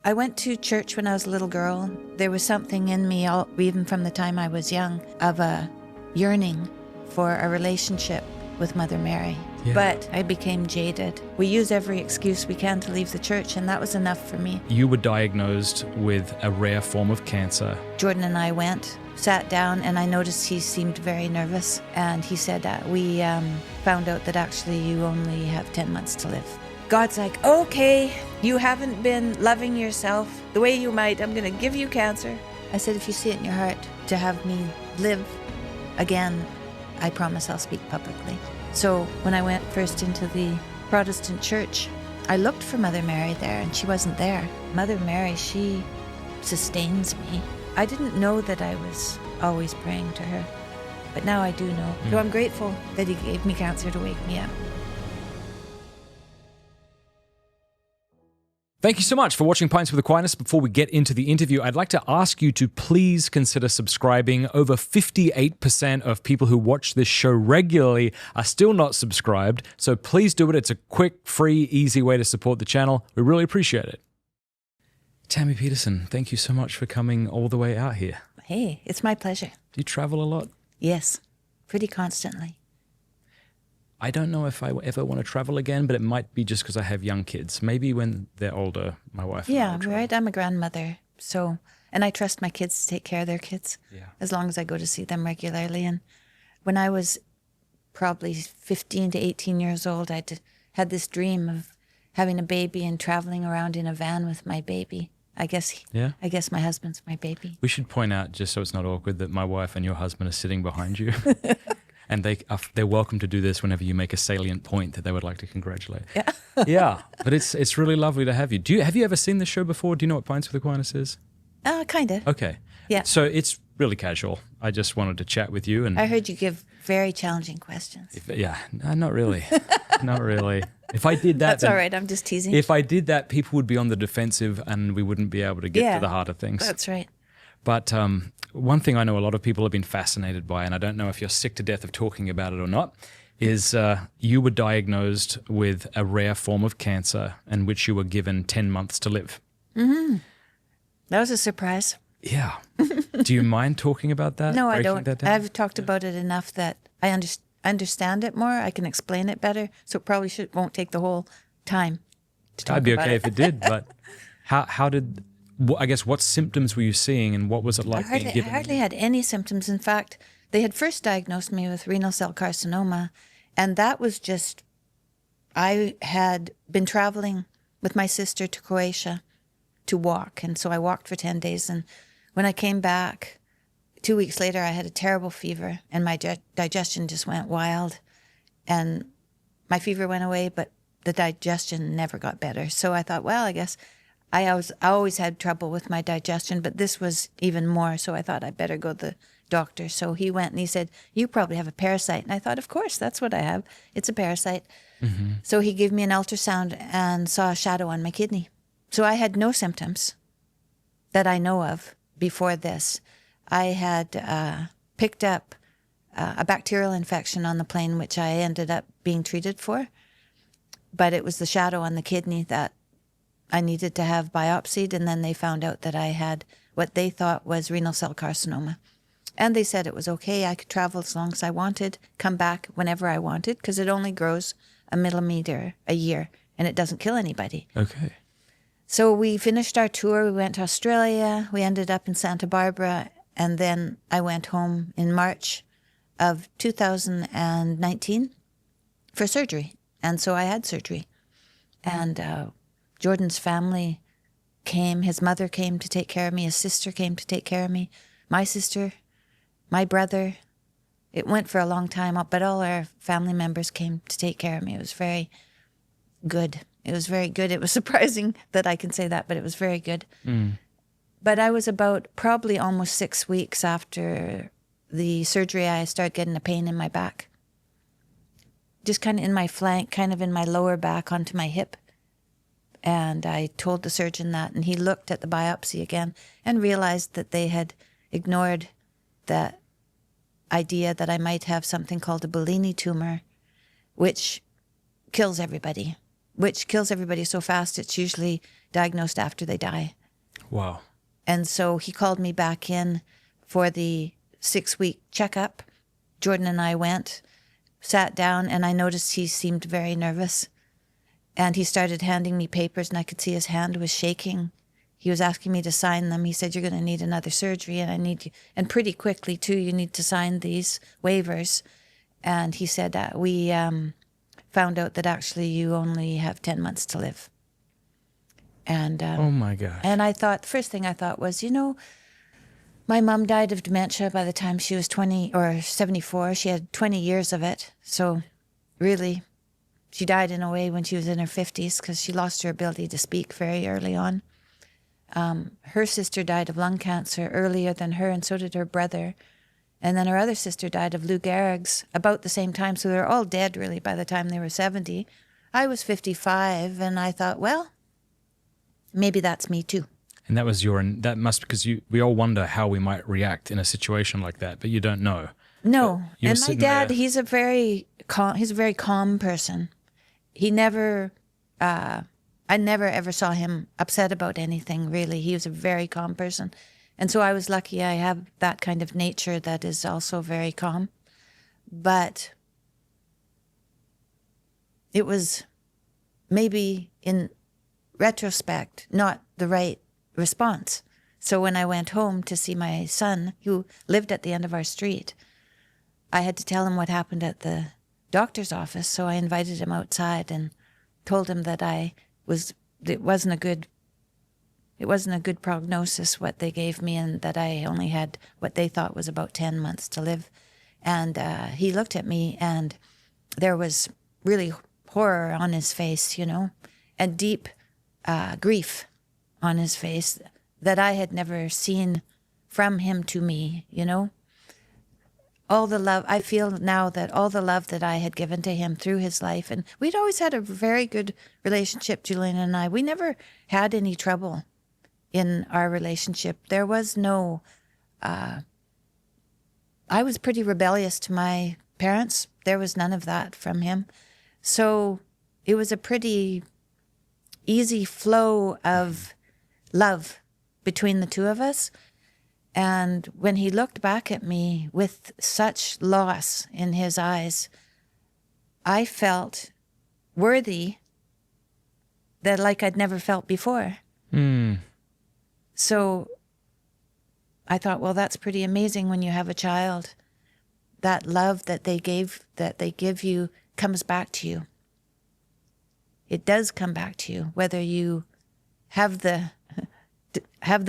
I went to church when I was a little girl. There was something in me, even from the time I was young, of a yearning for a relationship with Mother Mary. Yeah. But I became jaded. We use every excuse we can to leave the church, and that was enough for me. You were diagnosed with a rare form of cancer. Jordan and I went, sat down, and I noticed he seemed very nervous. And he said, we found out that actually you only have 10 months to live. God's like, okay, you haven't been loving yourself the way you might. I'm going to give you cancer. I said, if you see it in your heart to have me live again, I promise I'll speak publicly. So when I went first into the Protestant church, I looked for Mother Mary there, and she wasn't there. Mother Mary, she sustains me. I didn't know that I was always praying to her, but now I do know. So I'm grateful that he gave me cancer to wake me up. Thank you so much for watching Pints with Aquinas. Before we get into the interview, I'd like to ask you to please consider subscribing. Over 58% of people who watch this show regularly are still not subscribed, so please do it. It's a quick, free, easy way to support the channel. We really appreciate it. Tammy Peterson, thank you so much for coming all the way out here. Hey, it's my pleasure. Do you travel a lot? Yes, pretty constantly. I don't know if I ever want to travel again, but it might be just because I have young kids. Maybe when they're older, my wife and I will travel. Right. I'm a grandmother, so, and I trust my kids to take care of their kids. Yeah. As long as I go to see them regularly. And when I was probably 15 to 18 years old, I had this dream of having a baby and traveling around in a van with my baby. I guess my husband's my baby. We should point out, just so it's not awkward, that my wife and your husband are sitting behind you. And they're welcome to do this whenever you make a salient point that they would like to congratulate. Yeah. Yeah, but it's really lovely to have you. Have you ever seen the show before? Do you know what Pints with Aquinas is? Kind of. Okay. Yeah. So it's really casual. I just wanted to chat with you. And I heard you give very challenging questions. Not really. Not really. If I did that, That's all right. I'm just teasing. If I did that, people would be on the defensive and we wouldn't be able to get to the heart of things. That's right. But one thing I know a lot of people have been fascinated by, and I don't know if you're sick to death of talking about it or not, is you were diagnosed with a rare form of cancer in which you were given 10 months to live. Mm-hmm. That was a surprise. Yeah. Do you mind talking about that? No, I don't. I've talked about it enough that I understand it more. I can explain it better, so it probably won't take the whole time to talk about it. I'd be okay if it did, but how did... I guess what symptoms were you seeing and what was it like being given? I hardly had any symptoms. In fact, they had first diagnosed me with renal cell carcinoma, and that was just, I had been traveling with my sister to Croatia to walk, and so I walked for 10 days, and when I came back, 2 weeks later, I had a terrible fever, and my digestion just went wild, and my fever went away, but the digestion never got better. So I thought, well, I guess... I always had trouble with my digestion, but this was even more, so I thought I'd better go to the doctor. So he went and he said, you probably have a parasite. And I thought, of course, that's what I have. It's a parasite. Mm-hmm. So he gave me an ultrasound and saw a shadow on my kidney. So I had no symptoms that I know of before this. I had picked up a bacterial infection on the plane, which I ended up being treated for. But it was the shadow on the kidney that I needed to have biopsied, and then they found out that I had what they thought was renal cell carcinoma. And they said it was okay, I could travel as long as I wanted, come back whenever I wanted, because it only grows 1 millimeter a year, and it doesn't kill anybody. Okay. So we finished our tour, we went to Australia, we ended up in Santa Barbara, and then I went home in March of 2019 for surgery. And so I had surgery. And Jordan's family came, his mother came to take care of me, his sister came to take care of me, my sister, my brother. It went for a long time, but all our family members came to take care of me. It was very good. It was very good. It was surprising that I can say that, but it was very good. Mm. But I was about probably almost 6 weeks after the surgery, I started getting a pain in my back. Just kind of in my flank, kind of in my lower back onto my hip. And I told the surgeon that, and he looked at the biopsy again and realized that they had ignored that idea that I might have something called a Bellini tumor, which kills everybody. which kills everybody so fast. It's usually diagnosed after they die. Wow. And so he called me back in for the 6-week checkup. Jordan and I went, sat down, and I noticed he seemed very nervous. And he started handing me papers, and I could see his hand was shaking. He was asking me to sign them. He said, "You're going to need another surgery, and I need you, and pretty quickly too, you need to sign these waivers." And he said, "We found out that actually you only have 10 months to live." And Oh my gosh. and I thought, the first thing I thought was, my mom died of dementia by the time she was 20 or 74. She had 20 years of it. So really, she died in a way when she was in her 50s because she lost her ability to speak very early on. Her sister died of lung cancer earlier than her, and so did her brother. And then her other sister died of Lou Gehrig's about the same time. So they're all dead, really, by the time they were 70. I was 55, and I thought, well, maybe that's me too. And that must, because we all wonder how we might react in a situation like that, but you don't know. No. And my dad, there. he's a very calm person. He never, I never ever saw him upset about anything, really. He was a very calm person. And so I was lucky I have that kind of nature that is also very calm. But it was maybe in retrospect not the right response. So when I went home to see my son, who lived at the end of our street, I had to tell him what happened at the doctor's office. So I invited him outside and told him that it wasn't a good prognosis what they gave me, and that I only had what they thought was about 10 months to live. And he looked at me, and there was really horror on his face, and deep grief on his face that I had never seen from him to me, All the love, I feel now that all the love that I had given to him through his life, and we'd always had a very good relationship, Julian and I. We never had any trouble in our relationship. There was no, I was pretty rebellious to my parents. There was none of that from him. So it was a pretty easy flow of love between the two of us. And when he looked back at me with such loss in his eyes, I felt worthy, that like I'd never felt before. So I thought, well, that's pretty amazing when you have a child. That love that they give you comes back to you. It does come back to you, whether you have the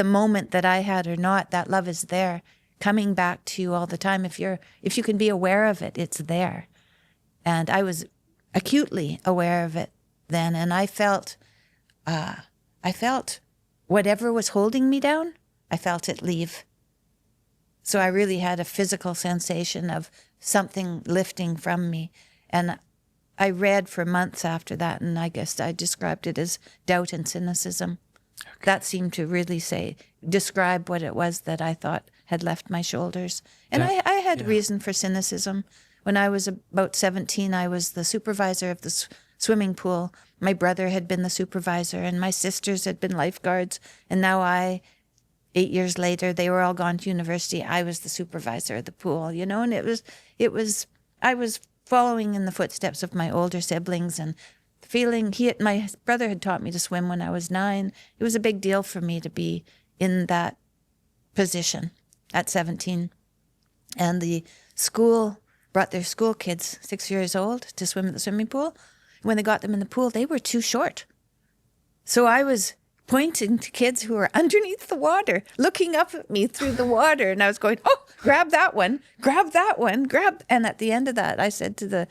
moment that I had or not. That love is there, coming back to you all the time. If you can be aware of it, it's there. And I was acutely aware of it then, and I felt whatever was holding me down, I felt it leave. So I really had a physical sensation of something lifting from me. And I read for months after that, and I guess I described it as doubt and cynicism. Okay. That seemed to really describe what it was that I thought had left my shoulders. And I had reason for cynicism. When I was about 17, I was the supervisor of the swimming pool. My brother had been the supervisor, and my sisters had been lifeguards. And now 8 years later, they were all gone to university. I was the supervisor of the pool, and I was following in the footsteps of my older siblings and feeling my brother had taught me to swim when I was 9. It was a big deal for me to be in that position at 17. And the school brought their school kids, 6 years old, to swim at the swimming pool. When they got them in the pool, they were too short. So I was pointing to kids who were underneath the water, looking up at me through the water. And I was going, oh, grab that one, grab that one, grab. And at the end of that, I said to the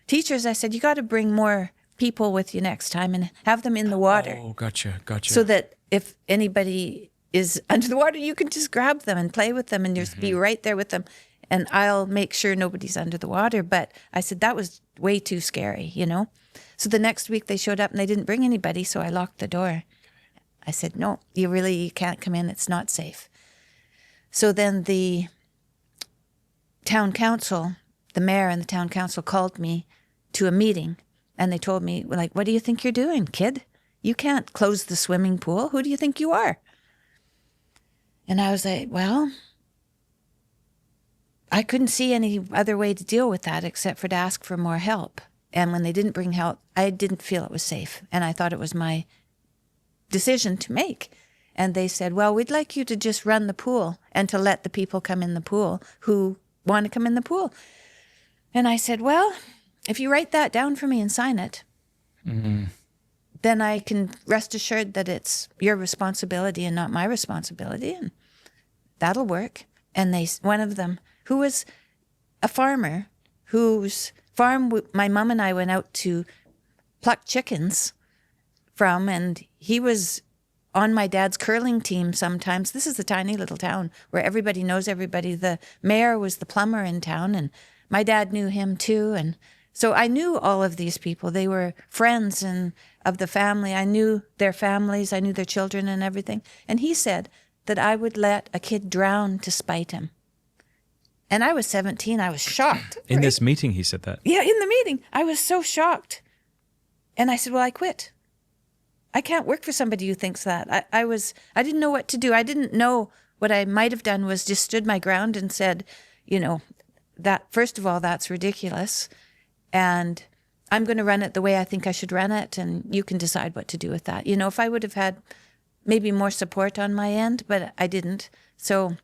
teachers, you got to bring more people with you next time and have them in the water. Oh, gotcha. So that if anybody is under the water, you can just grab them and play with them and just be right there with them. And I'll make sure nobody's under the water. But I said, that was way too scary, So the next week they showed up and they didn't bring anybody. So I locked the door. I said, no, you can't come in. It's not safe. So then the town council, the mayor and the town council called me to a meeting. And they told me, like, what do you think you're doing, kid? You can't close the swimming pool. Who do you think you are? And I was like, well, I couldn't see any other way to deal with that except for to ask for more help. And when they didn't bring help, I didn't feel it was safe. And I thought it was my decision to make. And they said, well, we'd like you to just run the pool and to let the people come in the pool who want to come in the pool. And I said, well, if you write that down for me and sign it, then I can rest assured that it's your responsibility and not my responsibility. And that'll work. And one of them, who was a farmer, whose farm my mom and I went out to pluck chickens from, and he was on my dad's curling team sometimes. This is a tiny little town where everybody knows everybody. The mayor was the plumber in town, and my dad knew him too. And so I knew all of these people. They were friends and of the family. I knew their families. I knew their children and everything. And he said that I would let a kid drown to spite him. And I was 17. I was shocked. In this meeting, he said that? Yeah, in the meeting. I was so shocked. And I said, well, I quit. I can't work for somebody who thinks that. I didn't know what to do. I didn't know. What I might have done was just stood my ground and said, that first of all, that's ridiculous. And I'm going to run it the way I think I should run it. And you can decide what to do with that. If I would have had maybe more support on my end, but I didn't. So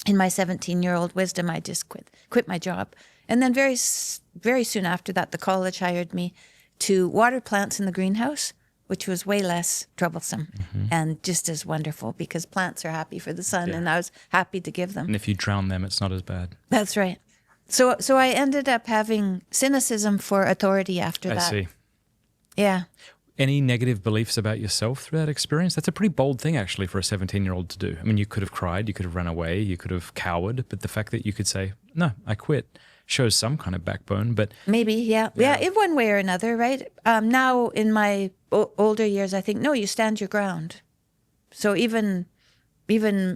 in my 17-year-old wisdom, I just quit my job. And then very, very soon after that, the college hired me to water plants in the greenhouse, which was way less troublesome and just as wonderful because plants are happy for the sun, and I was happy to give them. And if you drown them, it's not as bad. That's right. So I ended up having cynicism for authority after that. I see. Yeah. Any negative beliefs about yourself through that experience? That's a pretty bold thing, actually, for a 17-year-old to do. I mean, you could have cried, you could have run away, you could have cowered, but the fact that you could say, no, I quit, shows some kind of backbone. But maybe, yeah, in one way or another, right? Now, in my older years, I think, no, you stand your ground. So even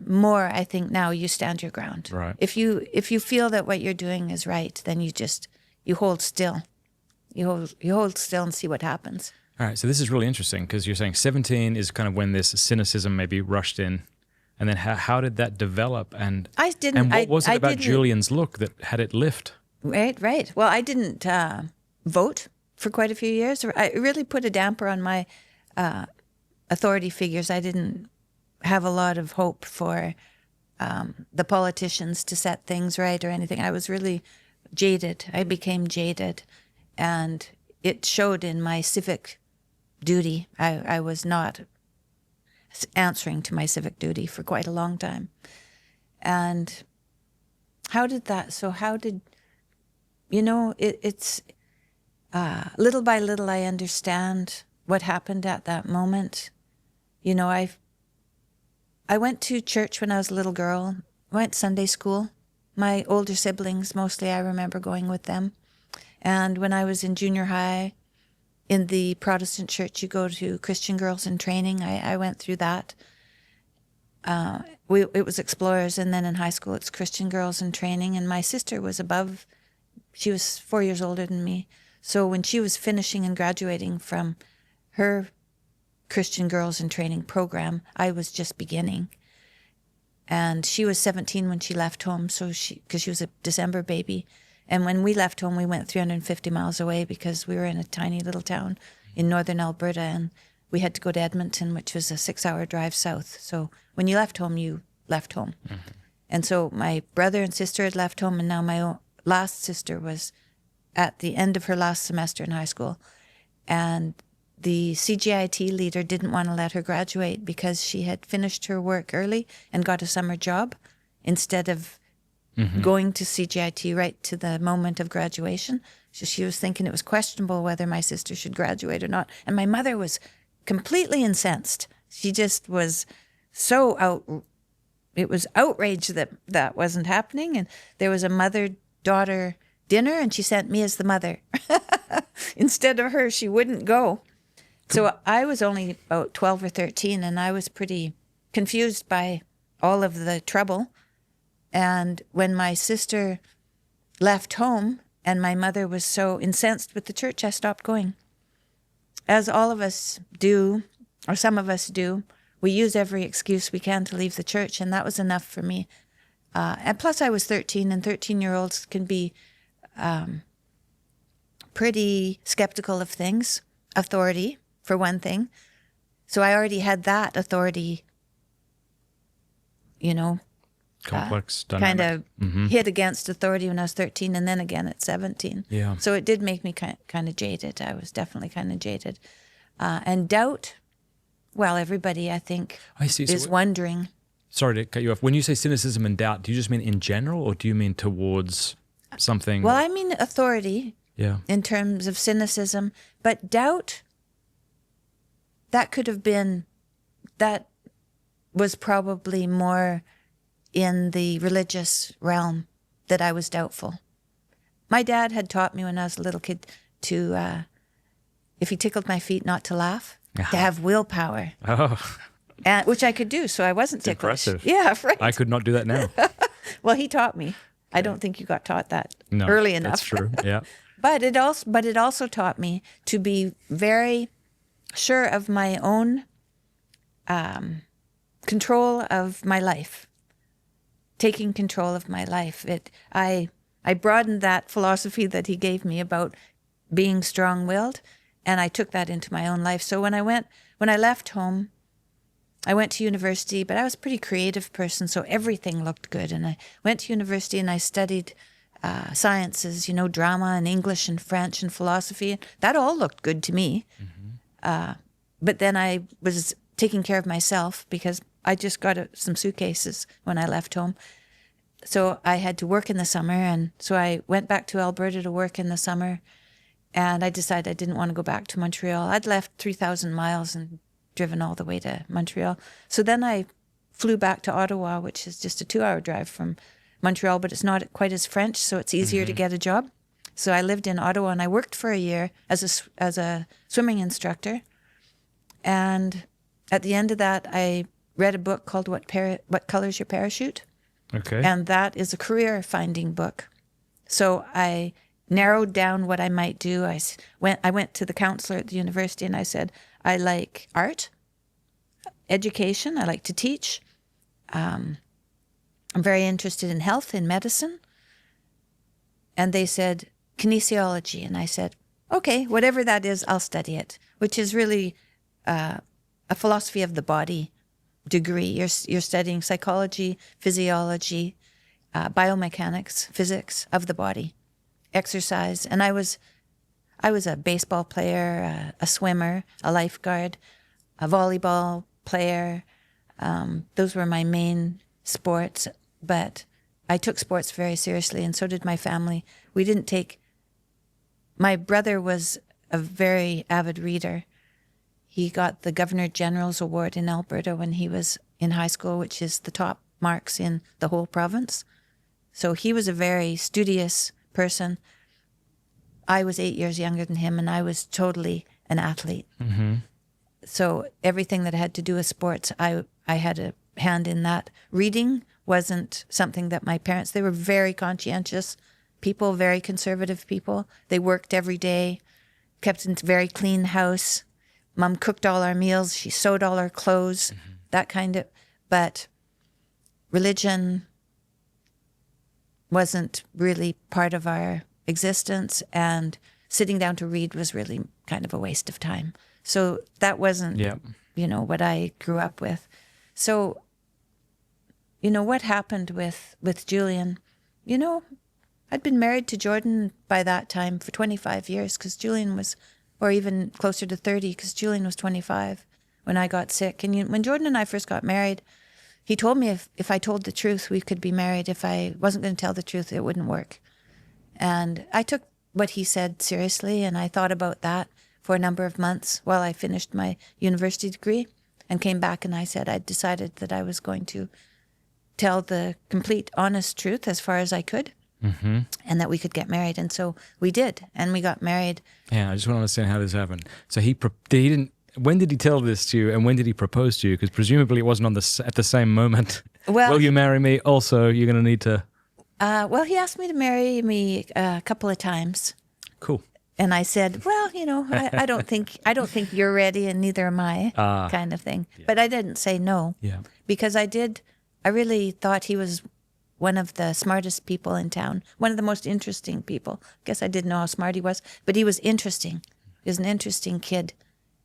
more, I think now you stand your ground. Right. If you feel that what you're doing is right, then you hold still. You hold still and see what happens. All right, so this is really interesting because you're saying 17 is kind of when this cynicism maybe rushed in. And then how did that develop? And what was it about Julian's look that had it lift? Right. Well, I didn't vote for quite a few years. I really put a damper on my authority figures. I didn't have a lot of hope for the politicians to set things right or anything. I was really jaded. I became jaded. And it showed in my civic duty. I was not answering to my civic duty for quite a long time. And it's little by little I understand what happened at that moment. I went to church when I was a little girl. I went to Sunday school. My older siblings, mostly, I remember going with them. And when I was in junior high, in the Protestant church, you go to Christian Girls in Training. I went through that. It was Explorers, and then in high school, it's Christian Girls in Training. And my sister was she was 4 years older than me. So when she was finishing and graduating from her Christian Girls in Training program, I was just beginning. And she was 17 when she left home, because she was a December baby. And when we left home, we went 350 miles away because we were in a tiny little town in northern Alberta, and we had to go to Edmonton, which was a 6-hour drive south. So when you left home, you left home. Mm-hmm. And so my brother and sister had left home, and now my last sister was at the end of her last semester in high school. And the CGIT leader didn't want to let her graduate because she had finished her work early and got a summer job instead of going to CGIT right to the moment of graduation. So she was thinking it was questionable whether my sister should graduate or not. And my mother was completely incensed. She just was it was outraged that wasn't happening. And there was a mother-daughter dinner, and she sent me as the mother. Instead of her, she wouldn't go. So I was only about 12 or 13, and I was pretty confused by all of the trouble. And when my sister left home and my mother was so incensed with the church, I stopped going. as all of us do, or some of us do, we use every excuse we can to leave the church, and that was enough for me. And plus I was 13, and 13-year-olds can be pretty skeptical of things, authority, for one thing. So I already had that authority, Complex kind dynamic. of hit against authority when I was 13, and then again at 17. Yeah. So it did make me kind of jaded. I was definitely kind of jaded. And doubt, well, everybody, I think, I see. is wondering. Sorry to cut you off. When you say cynicism and doubt, do you just mean in general, or do you mean towards something? Well, I mean authority in terms of cynicism, but doubt, that was probably more in the religious realm that I was doubtful. My dad had taught me when I was a little kid to, if he tickled my feet, not to laugh, to have willpower. Oh, Which I could do, so I wasn't ticklish. impressive. Yeah, right. I could not do that now. Well, he taught me. I don't think you got taught that early enough. That's true. Yeah. But it also taught me to be very sure of my own control of my life, taking control of my life. I broadened that philosophy that he gave me about being strong-willed, and I took that into my own life. So when I left home, I went to university, but I was a pretty creative person, so everything looked good. And I went to university and I studied sciences, drama and English and French and philosophy. That all looked good to me. But then I was taking care of myself because I just got some suitcases when I left home. So I had to work in the summer. And so I went back to Alberta to work in the summer. And I decided I didn't want to go back to Montreal. I'd left 3,000 miles and driven all the way to Montreal. So then I flew back to Ottawa, which is just a 2-hour drive from Montreal, but it's not quite as French, so it's easier to get a job. So I lived in Ottawa, and I worked for a year as a swimming instructor. And at the end of that, I read a book called What Color's Your Parachute? Okay. And that is a career-finding book. So I narrowed down what I might do. I went to the counselor at the university, and I said, I like art, education. I like to teach. I'm very interested in health, in medicine. And they said, kinesiology. And I said, okay, whatever that is, I'll study it, which is really a philosophy of the body degree. You're studying psychology, physiology, biomechanics, physics of the body, exercise. And I was a baseball player, a swimmer, a lifeguard, a volleyball player. Those were my main sports, but I took sports very seriously, and so did my family. My brother was a very avid reader. He got the Governor General's Award in Alberta when he was in high school, which is the top marks in the whole province. So he was a very studious person. I was 8 years younger than him, and I was totally an athlete. So everything that had to do with sports, I had a hand in that. Reading wasn't something that my parents, they were very conscientious people, very conservative people. They worked every day, kept a very clean house. Mom cooked all our meals. She sewed all our clothes, that kind of. But religion wasn't really part of our existence, and sitting down to read was really kind of a waste of time. So that wasn't, what I grew up with. So, what happened with Julian, I'd been married to Jordan by that time for 25 years because Julian was, or even closer to 30 because Julian was 25 when I got sick. And when Jordan and I first got married, he told me if I told the truth, we could be married. If I wasn't going to tell the truth, it wouldn't work. And I took what he said seriously, and I thought about that for a number of months while I finished my university degree, and came back and I said I'd decided that I was going to tell the complete, honest truth as far as I could, and that we could get married. And so we did, and we got married. Yeah, I just want to understand how this happened. So he didn't. When did he tell this to you, and when did he propose to you? Because presumably it wasn't at the same moment. Well, will you marry me? Also, you're going to need to. Well, he asked me to marry me a couple of times. Cool. And I said, well, I don't think you're ready, and neither am I, kind of thing. Yeah. But I didn't say no, because I really thought he was one of the smartest people in town, one of the most interesting people. I guess I didn't know how smart he was, but he was interesting. He was an interesting kid,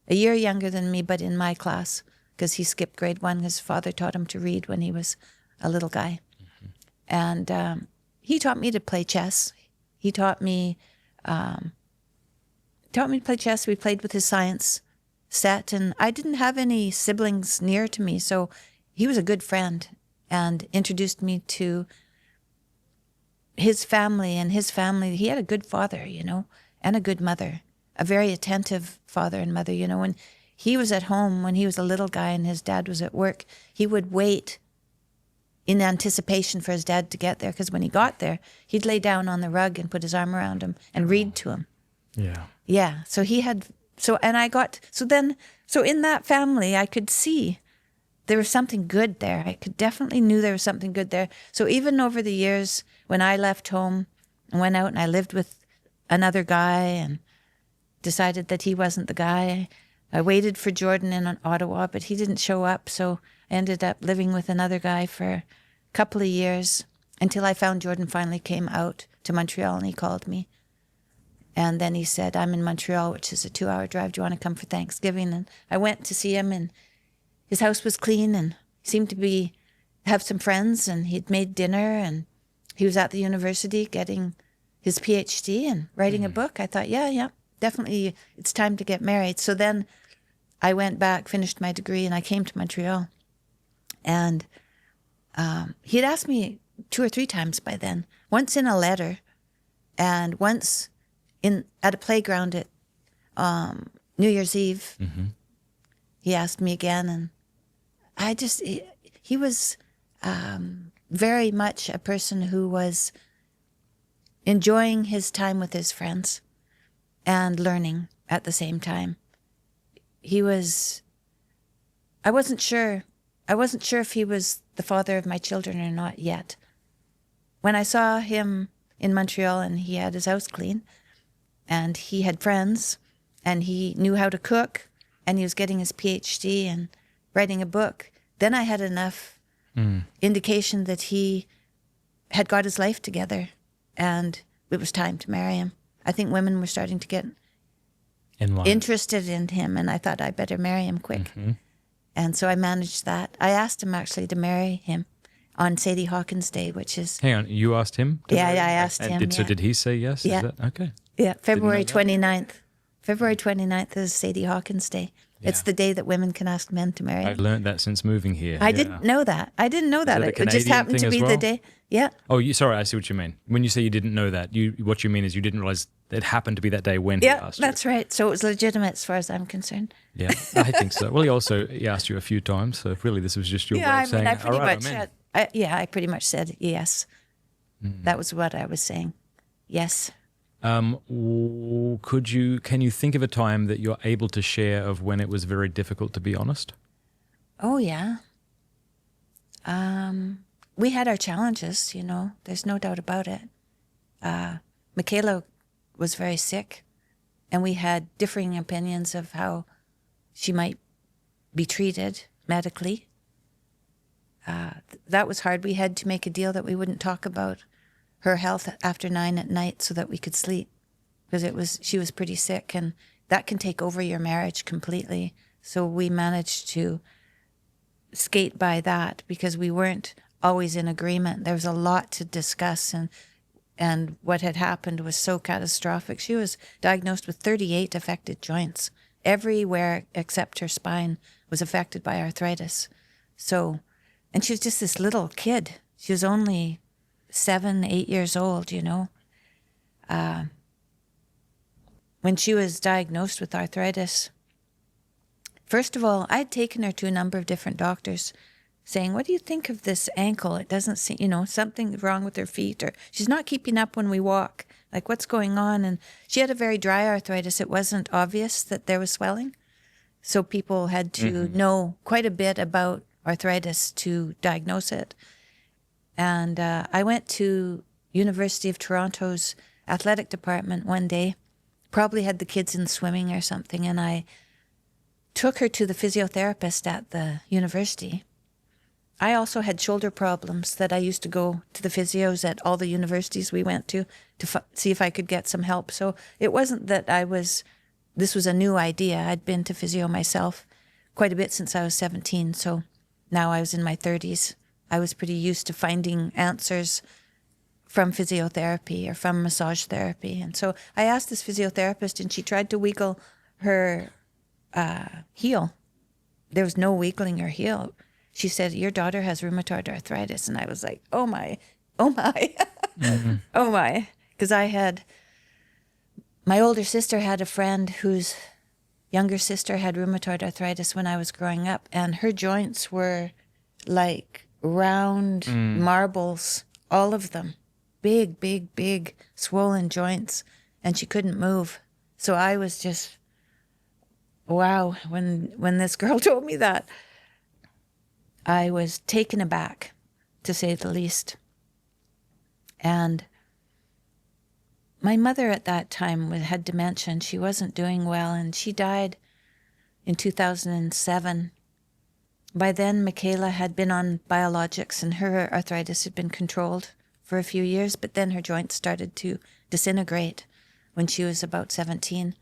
a year younger than me, but in my class, because he skipped grade 1. His father taught him to read when he was a little guy. Mm-hmm. And he taught me to play chess. He taught me to play chess. We played with his science set, and I didn't have any siblings near to me, so he was a good friend and introduced me to his family. And his family, he had a good father, and a good mother, a very attentive father and mother. When he was at home, when he was a little guy and his dad was at work, he would wait in anticipation for his dad to get there, because when he got there, he'd lay down on the rug and put his arm around him and read to him. Yeah. Yeah. So in that family, I could see there was something good there. I could definitely knew there was something good there. So even over the years, when I left home and went out and I lived with another guy and decided that he wasn't the guy, I waited for Jordan in Ottawa, but he didn't show up. So I ended up living with another guy for a couple of years until I found Jordan finally came out to Montreal, and he called me. And then he said, I'm in Montreal, which is a 2-hour drive. Do you want to come for Thanksgiving? And I went to see him, and his house was clean, and he seemed to have some friends, and he'd made dinner, and he was at the university getting his PhD and writing a book. I thought, yeah, definitely it's time to get married. So then I went back, finished my degree, and I came to Montreal. And he'd asked me 2 or 3 times by then, once in a letter, and once at a playground at New Year's Eve. Mm-hmm. He asked me again, and he was very much a person who was enjoying his time with his friends and learning at the same time. I wasn't sure if he was the father of my children or not yet. When I saw him in Montreal and he had his house clean and he had friends and he knew how to cook and he was getting his PhD and writing a book, then I had enough indication that he had got his life together and it was time to marry him. I think women were starting to get interested in him, and I thought I better marry him quick. Mm-hmm. And so I managed that. I asked him actually to marry him on Sadie Hawkins Day, which is... Hang on, you asked him? I asked him. So did he say yes? Yeah. Is that, okay. Yeah, February 29th. February 29th is Sadie Hawkins Day. Yeah. It's the day that women can ask men to marry them. I've learned that since moving here. I didn't know that. It just happened to be the day. Yeah. Oh, sorry, I see what you mean. When you say you didn't know that, what you mean is you didn't realize it happened to be that day when he asked you. Yeah, that's right. So it was legitimate as far as I'm concerned. Yeah, I think so. Well, he asked you a few times, so really this was just your way of saying, I pretty much said yes. Mm. That was what I was saying. Yes. Can you think of a time that you're able to share of when it was very difficult to be honest? Oh, yeah. We had our challenges, there's no doubt about it. Michaela was very sick, and we had differing opinions of how she might be treated medically. That was hard. We had to make a deal that we wouldn't talk about her health after 9 at night so that we could sleep, because she was pretty sick, and that can take over your marriage completely. So we managed to skate by that because we weren't always in agreement. There was a lot to discuss, and what had happened was so catastrophic. She was diagnosed with 38 affected joints. Everywhere except her spine was affected by arthritis. So, and she was just this little kid. She was only 7, 8 years old, When she was diagnosed with arthritis, first of all, I'd taken her to a number of different doctors saying, what do you think of this ankle? It doesn't seem, something's wrong with her feet, or she's not keeping up when we walk. Like, what's going on? And she had a very dry arthritis. It wasn't obvious that there was swelling. So people had to know quite a bit about arthritis to diagnose it. And I went to University of Toronto's athletic department one day probably had the kids in swimming or something, and I took her to the physiotherapist at the university. I also had shoulder problems that I used to go to the physios at all the universities we went to see if I could get some help. So it wasn't that this was a new idea. I'd been to physio myself quite a bit since I was 17. So now I was in my 30s. I was pretty used to finding answers from physiotherapy or from massage therapy. And so I asked this physiotherapist, and she tried to wiggle her heel. There was no wiggling her heel. She said, "Your daughter has rheumatoid arthritis." And I was like, oh my, oh my, oh my. Because my older sister had a friend whose younger sister had rheumatoid arthritis when I was growing up, and her joints were like round marbles, all of them. Big, big, big swollen joints, and she couldn't move. So I was just, wow, when this girl told me that, I was taken aback, to say the least. And my mother at that time had dementia, and she wasn't doing well, and she died in 2007. By then, Michaela had been on biologics, and her arthritis had been controlled for a few years, but then her joints started to disintegrate when she was about 17.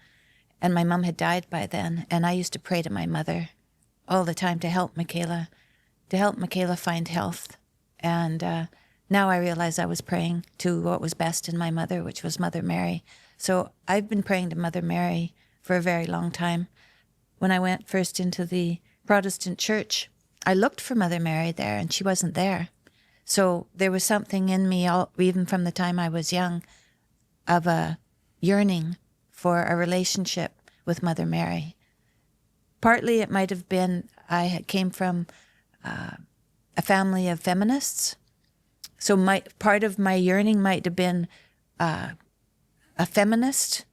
And my mom had died by then, and I used to pray to my mother all the time to help Michaela find health. And now I realize I was praying to what was best in my mother, which was Mother Mary. So I've been praying to Mother Mary for a very long time. When I went first into the Protestant church, I looked for Mother Mary there, and she wasn't there. So there was something in me, even from the time I was young, of a yearning for a relationship with Mother Mary. Partly it might have been I came from a family of feminists. So part of my yearning might have been a feminist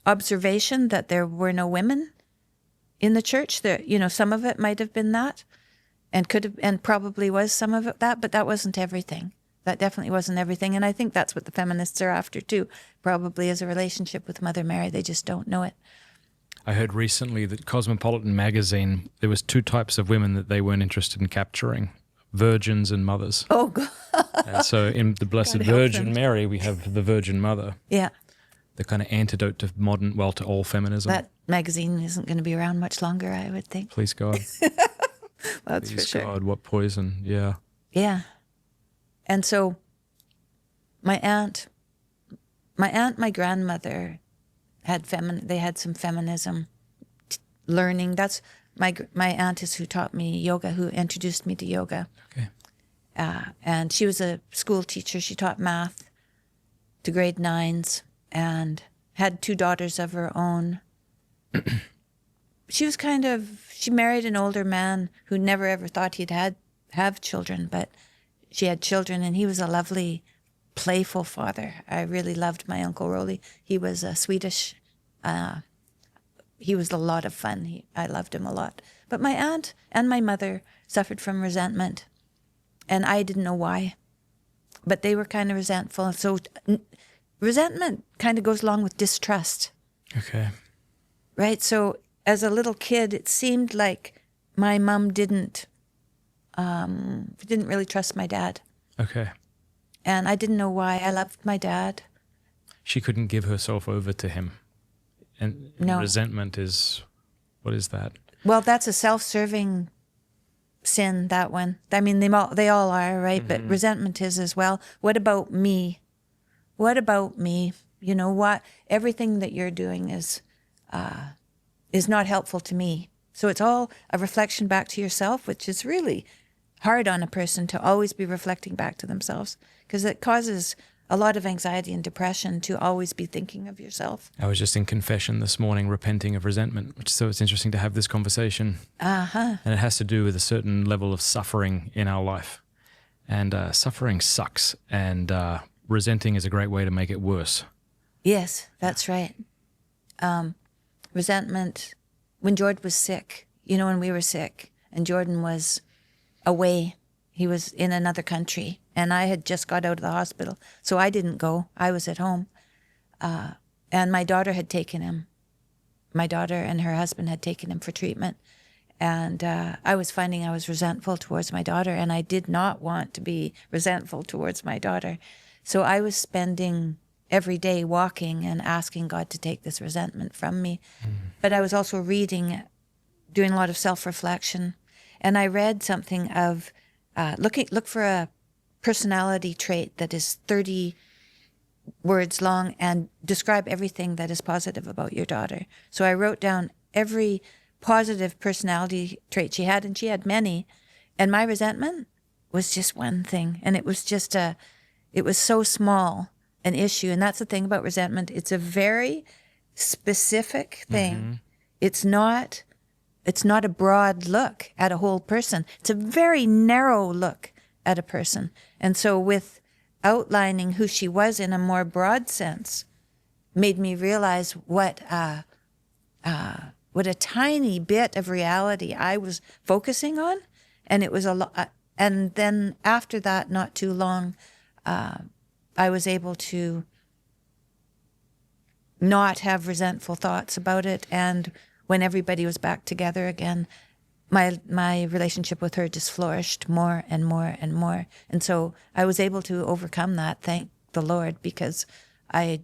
observation that there were no women in the church. There, some of it might have been that, and probably was some of it that, but that wasn't everything. That definitely wasn't everything, and I think that's what the feminists are after too. Probably is a relationship with Mother Mary. They just don't know it. I heard recently that Cosmopolitan magazine, there was two types of women that they weren't interested in capturing: virgins and mothers. Oh, God. And so in the Blessed Virgin Mary, we have the Virgin Mother. Yeah. The kind of antidote to to all feminism. That magazine isn't going to be around much longer, I would think. Please God. That's Please for sure. God, what poison. Yeah. Yeah. And so my aunt, my grandmother they had some feminism learning. That's my aunt is who taught me yoga, who introduced me to yoga. Okay. And she was a school teacher. She taught math to grade 9s and had 2 daughters of her own. She married an older man who never ever thought he'd have children, but she had children, and he was a lovely, playful father. I really loved my Uncle Rolly. He was a Swedish, he was a lot of fun. I loved him a lot. But my aunt and my mother suffered from resentment, and I didn't know why, but they were kind of resentful. So resentment kind of goes along with distrust. Okay. Right? So as a little kid, it seemed like my mom didn't really trust my dad. Okay. And I didn't know why. I loved my dad. She couldn't give herself over to him. And No. resentment is, what is that? Well, that's a self-serving sin, that one. I mean, they all are, right? But resentment is as well. What about me? What about me? You know what? Everything that you're doing is not helpful to me. So it's all a reflection back to yourself, which is really hard on a person to always be reflecting back to themselves, because it causes a lot of anxiety and depression to always be thinking of yourself. I was just in confession this morning, repenting of resentment, so it's interesting to have this conversation. Uh-huh. And it has to do with a certain level of suffering in our life. And suffering sucks, and resenting is a great way to make it worse. Yes, that's right. Resentment, when Jordan was sick, when we were sick, and Jordan was away, he was in another country, and I had just got out of the hospital, so I didn't go. I was at home. And my daughter had taken him. My daughter and her husband had taken him for treatment. And I was finding I was resentful towards my daughter, and I did not want to be resentful towards my daughter. So I was spending every day walking and asking God to take this resentment from me. But I was also reading, doing a lot of self-reflection. And I read something of look for a personality trait that is 30 words long and describe everything that is positive about your daughter. So I wrote down every positive personality trait she had, and she had many. And my resentment was just one thing. And it was just it was so small an issue. And that's the thing about resentment. It's a very specific thing. It's not a broad look at a whole person. It's a very narrow look at a person. And so with outlining who she was in a more broad sense made me realize what a tiny bit of reality I was focusing on. And it was a lot. And then after that, not too long, I was able to not have resentful thoughts about it. And when everybody was back together again, my relationship with her just flourished more and more and more. And so I was able to overcome that, thank the Lord, because I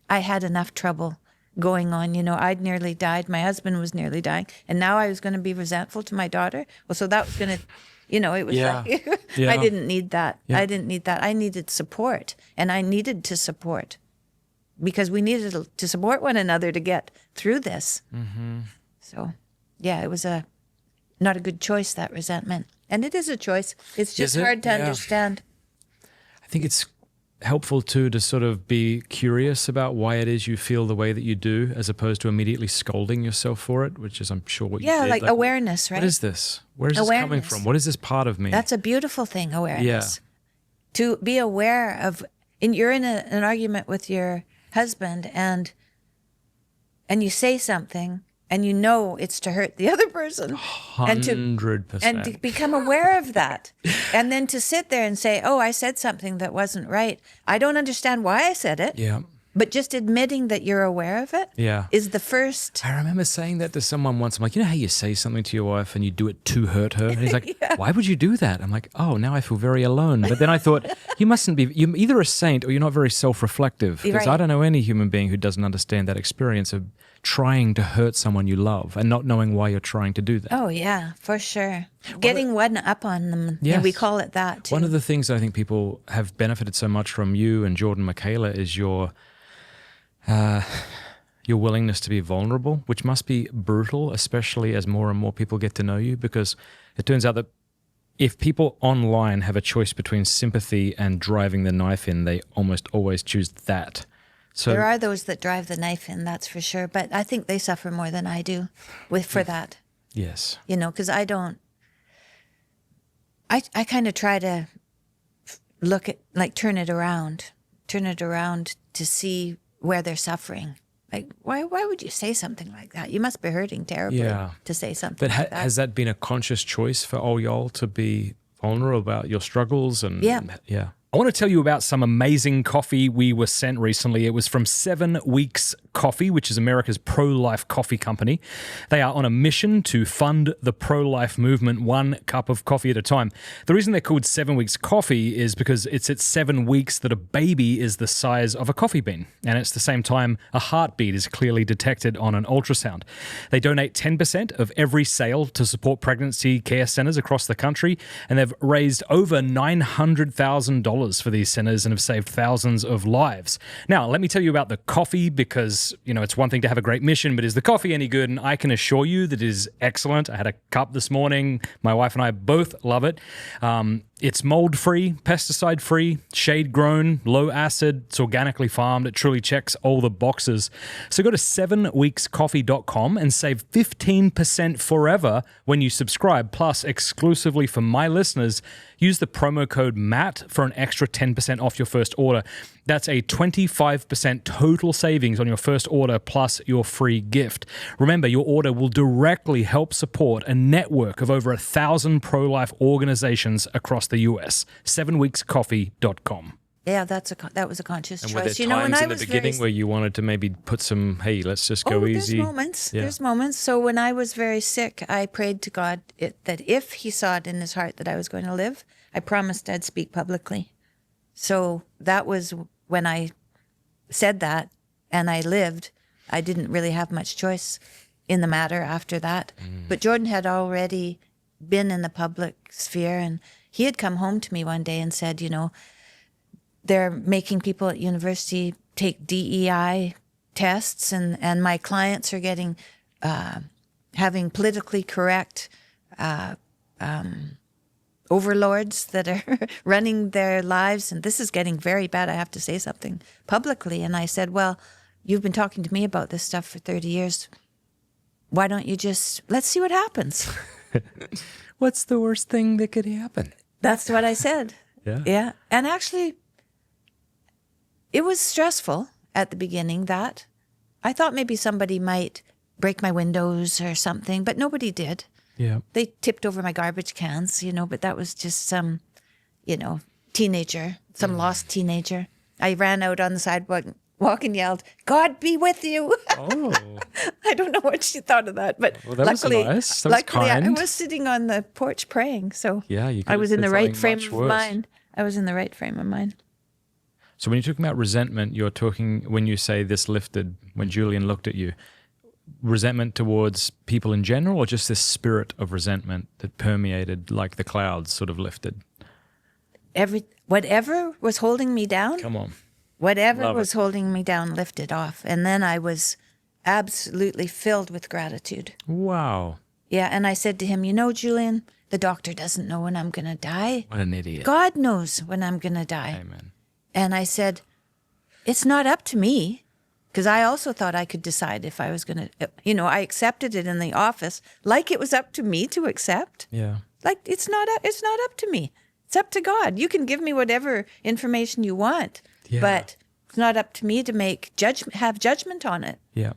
had enough trouble going on. I'd nearly died. My husband was nearly dying. And now I was going to be resentful to my daughter. Well, so that was going to, it was like, I didn't need that. Yeah. I didn't need that. I needed support, and I needed to support because we needed to support one another to get through this. So, yeah, it was not a good choice, that resentment. And it is a choice. It's just hard to understand. I think it's helpful too to sort of be curious about why it is you feel the way that you do, as opposed to immediately scolding yourself for it, which is, I'm sure, what you did. Yeah, like awareness, right? What is this? Where is this coming from? What is this part of me? That's a beautiful thing, awareness. Yeah. To be aware of, and you're in an argument with your husband, and you say something, and it's to hurt the other person. 100%. And to become aware of that. And then to sit there and say, I said something that wasn't right. I don't understand why I said it. Yeah. But just admitting that you're aware of it is the first. I remember saying that to someone once. I'm like, how you say something to your wife and you do it to hurt her? And he's like, why would you do that? I'm like, now I feel very alone. But then I thought, you're either a saint or you're not very self-reflective. Because I don't know any human being who doesn't understand that experience of trying to hurt someone you love and not knowing why you're trying to do that. Oh, yeah, for sure. Getting one up on them. Yes. And we call it that, too. One of the things I think people have benefited so much from you and Jordan Michaela is your willingness to be vulnerable, which must be brutal, especially as more and more people get to know you, because it turns out that if people online have a choice between sympathy and driving the knife in, they almost always choose that. So there are those that drive the knife in, that's for sure, but I think they suffer more than I do for that. Yes. Because I kind of try to look at, turn it around to see where they're suffering. Like, why would you say something like that? You must be hurting terribly to say something like that. But has that been a conscious choice for all y'all to be vulnerable about your struggles? Yeah. I want to tell you about some amazing coffee we were sent recently. It was from 7 Weeks Coffee, which is America's pro-life coffee company. They are on a mission to fund the pro-life movement, one cup of coffee at a time. The reason they're called 7 Weeks Coffee is because it's at 7 weeks that a baby is the size of a coffee bean. And it's the same time a heartbeat is clearly detected on an ultrasound. They donate 10% of every sale to support pregnancy care centers across the country. And they've raised over $900,000 for these centers and have saved thousands of lives. Now, let me tell you about the coffee, because, it's one thing to have a great mission, but is the coffee any good? And I can assure you that it is excellent. I had a cup this morning. My wife and I both love it. It's mold-free, pesticide-free, shade-grown, low acid. It's organically farmed. It truly checks all the boxes. So go to 7weekscoffee.com and save 15% forever when you subscribe. Plus, exclusively for my listeners, use the promo code MATT for an extra 10% off your first order. That's a 25% total savings on your first order plus your free gift. Remember, your order will directly help support a network of over 1,000 pro-life organizations across the US. 7weekscoffee.com. Yeah, that was a conscious And were there choice. times in the beginning where you wanted to maybe put some, hey, let's just go easy? There's moments. Yeah. There's moments. So when I was very sick, I prayed to God that if he saw it in his heart that I was going to live, I promised I'd speak publicly. So that was when I said that and I lived. I didn't really have much choice in the matter after that. But Jordan had already been in the public sphere, and he had come home to me one day and said, they're making people at university take DEI tests, and my clients are getting having politically correct overlords that are running their lives, and this is getting very bad. I have to say something publicly. And I said, well, you've been talking to me about this stuff for 30 years. Why don't you let's see what happens. What's the worst thing that could happen? That's what I said. Yeah. And actually, it was stressful at the beginning that I thought maybe somebody might break my windows or something, but nobody did. Yeah. They tipped over my garbage cans, but that was just some, teenager, some lost teenager. I ran out on the sidewalk and yelled, "God be with you." Oh. I don't know what she thought of that, but Well, that luckily, was nice. That was luckily I kind. was sitting on the porch praying, so Yeah, you could I was have in the said right something frame much of worse. mind. I was in the right frame of mind. So when you're talking about resentment, you're talking, when you say this lifted, when Julian looked at you, resentment towards people in general, or just this spirit of resentment that permeated like the clouds sort of lifted? Whatever was holding me down, Come on. whatever Love was holding me down lifted off. And then I was absolutely filled with gratitude. Wow. Yeah, and I said to him, Julian, the doctor doesn't know when I'm going to die. What an idiot. God knows when I'm going to die. Amen. And I said, it's not up to me, because I also thought I could decide if I was going to, I accepted it in the office like it was up to me to accept. Yeah. Like it's not up to me. It's up to God. You can give me whatever information you want, Yeah. but it's not up to me to have judgment on it. Yeah.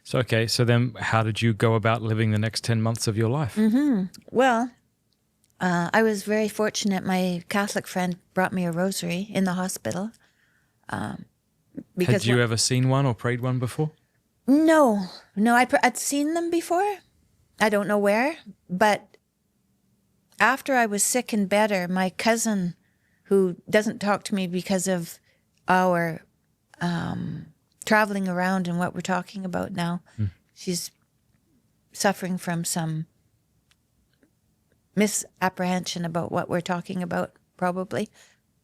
So, okay. So then how did you go about living the next 10 months of your life? Well, I was very fortunate. My Catholic friend brought me a rosary in the hospital. Had you ever seen one or prayed one before? No, I'd seen them before. I don't know where, but after I was sick and better, my cousin, who doesn't talk to me because of our traveling around and what we're talking about now, she's suffering from some misapprehension about what we're talking about, probably.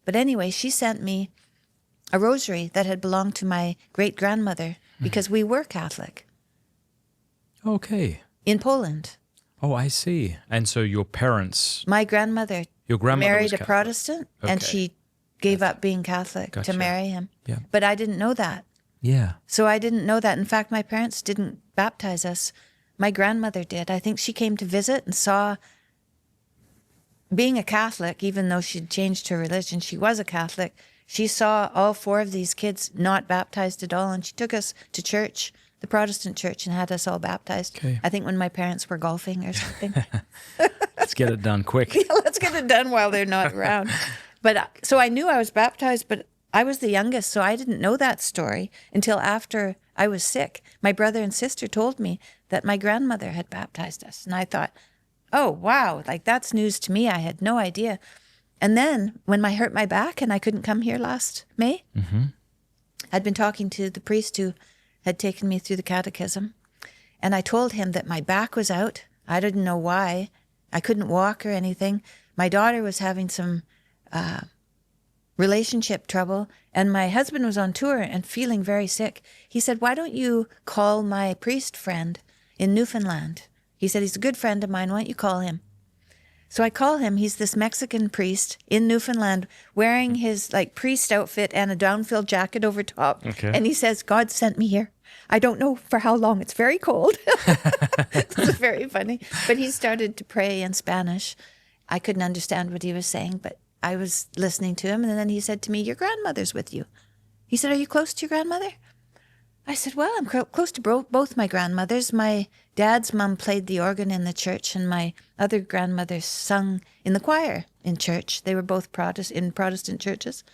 But anyway, she sent me a rosary that had belonged to my great-grandmother because we were Catholic. Okay. In Poland. Oh, I see. And so your parents... My grandmother married was a Catholic. Protestant, and Okay. she gave up being Catholic Gotcha. to marry him. Yeah. But I didn't know that. Yeah. So I didn't know that. In fact, my parents didn't baptize us. My grandmother did. I think she came to visit and saw... Being a Catholic, even though she'd changed her religion, she was a Catholic. She saw all 4 of these kids not baptized at all, and she took us to church, the Protestant church, and had us all baptized. Okay. I think when my parents were golfing or something. Let's get it done quick. Let's get it done while they're not around. But so I knew I was baptized, but I was the youngest, so I didn't know that story until after I was sick. My brother and sister told me that my grandmother had baptized us, and I thought, oh, wow, like that's news to me. I had no idea. And then when I hurt my back and I couldn't come here last May, I'd been talking to the priest who had taken me through the catechism, and I told him that my back was out. I didn't know why. I couldn't walk or anything. My daughter was having some relationship trouble, and my husband was on tour and feeling very sick. He said, why don't you call my priest friend in Newfoundland? He said, he's a good friend of mine. Why don't you call him? So I call him. He's this Mexican priest in Newfoundland wearing his priest outfit and a down-filled jacket over top. Okay. And he says, God sent me here. I don't know for how long. It's very cold. It's very funny. But he started to pray in Spanish. I couldn't understand what he was saying, but I was listening to him. And then he said to me, your grandmother's with you. He said, are you close to your grandmother? I said, well, I'm close to both my grandmothers. My Dad's mom played the organ in the church, and my other grandmother sung in the choir in church. They were both in Protestant churches.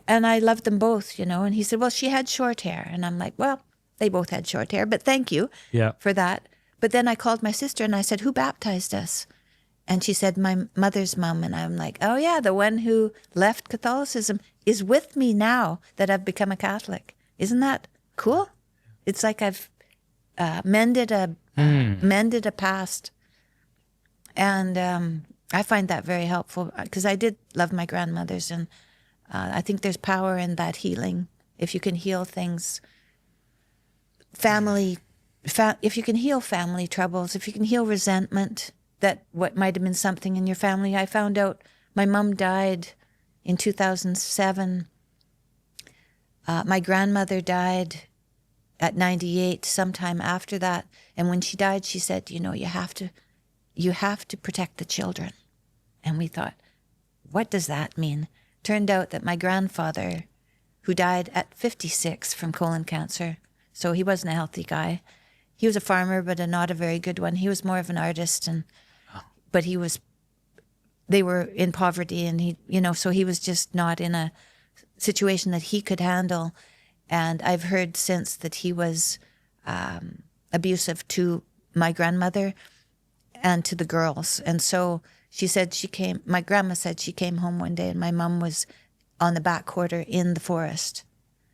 And I loved them both, And he said, well, she had short hair. And I'm like, well, they both had short hair, but thank you for that. But then I called my sister and I said, who baptized us? And she said, my mother's mom. And I'm like, oh, yeah, the one who left Catholicism is with me now that I've become a Catholic. Isn't that cool? It's like I've mended a past. And I find that very helpful because I did love my grandmothers. And I think there's power in that healing. If you can heal things, if you can heal family troubles, if you can heal resentment, that what might have been something in your family. I found out my mom died in 2007. My grandmother died at 98, sometime after that. And when she died, she said, you have to protect the children. And we thought, what does that mean? Turned out that my grandfather, who died at 56 from colon cancer, so he wasn't a healthy guy. He was a farmer, but not a very good one. He was more of an artist, but they were in poverty, and so he was just not in a situation that he could handle. And I've heard since that he was abusive to my grandmother and to the girls. And so my grandma said she came home one day and my mom was on the back quarter in the forest.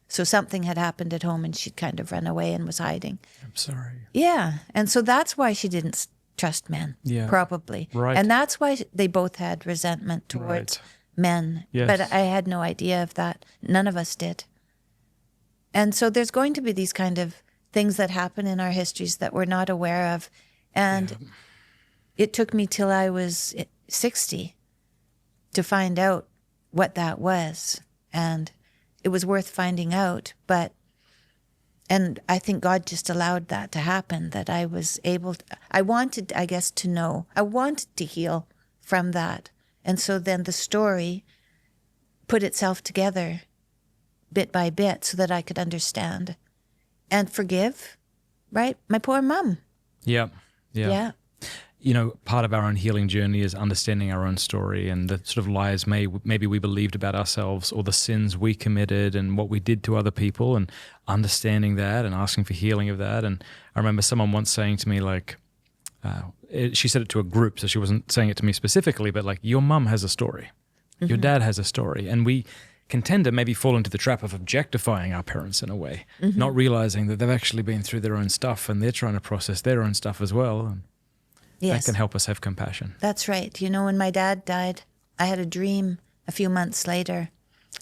So something had happened at home and she'd kind of run away and was hiding. I'm sorry. Yeah. And so that's why she didn't trust men, probably. Right. And that's why they both had resentment towards men. Yes. But I had no idea of that. None of us did. And so there's going to be these kind of things that happen in our histories that we're not aware of. And it took me till I was 60 to find out what that was. And it was worth finding out. And I think God just allowed that to happen, that I was able to, I wanted, I guess, to know. I wanted to heal from that. And so then the story put itself together bit by bit so that I could understand and forgive, right? My poor mom. Yeah. Part of our own healing journey is understanding our own story and the sort of lies maybe we believed about ourselves, or the sins we committed and what we did to other people, and understanding that and asking for healing of that. And I remember someone once saying to me, she said it to a group, so she wasn't saying it to me specifically, but your mum has a story. Your dad has a story. And we can tend to maybe fall into the trap of objectifying our parents in a way, not realizing that they've actually been through their own stuff and they're trying to process their own stuff as well. And that can help us have compassion. That's right. When my dad died, I had a dream a few months later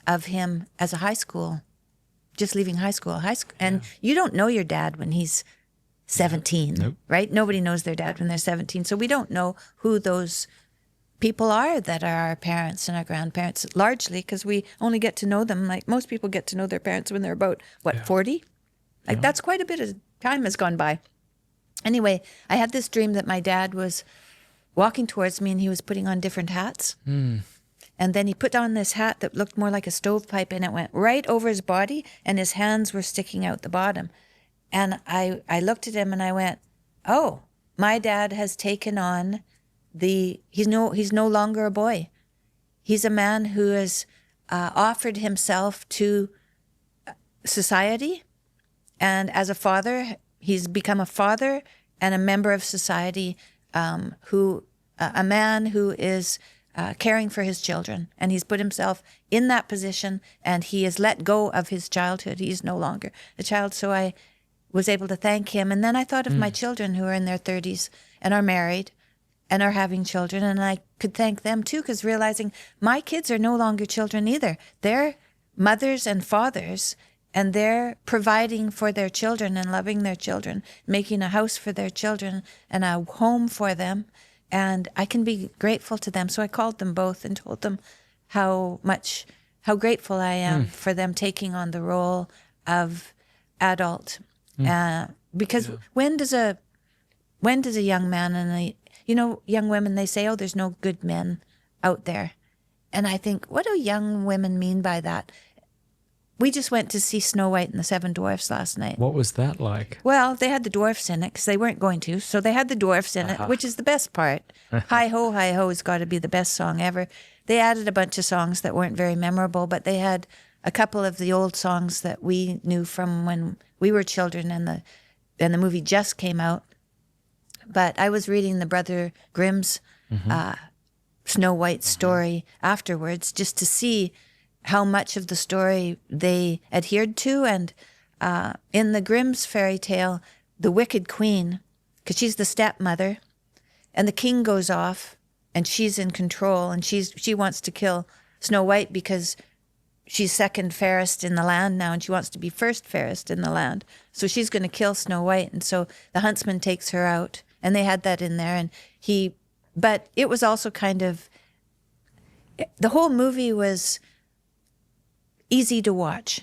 of him as a high school, just leaving high school. And you don't know your dad when he's 17, Nope. right? Nobody knows their dad when they're 17. So we don't know who those people are that are our parents and our grandparents, largely because we only get to know them. Like most people get to know their parents when they're about, 40? That's quite a bit of time has gone by. Anyway, I had this dream that my dad was walking towards me and he was putting on different hats. And then he put on this hat that looked more like a stovepipe and it went right over his body and his hands were sticking out the bottom. And I looked at him and I went, oh, my dad has taken on he's no longer a boy. He's a man who has offered himself to society. And as a father, he's become a father and a member of society, a man who is caring for his children. And he's put himself in that position and he has let go of his childhood. He's no longer a child. So I was able to thank him. And then I thought of my children who are in their 30s and are married and are having children. And I could thank them too, because realizing my kids are no longer children either. They're mothers and fathers. And they're providing for their children and loving their children, making a house for their children and a home for them. And I can be grateful to them. So I called them both and told them how grateful I am for them taking on the role of adult. Because when does a young man and young women, they say, oh, there's no good men out there. And I think, what do young women mean by that? we just went to see Snow White and the Seven Dwarfs last night. What was that like? Well, they had the dwarfs in it because they weren't going to. So they had the dwarfs in it, which is the best part. Hi Ho, Hi Ho has got to be the best song ever. They added a bunch of songs that weren't very memorable, but they had a couple of the old songs that we knew from when we were children and the movie just came out. But I was reading the Brother Grimm's Snow White story afterwards just to see how much of the story they adhered to. And in the Grimm's fairy tale, the wicked queen, because she's the stepmother, and the king goes off and she's in control and she wants to kill Snow White because she's second fairest in the land now and she wants to be first fairest in the land. So she's going to kill Snow White. And so the huntsman takes her out, and they had that in there. But it was also kind of, the whole movie was easy to watch.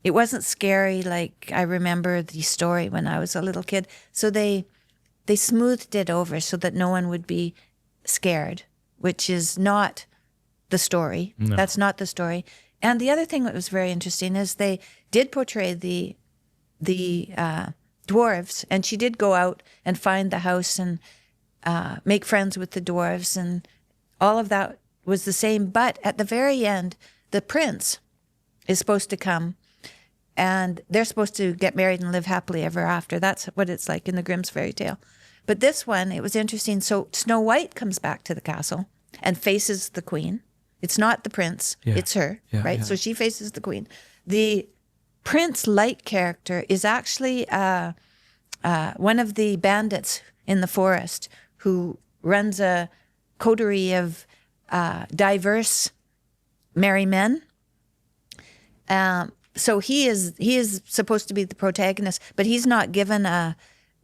It wasn't scary like I remember the story when I was a little kid. So they smoothed it over so that no one would be scared, which is not the story. No. That's not the story. And the other thing that was very interesting is they did portray the dwarves, and she did go out and find the house and make friends with the dwarves, and all of that was the same. But at the very end, the prince is supposed to come, and they're supposed to get married and live happily ever after. That's what it's like in the Grimm's fairy tale. But this one, it was interesting. So Snow White comes back to the castle and faces the queen. It's not the prince, it's her, right? Yeah. So she faces the queen. The prince-like character is actually one of the bandits in the forest who runs a coterie of diverse merry men. So he is supposed to be the protagonist, but he's not given a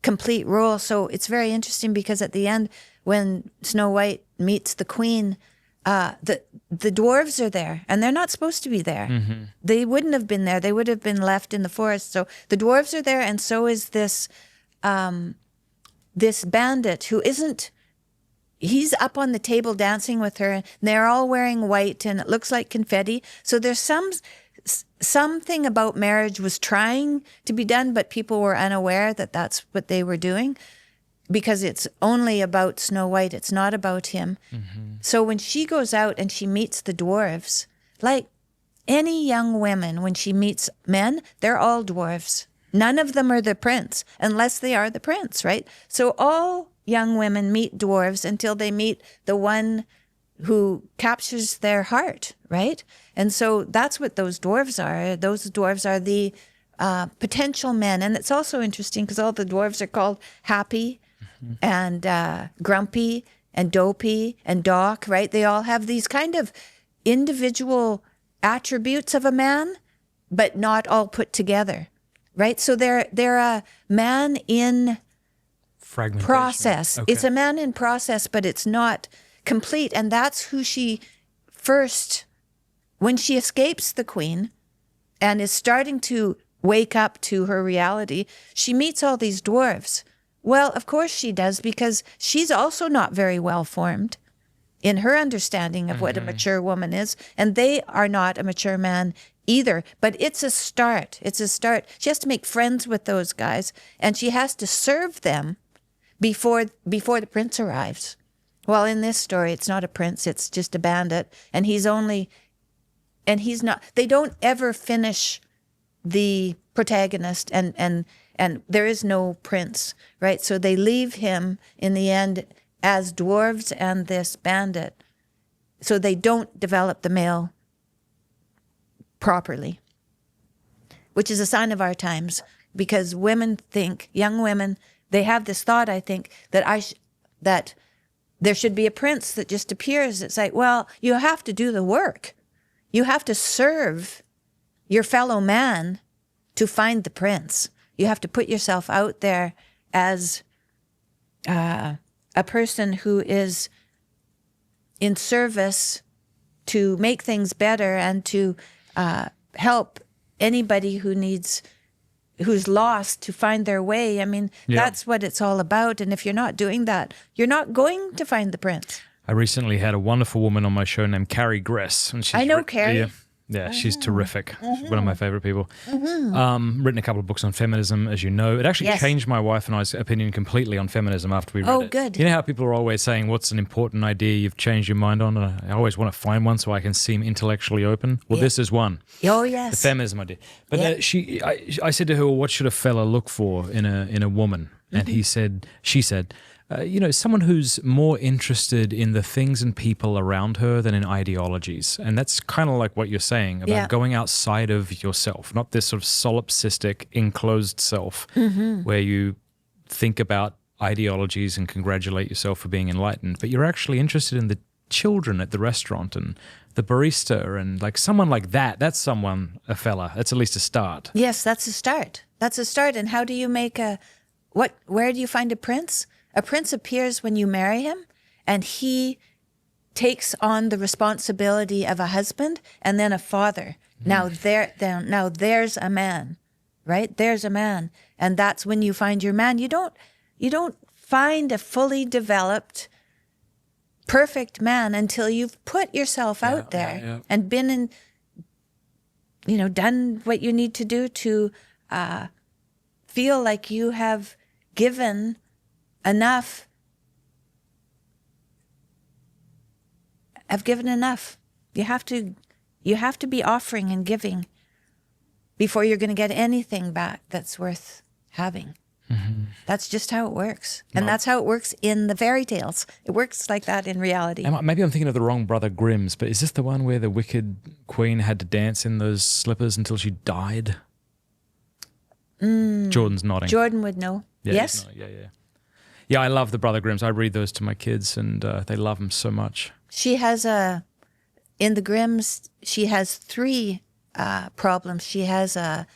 complete role. So it's very interesting because at the end, when Snow White meets the queen, the dwarves are there, and they're not supposed to be there. Mm-hmm. They wouldn't have been there. They would have been left in the forest. So the dwarves are there, and so is this this bandit who isn't. He's up on the table dancing with her, and they're all wearing white, and it looks like confetti. So there's something about marriage was trying to be done, but people were unaware that that's what they were doing, because it's only about Snow White. It's not about him. Mm-hmm. So when she goes out and she meets the dwarves, like any young woman, when she meets men, they're all dwarves. None of them are the prince, unless they are the prince, right? So all young women meet dwarves until they meet the one who captures their heart, right? And so that's what those dwarves are. Those dwarves are the potential men. And it's also interesting because all the dwarves are called Happy and Grumpy and Dopey and Doc, right? They all have these kind of individual attributes of a man, but not all put together, right? So they're a man in process. Okay. It's a man in process, but it's not complete. And that's who she first, when she escapes the queen and is starting to wake up to her reality, she meets all these dwarves. Well, of course she does, because she's also not very well formed in her understanding of what a mature woman is. And they are not a mature man either. But it's a start. It's a start. She has to make friends with those guys, and she has to serve them before the prince arrives. Well, in this story, it's not a prince, it's just a bandit. And he's not, they don't ever finish the protagonist, and there is no prince, right? So they leave him in the end as dwarves and this bandit. So they don't develop the male properly, which is a sign of our times, because women think, young women, they have this thought, I think, that there should be a prince that just appears. It's like, well, you have to do the work. You have to serve your fellow man to find the prince. You have to put yourself out there as a person who is in service to make things better and to help anybody who's lost to find their way. I mean, That's what it's all about. And if you're not doing that, you're not going to find the prince. I recently had a wonderful woman on my show named Carrie Gress. And I know Carrie. Yeah, she's terrific. She's one of my favorite people. Written a couple of books on feminism, as you know. It actually changed my wife and I's opinion completely on feminism after we read it. Oh, good. You know how people are always saying, what's an important idea you've changed your mind on? And I always want to find one so I can seem intellectually open. Well, this is one. Oh, yes. The feminism idea. But I said to her, well, what should a fella look for in a woman? And she said, someone who's more interested in the things and people around her than in ideologies. And that's kind of like what you're saying about going outside of yourself, not this sort of solipsistic, enclosed self where you think about ideologies and congratulate yourself for being enlightened, but you're actually interested in the children at the restaurant and the barista and like someone like that. That's a fella. That's at least a start. Yes, that's a start. That's a start. And how do you make where do you find a prince? A prince appears when you marry him, and he takes on the responsibility of a husband and then a father. Now there's a man, right? There's a man, and that's when you find your man. You don't find a fully developed, perfect man until you've put yourself out there and been in, done what you need to do to feel like you have given enough. I've given enough. You have to be offering and giving before you're going to get anything back that's worth having. That's just how it works. And that's how it works in the fairy tales. It works like that in reality. Maybe I'm thinking of the wrong Brother Grimm's, but is this the one where the wicked queen had to dance in those slippers until she died? Jordan's nodding. Jordan would know. Yeah, yes? Yeah, I love the Brother Grimm's. I read those to my kids, and they love them so much. She has in the Grimm's, she has 3 problems. She has a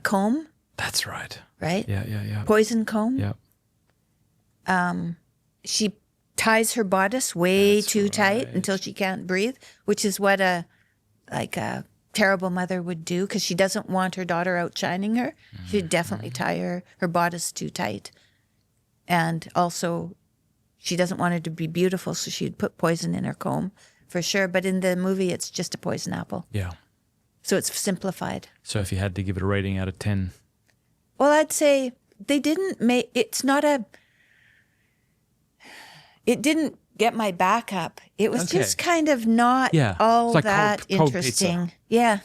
comb. That's right. Right? Yeah. Poison comb. Yeah. She ties her bodice way too tight until she can't breathe, which is what a terrible mother would do because she doesn't want her daughter outshining her. She'd definitely tie her bodice too tight. And also, she doesn't want her to be beautiful, so she'd put poison in her comb for sure. But in the movie, it's just a poison apple. Yeah. So it's simplified. So if you had to give it a rating out of 10? Well, I'd say they didn't make, it didn't get my back up. It was just kind of not all like that cold interesting. Pizza. Yeah,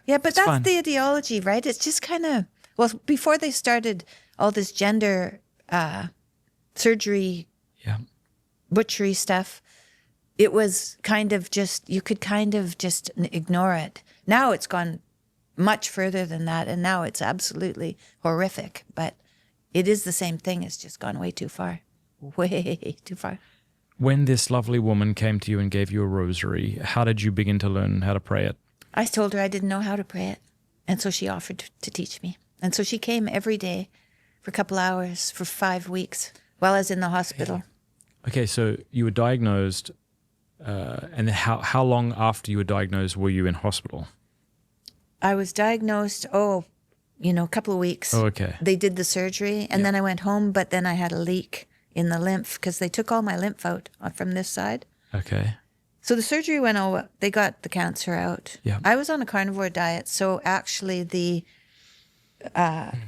but that's fun. The ideology, right? It's just kind of, well, before they started all this gender surgery, butchery stuff, it was kind of just, you could kind of just ignore it. Now it's gone much further than that, and now it's absolutely horrific, but it is the same thing. It's just gone way too far. Way too far. When this lovely woman came to you and gave you a rosary, how did you begin to learn how to pray it? I told her I didn't know how to pray it, and so she offered to teach me. And so she came every day for a couple hours for 5 weeks while I was in the hospital. Okay, so you were diagnosed, and how long after you were diagnosed were you in hospital? I was diagnosed, a couple of weeks. Oh, okay. They did the surgery, and then I went home, but then I had a leak in the lymph because they took all my lymph out from this side. Okay. So the surgery went over. They got the cancer out. Yeah. I was on a carnivore diet, so actually the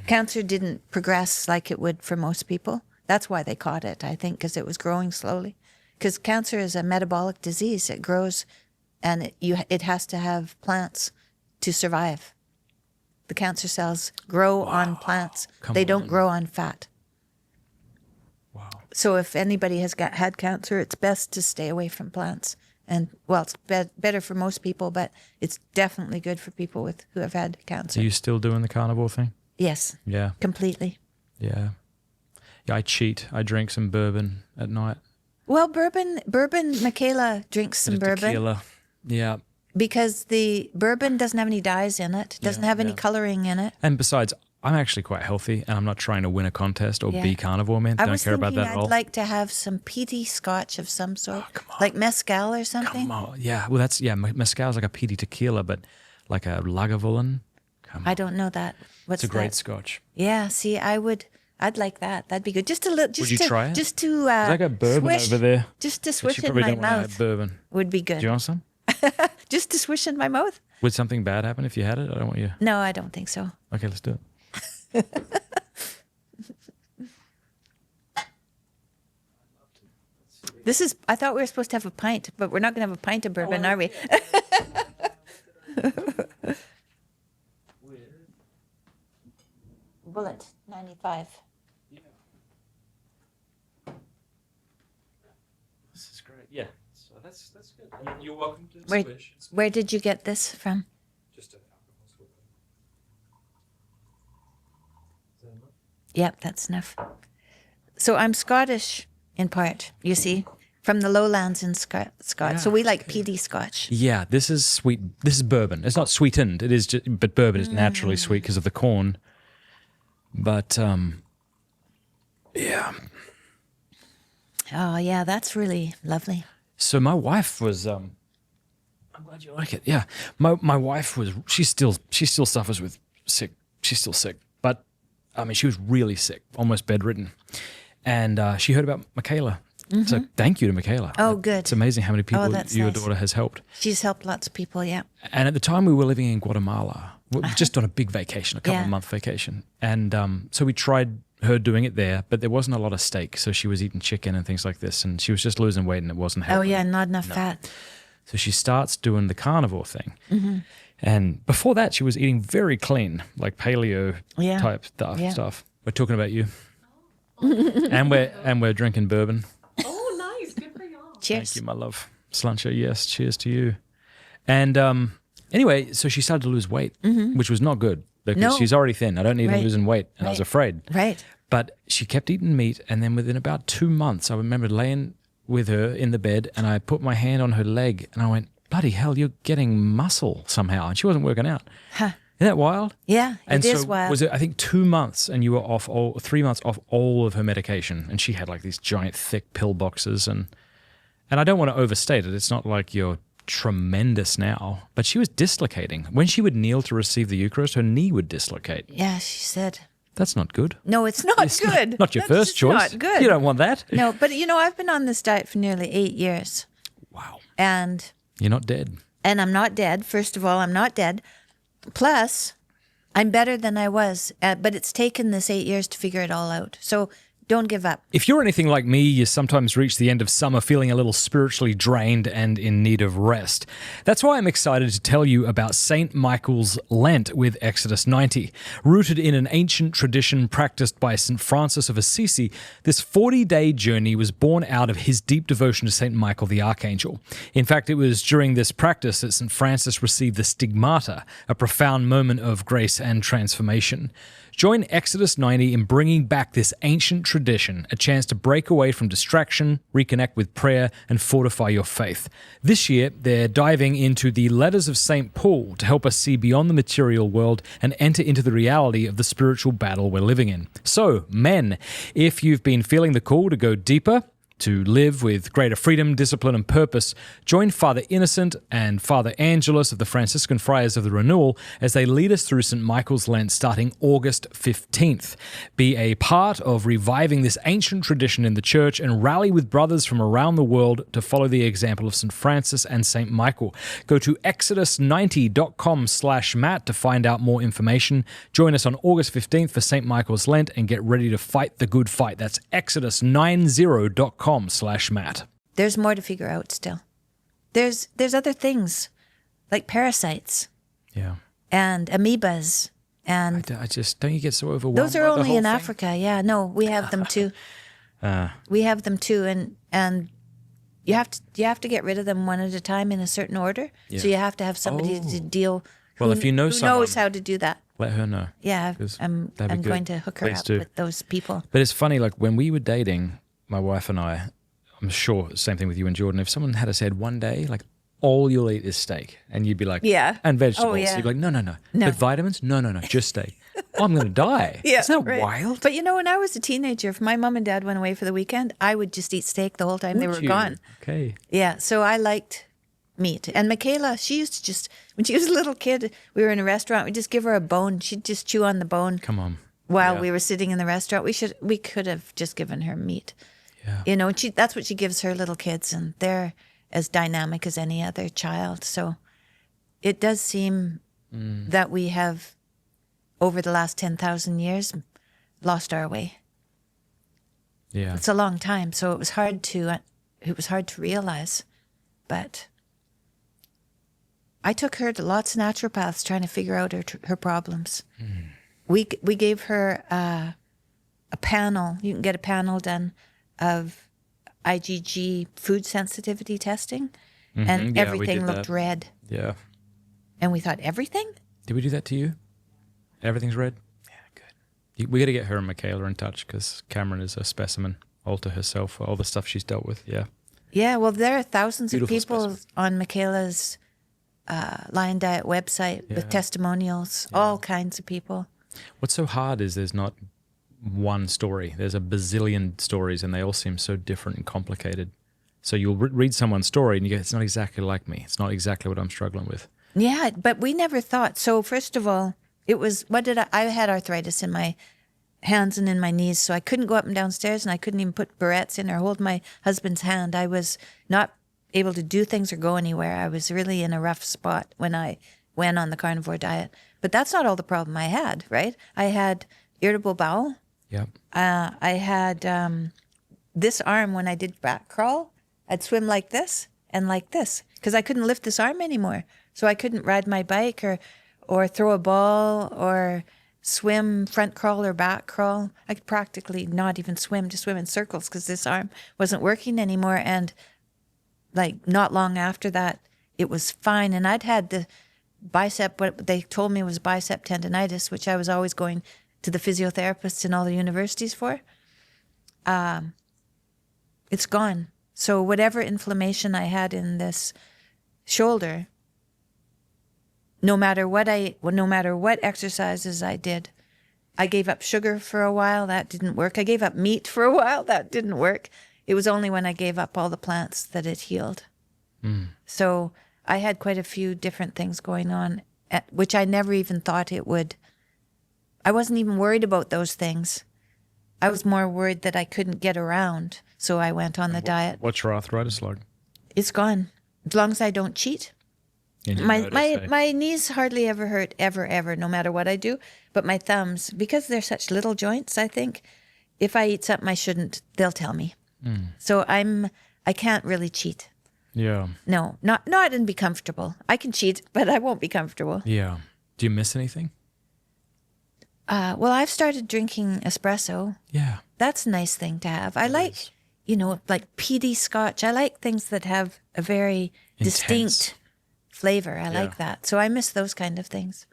cancer didn't progress like it would for most people. That's why they caught it, I think, because it was growing slowly. Because cancer is a metabolic disease. It grows, and it has to have plants to survive. The cancer cells grow on plants. They don't grow on fat. Wow. So if anybody has had cancer, it's best to stay away from plants. And, well, it's better for most people, but it's definitely good for people who have had cancer. Are you still doing the carnivore thing? Yes. Yeah. Completely. Yeah. Yeah, I cheat. I drink some bourbon at night. Well, bourbon, Michaela drinks some bourbon. Tequila. Yeah. Because the bourbon doesn't have any dyes in it, doesn't have any coloring in it. And besides, I'm actually quite healthy, and I'm not trying to win a contest or be carnivore, man. Don't care about that at all. I'd like to have some peaty scotch of some sort, like mezcal or something. Come on, yeah. Well, mezcal's like a peaty tequila, but like a Lagavulin. I don't know that. It's a great scotch. Yeah, see, I'd like that. That'd be good. Just a little. Would you try it? Just to I got bourbon over there. Just to swish in my mouth. Bourbon Would be good. Do you want some? Just to swish in my mouth. Would something bad happen if you had it? I don't want you. No, I don't think so. Okay, let's do it. I thought we were supposed to have a pint, but we're not going to have a pint of bourbon, are we? Bullet 95. This is great. Yeah, so that's good. You're welcome to switch. Where did you get this from? Just an alcohol switch. Is that enough? Yep, that's enough. So I'm Scottish in part, you see, from the lowlands in Scotland. Yeah, So we like peaty Scotch. Yeah, this is sweet. This is bourbon. It's not sweetened. It is, but bourbon is naturally sweet because of the corn. But yeah. Oh yeah, that's really lovely. So my wife was. I'm glad you like it. Yeah, my wife was. She still suffers with sick. She's still sick, but I mean, she was really sick, almost bedridden, and she heard about Michaela. So thank you to Michaela. Oh, good. It's amazing how many people your nice. daughter has helped. She's helped lots of people, yeah. And at the time we were living in Guatemala, just on a big vacation, a couple of month vacation. And so we tried her doing it there, but there wasn't a lot of steak. So she was eating chicken and things like this. And she was just losing weight and it wasn't helping. Oh, yeah, not enough fat. So she starts doing the carnivore thing. And before that, she was eating very clean, like paleo type stuff. We're talking about you. and we're drinking bourbon. Oh, nice. Good for y'all. Cheers. Thank you, my love. Slancha, yes. Cheers to you. And anyway, so she started to lose weight, which was not good because she's already thin. I don't need her losing weight. And I was afraid. Right. But she kept eating meat. And then within about 2 months, I remember laying with her in the bed and I put my hand on her leg and I went, bloody hell, you're getting muscle somehow. And she wasn't working out. Huh. Isn't that wild? Yeah, And it is so wild. was it, I think, 2 months and you were 3 months off all of her medication. And she had like these giant, thick pill boxes. And I don't want to overstate it. It's not like you're tremendous now. But she was dislocating. When she would kneel to receive the Eucharist, her knee would dislocate. Yeah, she said. That's not good. No, it's not good. Not your That's first just choice. not good. You don't want that. No, but I've been on this diet for nearly 8 years. Wow. And You're not dead. I'm not dead. First of all, I'm not dead. Plus, I'm better than I was. But it's taken this 8 years to figure it all out. So don't give up. If you're anything like me, you sometimes reach the end of summer feeling a little spiritually drained and in need of rest. That's why I'm excited to tell you about St. Michael's Lent with Exodus 90. Rooted in an ancient tradition practiced by St. Francis of Assisi, this 40-day journey was born out of his deep devotion to St. Michael the Archangel. In fact, it was during this practice that St. Francis received the stigmata, a profound moment of grace and transformation. Join Exodus 90 in bringing back this ancient tradition, a chance to break away from distraction, reconnect with prayer, and fortify your faith. This year, they're diving into the letters of St. Paul to help us see beyond the material world and enter into the reality of the spiritual battle we're living in. So, men, if you've been feeling the call to go deeper, to live with greater freedom, discipline, and purpose, join Father Innocent and Father Angelus of the Franciscan Friars of the Renewal as they lead us through St. Michael's Lent starting August 15th. Be a part of reviving this ancient tradition in the Church and rally with brothers from around the world to follow the example of St. Francis and St. Michael. Go to exodus90.com/Matt to find out more information. Join us on August 15th for St. Michael's Lent and get ready to fight the good fight. That's exodus90.com/Matt. There's more to figure out still. There's other things like parasites Yeah. and amoebas and I just, don't you get so overwhelmed? those are by the only whole in thing? Africa. Yeah, no, we have them too. We have them too, and you have to get rid of them one at a time in a certain order. So you have to have somebody to deal. Well, who- if you know who someone- knows how to do that. Let her know. Yeah, 'Cause I'm that'd be good. going to hook her Please up do. with those people. But it's funny, like when we were dating, my wife and I'm sure same thing with you and Jordan. If someone had said one day, like, all you'll eat is steak, and you'd be like, Yeah. and vegetables. Oh, yeah. You'd be like, no. No. But vitamins? No, just steak. Oh, I'm going to die. Yeah, Isn't that right. wild? But when I was a teenager, if my mom and dad went away for the weekend, I would just eat steak the whole time they Would were you? gone. Okay. Yeah, so I liked meat. And Michaela, she used to just, when she was a little kid, we were in a restaurant, we'd just give her a bone. She'd just chew on the bone Come on. while Yeah. we were sitting in the restaurant. We could have just given her meat. Yeah. And that's what she gives her little kids, and they're as dynamic as any other child. So it does seem that we have, over the last 10,000 years, lost our way. Yeah. It's a long time, so it was hard to realize. But I took her to lots of naturopaths trying to figure out her problems. We gave her a panel. You can get a panel done of IgG food sensitivity testing, and Yeah, we everything did looked that. red. Yeah. And we thought, everything? Did we do that to you? Everything's red? Yeah, good. We got to get her and Michaela in touch because Cameron is a specimen all to herself for all the stuff she's dealt with. Yeah. Yeah, well, there are thousands Beautiful of people specimen. on Michaela's Lion Diet website with testimonials, all kinds of people. What's so hard is there's not one story. There's a bazillion stories and they all seem so different and complicated. So you'll read someone's story and you go, it's not exactly like me. It's not exactly what I'm struggling with. Yeah, but we never thought. So first of all, it was, I had arthritis in my hands and in my knees, so I couldn't go up and downstairs, and I couldn't even put barrettes in or hold my husband's hand. I was not able to do things or go anywhere. I was really in a rough spot when I went on the carnivore diet. But that's not all the problem I had, right? I had irritable bowel. Yep. I had this arm when I did back crawl. I'd swim like this and like this because I couldn't lift this arm anymore. So I couldn't ride my bike or throw a ball or swim, front crawl or back crawl. I could practically not even swim, just swim in circles because this arm wasn't working anymore. And like not long after that, it was fine. And I'd had the bicep, what they told me was bicep tendonitis, which I was always going to the physiotherapists in all the universities for. It's gone. So whatever inflammation I had in this shoulder, no matter what exercises I did, I gave up sugar for a while. That didn't work. I gave up meat for a while. That didn't work. It was only when I gave up all the plants that it healed. So I had quite a few different things going on, which I never even thought it would. I wasn't even worried about those things. I was more worried that I couldn't get around. So I went on the diet. What's your arthritis like? It's gone. As long as I don't cheat. And you My notice, eh? my knees hardly ever hurt, ever, no matter what I do. But my thumbs, because they're such little joints, I think, if I eat something I shouldn't, they'll tell me. So I can't really cheat. Yeah. No, not and be comfortable. I can cheat, but I won't be comfortable. Yeah. Do you miss anything? Well, I've started drinking espresso. Yeah. That's a nice thing to have. I like, like peaty scotch. I like things that have a very distinct flavor. I like that. So I miss those kind of things.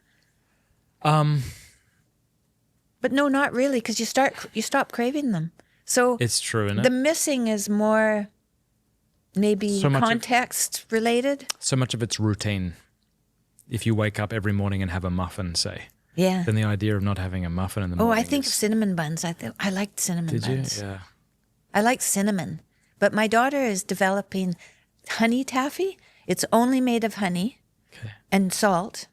But no, not really, because you stop craving them. So It's true, isn't the it? missing is more maybe So much of- context related. So much of it's routine. If you wake up every morning and have a muffin, say, Yeah. then the idea of not having a muffin in the Oh, morning I think of is... cinnamon buns. I liked cinnamon Did you? buns. Yeah. I like cinnamon. But my daughter is developing honey taffy. It's only made of honey Okay. and salt.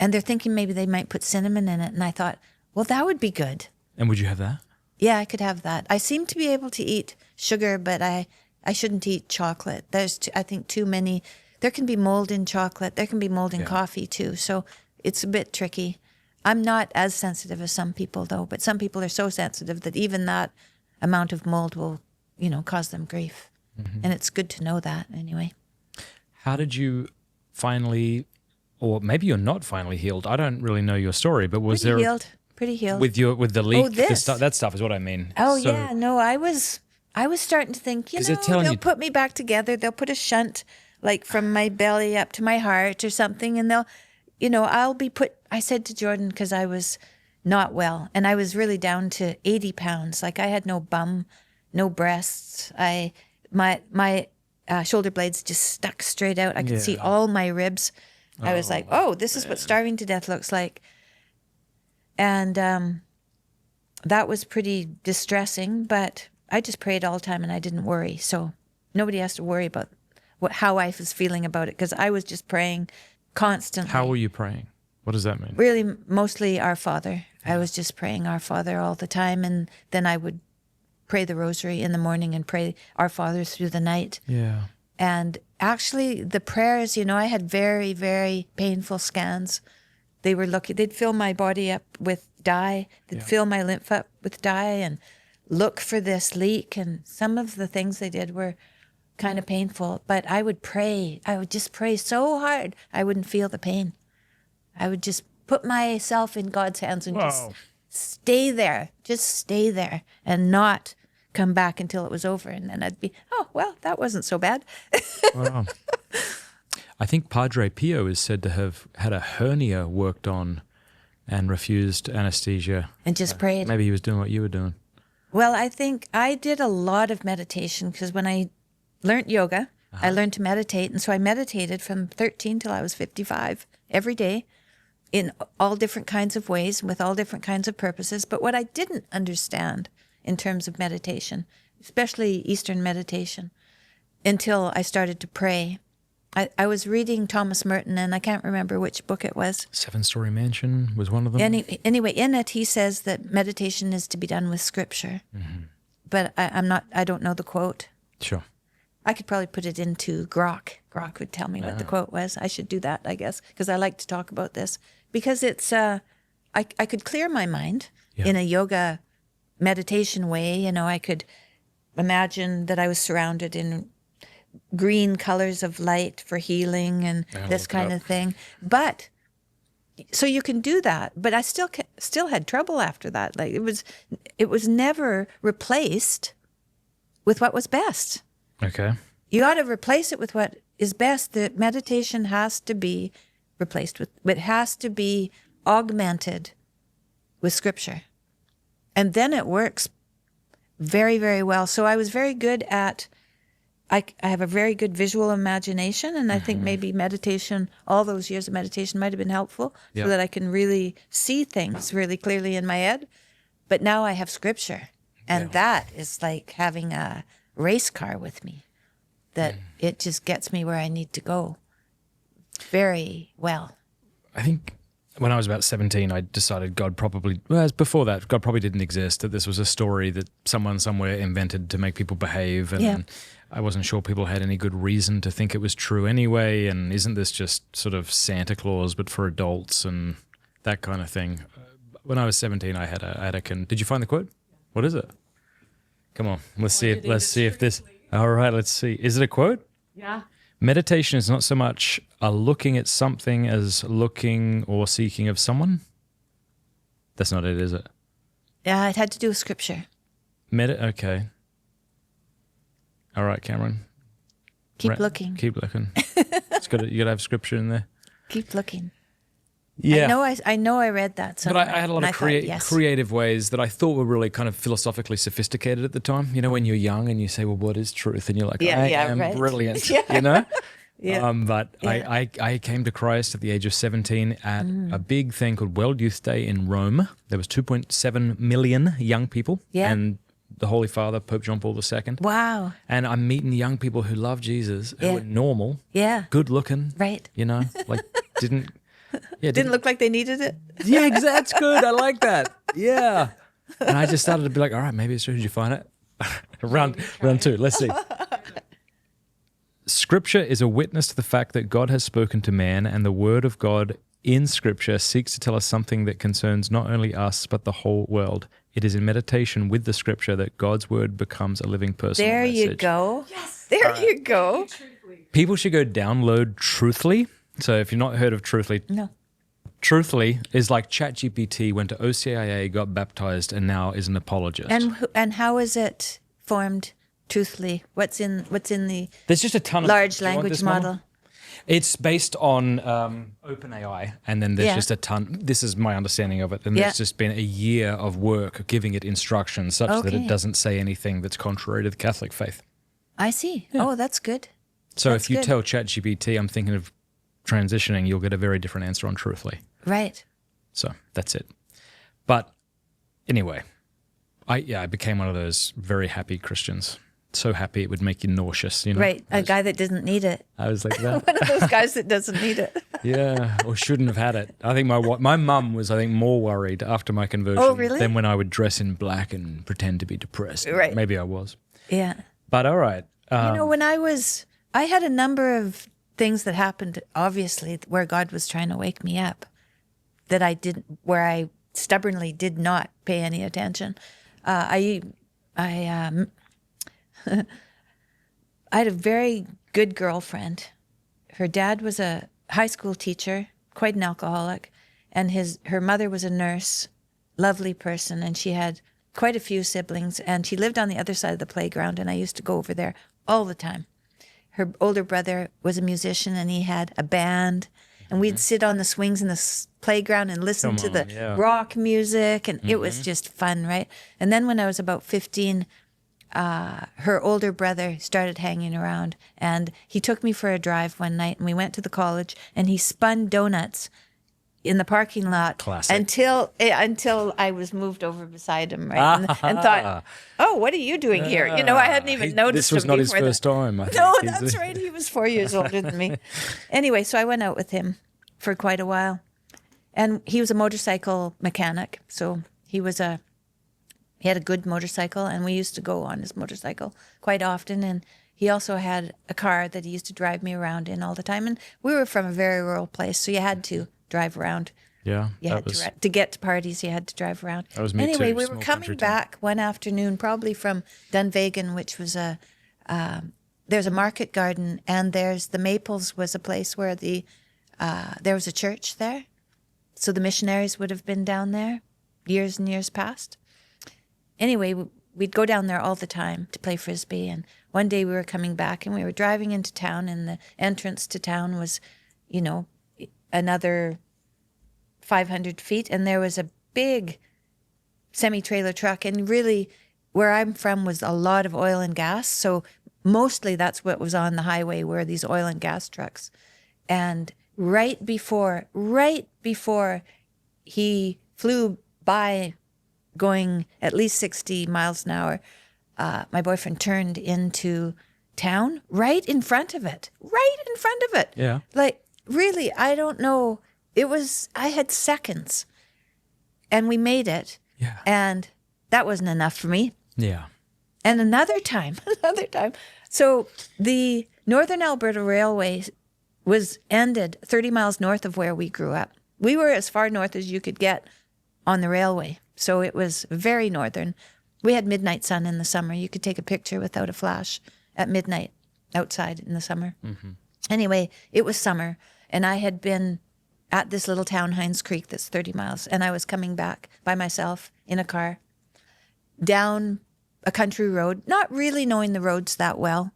And they're thinking maybe they might put cinnamon in it. And I thought, well, that would be good. And would you have that? Yeah, I could have that. I seem to be able to eat sugar, but I shouldn't eat chocolate. There's, I think, too many. There can be mold in chocolate. There can be mold in coffee, too. So it's a bit tricky. I'm not as sensitive as some people, though. But some people are so sensitive that even that amount of mold will, cause them grief. And it's good to know that anyway. How did you finally, or maybe you're not finally healed? I don't really know your story, but was Pretty there healed. Pretty healed. with the leak? this. That stuff is what I mean. Oh, So- yeah. No, I was starting to think, 'Cause they're telling they'll you- put me back together. They'll put a shunt like from my belly up to my heart or something. And they'll, I said to Jordan, because I was not well and I was really down to 80 pounds. Like I had no bum, no breasts. My shoulder blades just stuck straight out. I could see all my ribs. I was like, oh, this is what starving to death looks like. And that was pretty distressing, but I just prayed all the time and I didn't worry. So nobody has to worry about how I was feeling about it because I was just praying constantly. How were you praying? What does that mean? Really, mostly Our Father. I was just praying Our Father all the time. And then I would pray the rosary in the morning and pray Our Father through the night. Yeah. And actually the prayers, I had very, very painful scans. They'd fill my body up with dye. They'd fill my lymph up with dye and look for this leak. And some of the things they did were kind of painful, but I would pray. I would just pray so hard I wouldn't feel the pain. I would just put myself in God's hands and just stay there and not come back until it was over. And then I'd be, oh, well, that wasn't so bad. Wow. I think Padre Pio is said to have had a hernia worked on and refused anesthesia. And just prayed. Maybe he was doing what you were doing. Well, I think I did a lot of meditation because when I learned yoga, I learned to meditate. And so I meditated from 13 till I was 55 every day in all different kinds of ways with all different kinds of purposes. But what I didn't understand in terms of meditation, especially Eastern meditation, until I started to pray. I was reading Thomas Merton, and I can't remember which book it was. 7-Story Mansion was one of them. Anyway, in it, he says that meditation is to be done with scripture. Mm-hmm. But I don't know the quote. Sure. I could probably put it into Grok. Grok would tell me what the quote was. I should do that, I guess, because I like to talk about this. Because it's, I could clear my mind in a yoga meditation way. I could imagine that I was surrounded in green colors of light for healing and this kind of thing. But so you can do that, but I still had trouble after that. Like it was never replaced with what was best. Okay. You got to replace it with what is best. The meditation has to be replaced with, it has to be augmented with scripture. And then it works very, very well. So I was very good at, I have a very good visual imagination, and I think maybe meditation, all those years of meditation might have been helpful so that I can really see things really clearly in my head. But now I have scripture, and that is like having a race car with me, that it just gets me where I need to go very well. I think when I was about 17, I decided God probably didn't exist, that this was a story that someone somewhere invented to make people behave. And I wasn't sure people had any good reason to think it was true anyway. And isn't this just sort of Santa Claus, but for adults and that kind of thing? When I was 17, I had a did you find the quote? What is it? Come on, let's see if this, all right, let's see. Is it a quote? Yeah. Meditation is not so much a looking at something as looking or seeking of someone. That's not it, is it? Yeah, it had to do with scripture. Okay. All right, Cameron. Keep looking. Keep looking. You got to have scripture in there. Keep looking. Yeah. I know I read that somewhere. But I had a lot of creative ways that I thought were really kind of philosophically sophisticated at the time. When you're young and you say, well, what is truth? And you're like, I am brilliant, Yeah. I came to Christ at the age of 17 at a big thing called World Youth Day in Rome. There was 2.7 million young people. Yeah. And the Holy Father, Pope John Paul II. Wow. And I'm meeting young people who love Jesus, who are normal, good looking. Right. Didn't look like they needed it. Yeah, that's good. I like that. Yeah. And I just started to be like, all right, maybe it's true. Did you find it? round 2. Let's see. Scripture is a witness to the fact that God has spoken to man, and the word of God in Scripture seeks to tell us something that concerns not only us, but the whole world. It is in meditation with the Scripture that God's word becomes a living personal message. There you go. Yes. There you go. People should go download Truthfully. So if you've not heard of Truthfully, Truthfully is like ChatGPT went to OCIA, got baptized, and now is an apologist. And how is it formed? Truthfully, what's in the there's just a ton of large language model. It's based on OpenAI, and then there's just a ton. This is my understanding of it, and there's just been a year of work giving it instructions such that it doesn't say anything that's contrary to the Catholic faith. I see. Yeah. Oh, that's good. So if you tell ChatGPT, I'm thinking of transitioning, you'll get a very different answer on Truthfully. Right. So that's it. But anyway, I became one of those very happy Christians. So happy it would make you nauseous, Right, a guy that doesn't need it. I was like that. One of those guys that doesn't need it. Yeah, or shouldn't have had it. I think my mum was, more worried after my conversion than when I would dress in black and pretend to be depressed. Right. Maybe I was. Yeah. But all right. When I was I had a number of things that happened, obviously, where God was trying to wake me up, that I didn't, where I stubbornly did not pay any attention. I I had a very good girlfriend. Her dad was a high school teacher, quite an alcoholic, and her mother was a nurse, lovely person, and she had quite a few siblings, and she lived on the other side of the playground, and I used to go over there all the time. Her older brother was a musician, and he had a band, and we'd sit on the swings in the playground and listen to the rock music, and it was just fun, right? And then when I was about 15, her older brother started hanging around, and he took me for a drive one night, and we went to the college, and he spun donuts in the parking lot. Classic. until I was moved over beside him, right? And thought, oh, what are you doing here? You know, I hadn't even noticed This was him not his before first time. I think. No, that's right. He was 4 years older than me. Anyway, so I went out with him for quite a while, and he was a motorcycle mechanic. So he had a good motorcycle, and we used to go on his motorcycle quite often. And he also had a car that he used to drive me around in all the time. And we were from a very rural place, so you had to drive around. Yeah, You had to get to parties, you had to drive around. That was me anyway, too, we small were country coming town. back one afternoon, probably from Dunvegan, which was there's a market garden, and there's the Maples was a place where there was a church there. So the missionaries would have been down there years and years past. Anyway, we'd go down there all the time to play Frisbee. And one day we were coming back, and we were driving into town, and the entrance to town was, another 500 feet. And there was a big semi-trailer truck. And really, where I'm from was a lot of oil and gas. So mostly that's what was on the highway, were these oil and gas trucks. And right before he flew by, going at least 60 miles an hour, my boyfriend turned into town right in front of it. Yeah. Like, really, I don't know. I had seconds, and we made it. Yeah. And that wasn't enough for me. Yeah. And another time. So the Northern Alberta Railway was ended 30 miles north of where we grew up. We were as far north as you could get on the railway. So it was very northern. We had midnight sun in the summer. You could take a picture without a flash at midnight outside in the summer. Mm-hmm. Anyway, it was summer, and I had been at this little town, Hines Creek, that's 30 miles, and I was coming back by myself in a car down a country road, not really knowing the roads that well.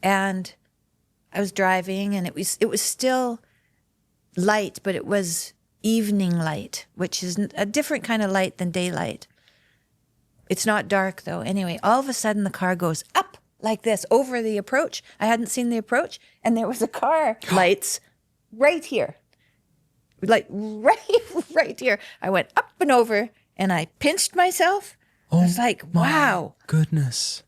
And I was driving, and it was still light, but it was evening light, which is a different kind of light than daylight. It's not dark, though. Anyway, all of a sudden the car goes up like this over the approach. I hadn't seen the approach, and there was a car lights right here. Like right here. I went up and over, and I pinched myself. I was like, wow. Goodness.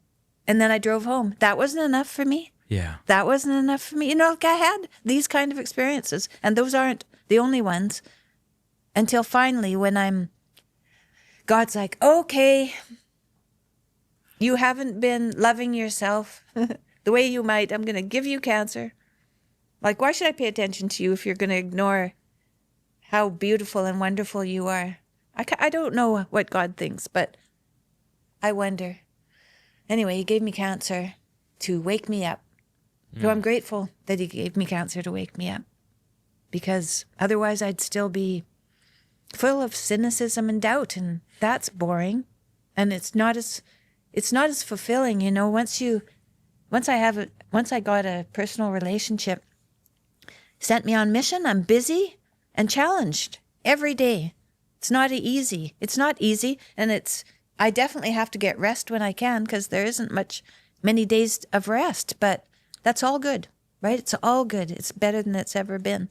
And then I drove home. That wasn't enough for me. Yeah. That wasn't enough for me. Like, I had these kind of experiences, and those aren't the only ones, until finally when God's like, okay, you haven't been loving yourself the way you might. I'm going to give you cancer. Like, why should I pay attention to you if you're going to ignore how beautiful and wonderful you are? I don't know what God thinks, but I wonder. Anyway, he gave me cancer to wake me up. So I'm grateful that he gave me cancer to wake me up, because otherwise I'd still be full of cynicism and doubt, and that's boring, and it's not as fulfilling. Once I got a personal relationship, sent me on mission, I'm busy and challenged every day. It's not easy, and I definitely have to get rest when I can, because there isn't many days of rest, but that's all good, right? It's all good. It's better than it's ever been.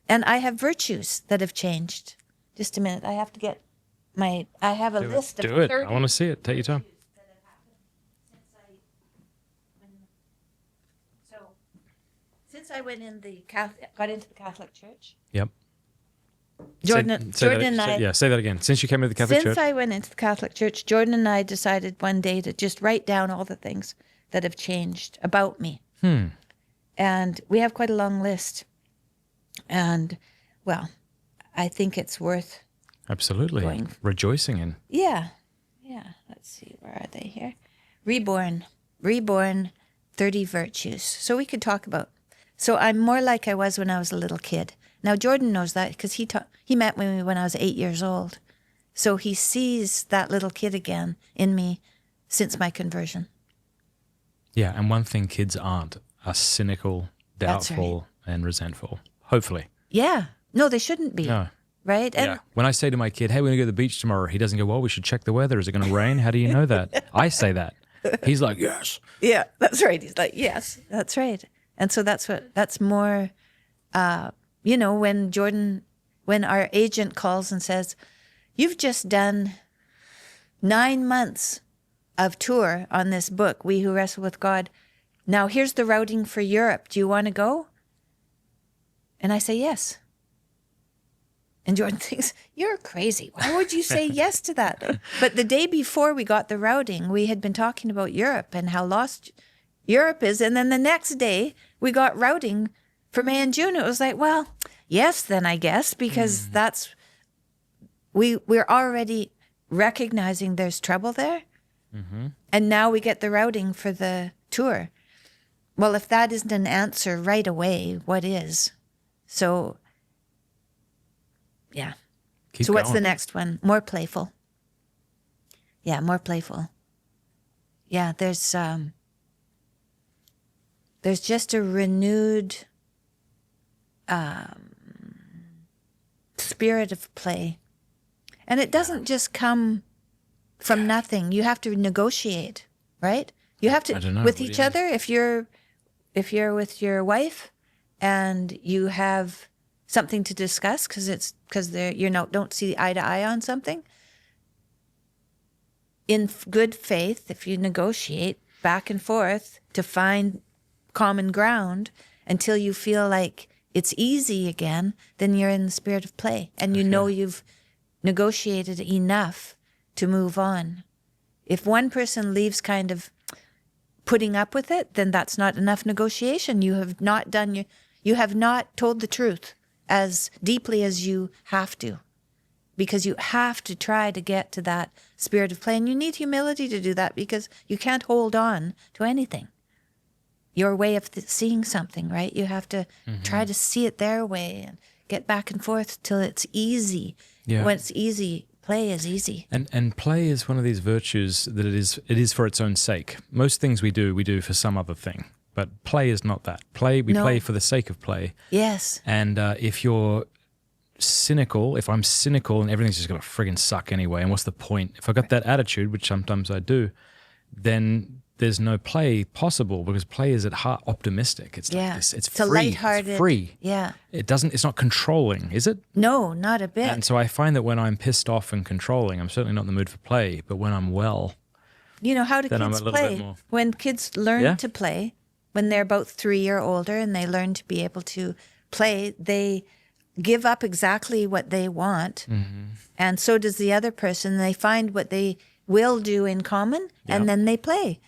And I have virtues that have changed. Just a minute. I have to get I have a list of 30. Do it. I want to see it. Take your time. That have happened since I went in got into the Catholic Church. Yep. Jordan and I. Say that again. Since you came to the Catholic Church. Since I went into the Catholic Church, Jordan and I decided one day to just write down all the things that have changed about me. And we have quite a long list. And, well, I think it's worth, Absolutely. Going. Rejoicing in. yeah. Let's see, where are they here? Reborn, 30 virtues. So we could talk about. So I'm more like I was when I was a little kid. Now Jordan knows that because he met me when I was 8 years old. So he sees that little kid again in me since my conversion. Yeah, and one thing kids aren't are cynical, That's doubtful, and resentful. Hopefully. Yeah. No, they shouldn't be. No. Right? And Yeah. When I say to my kid, hey, we're going to go to the beach tomorrow, he doesn't go, well, we should check the weather. Is it going to rain? How do you know that? I say that. He's like, yes. yeah, that's right. He's like, yes, that's right. And so that's more, when our agent calls and says, you've just done 9 months of tour on this book, We Who Wrestle with God. Now here's the routing for Europe. Do you want to go? And I say, yes. And Jordan thinks, you're crazy. Why would you say yes to that? But the day before we got the routing, we had been talking about Europe and how lost Europe is. And then the next day we got routing for May and June. It was like, well, yes, then I guess, because we're already recognizing there's trouble there. Mm-hmm. And now we get the routing for the tour. Well, if that isn't an answer right away, what is? So, yeah. Keep so what's going. the next one? More playful. Yeah, more playful. Yeah, there's just a renewed spirit of play. And it doesn't just come from nothing. You have to negotiate, right? You have to I don't know. with What do each you mean? other. If you're with your wife and you have something to discuss because don't see eye to eye on something. In good faith, if you negotiate back and forth to find common ground until you feel like it's easy again, then you're in the spirit of play and you know you've negotiated enough to move on. If one person leaves kind of putting up with it, then that's not enough negotiation. You have not told the truth as deeply as you have to, because you have to try to get to that spirit of play. And you need humility to do that because you can't hold on to anything. Your way of seeing something, right? You have to try to see it their way and get back and forth till it's easy. Yeah. When it's easy, play is easy. And play is one of these virtues that it is for its own sake. Most things we do for some other thing. But play is not that. We play for the sake of play. Yes. And if I'm cynical and everything's just going to friggin' suck anyway, and what's the point? If I got that attitude, which sometimes I do, then there's no play possible because play is at heart optimistic. It's like this. It's free. Lighthearted. It's free. Yeah. It's not controlling, is it? No, not a bit. And so I find that when I'm pissed off and controlling, I'm certainly not in the mood for play. But when I'm well, you know, how do then I'm kids a little bit play? more- When kids learn Yeah. to play, when they're about 3 or older and they learn to be able to play, they give up exactly what they want. Mm-hmm. And so does the other person. They find what they will do in common and then they play.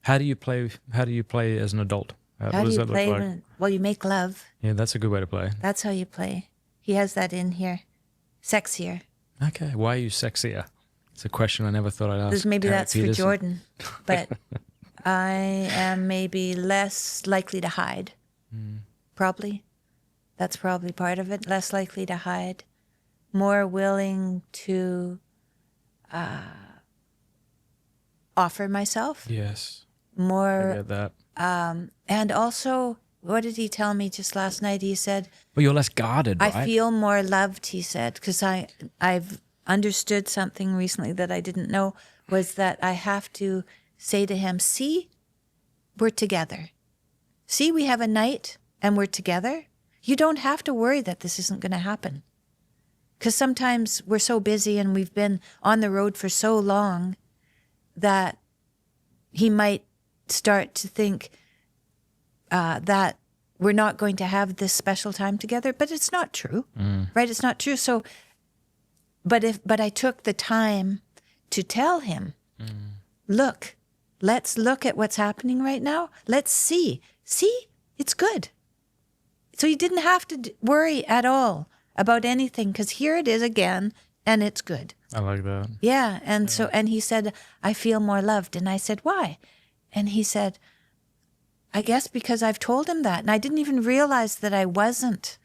how do you play? How do you play as an adult? How what do does you that play? look like? Well, you make love. Yeah, that's a good way to play. That's how you play. He has that in here. Sexier. Okay, why are you sexier? It's a question I never thought I'd ask. Maybe Tammy that's Peterson. for Jordan. But I am maybe less likely to hide. Probably. That's probably part of it. Less likely to hide. More willing to offer myself. Yes, I More. get that. And also, what did he tell me just last night? He said, But you're less guarded, right? I feel more loved, he said, because I've understood something recently that I didn't know, was that I have to say to him, see, we're together. See, we have a night and we're together. You don't have to worry that this isn't going to happen. Because sometimes we're so busy and we've been on the road for so long that he might start to think that we're not going to have this special time together, but it's not true, right? It's not true. So, but I took the time to tell him, look, let's look at what's happening right now. Let's see, it's good. So you didn't have to worry at all about anything because here it is again and it's good. I like that. Yeah. And so, and he said, I feel more loved. And I said, why? And he said, I guess because I've told him that. And I didn't even realize that I wasn't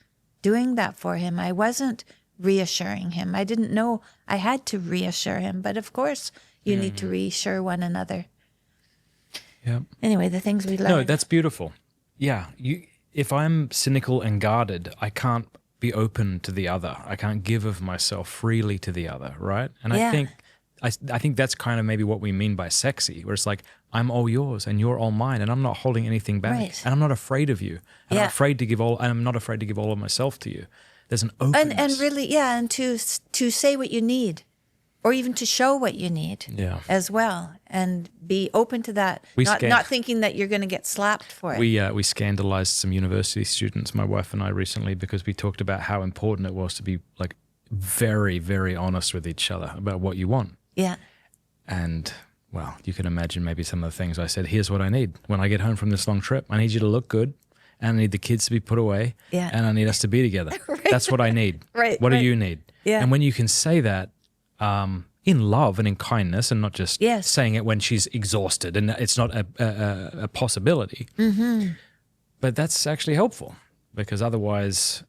doing that for him. I wasn't reassuring him. I didn't know I had to reassure him. But of course, you need to reassure one another. Yeah. Anyway, the things we learn. No, that's beautiful. Yeah. If I'm cynical and guarded, I can't be open to the other. I can't give of myself freely to the other, right? And Yeah. I think that's kind of maybe what we mean by sexy, where it's like, I'm all yours and you're all mine and I'm not holding anything back. Right. And I'm not afraid of you. And Yeah. I'm not afraid to give all of myself to you. There's an openness. And really, yeah, and to say what you need, or even to show what you need, Yeah. as well, and be open to that. Not thinking that you're going to get slapped for it. We scandalized some university students, my wife and I, recently because we talked about how important it was to be like very, very honest with each other about what you want. Yeah, And well, you can imagine maybe some of the things I said. Here's what I need when I get home from this long trip. I need you to look good. And I need the kids to be put away. Yeah. And I need us to be together. Right. That's what I need. Right, What right. do you need? Yeah. And when you can say that in love and in kindness and not just Yes. saying it when she's exhausted and it's not a possibility. Mm-hmm. But that's actually helpful because otherwise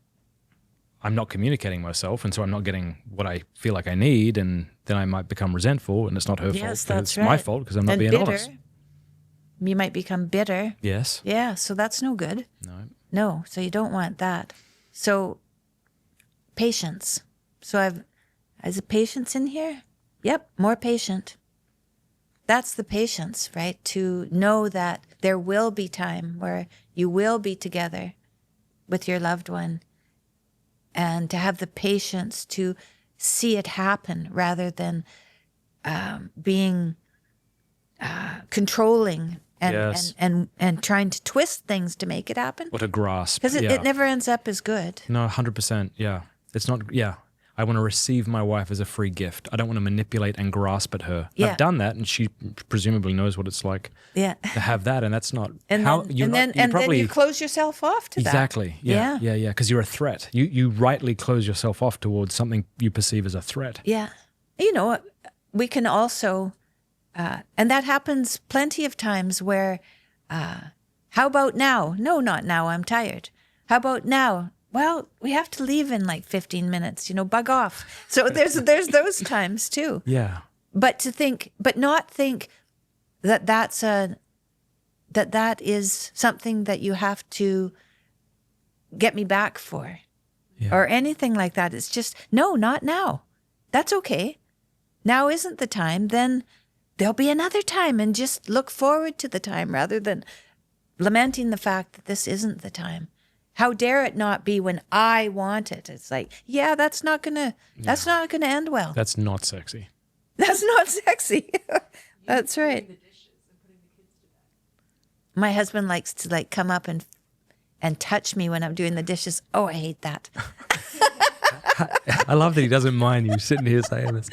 I'm not communicating myself and so I'm not getting what I feel like I need and then I might become resentful and it's not her Yes, fault. that's It's right. my fault because I'm not and being bitter. honest. You might become bitter. Yes. Yeah, so that's no good. No, so you don't want that. So patience. So is it patience in here? Yep, more patient. That's the patience, right? To know that there will be time where you will be together with your loved one and to have the patience to see it happen rather than being controlling Yes. and trying to twist things to make it happen. What a grasp. Because it never ends up as good. No, 100%. Yeah. It's not, yeah. I want to receive my wife as a free gift. I don't want to manipulate and grasp at her. Yeah. I've done that and she presumably knows what it's like Yeah. to have that. And that's not And how then you close yourself off to that. Exactly. Yeah. Yeah. Because you're a threat. You rightly close yourself off towards something you perceive as a threat. Yeah. You know, we can also, and that happens plenty of times where, how about now? No, not now. I'm tired. How about now? Well, we have to leave in like 15 minutes, bug off. So there's those times too. Yeah. But not think that that is something that you have to get me back for or anything like that. It's just, no, not now. That's okay. Now isn't the time. Then there'll be another time and just look forward to the time rather than lamenting the fact that this isn't the time. How dare it not be when I want it? It's like, yeah, that's not gonna end well. That's not sexy. That's not sexy. That's right. My husband likes to come up and touch me when I'm doing the dishes. Oh, I hate that. I love that he doesn't mind you sitting here saying this.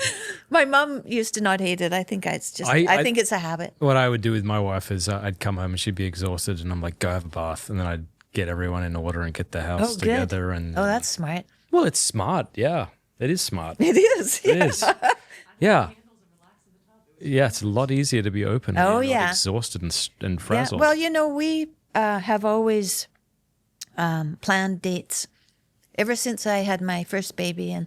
My mom used to not hate it. I think I think it's a habit. What I would do with my wife is I'd come home and she'd be exhausted and I'm like, go have a bath. And then I'd get everyone in order and get the house together. And oh, that's smart. well, it's smart. Yeah, it is smart. It is. It is. Yeah. Yeah, it's a lot easier to be open. Oh, when you're not yeah. exhausted and Yeah. frazzled. Well, we have always planned dates. Ever since I had my first baby and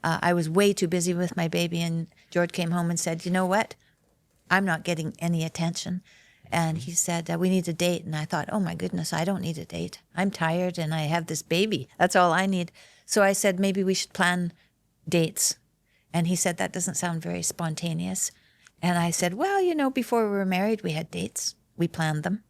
I was way too busy with my baby and George came home and said, you know what? I'm not getting any attention. And he said, we need a date. And I thought, oh my goodness, I don't need a date. I'm tired and I have this baby. That's all I need. So I said, maybe we should plan dates. And he said, that doesn't sound very spontaneous. And I said, well, before we were married, we had dates. We planned them.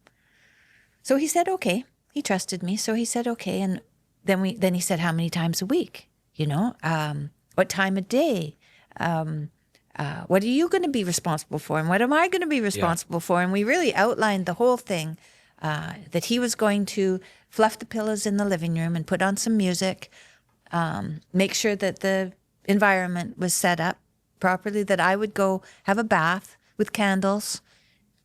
So he said, okay. He trusted me. So he said, okay. And then he said, how many times a week? What time of day? What are you going to be responsible for? And what am I going to be responsible for? And we really outlined the whole thing, that he was going to fluff the pillows in the living room and put on some music, make sure that the environment was set up properly, that I would go have a bath with candles,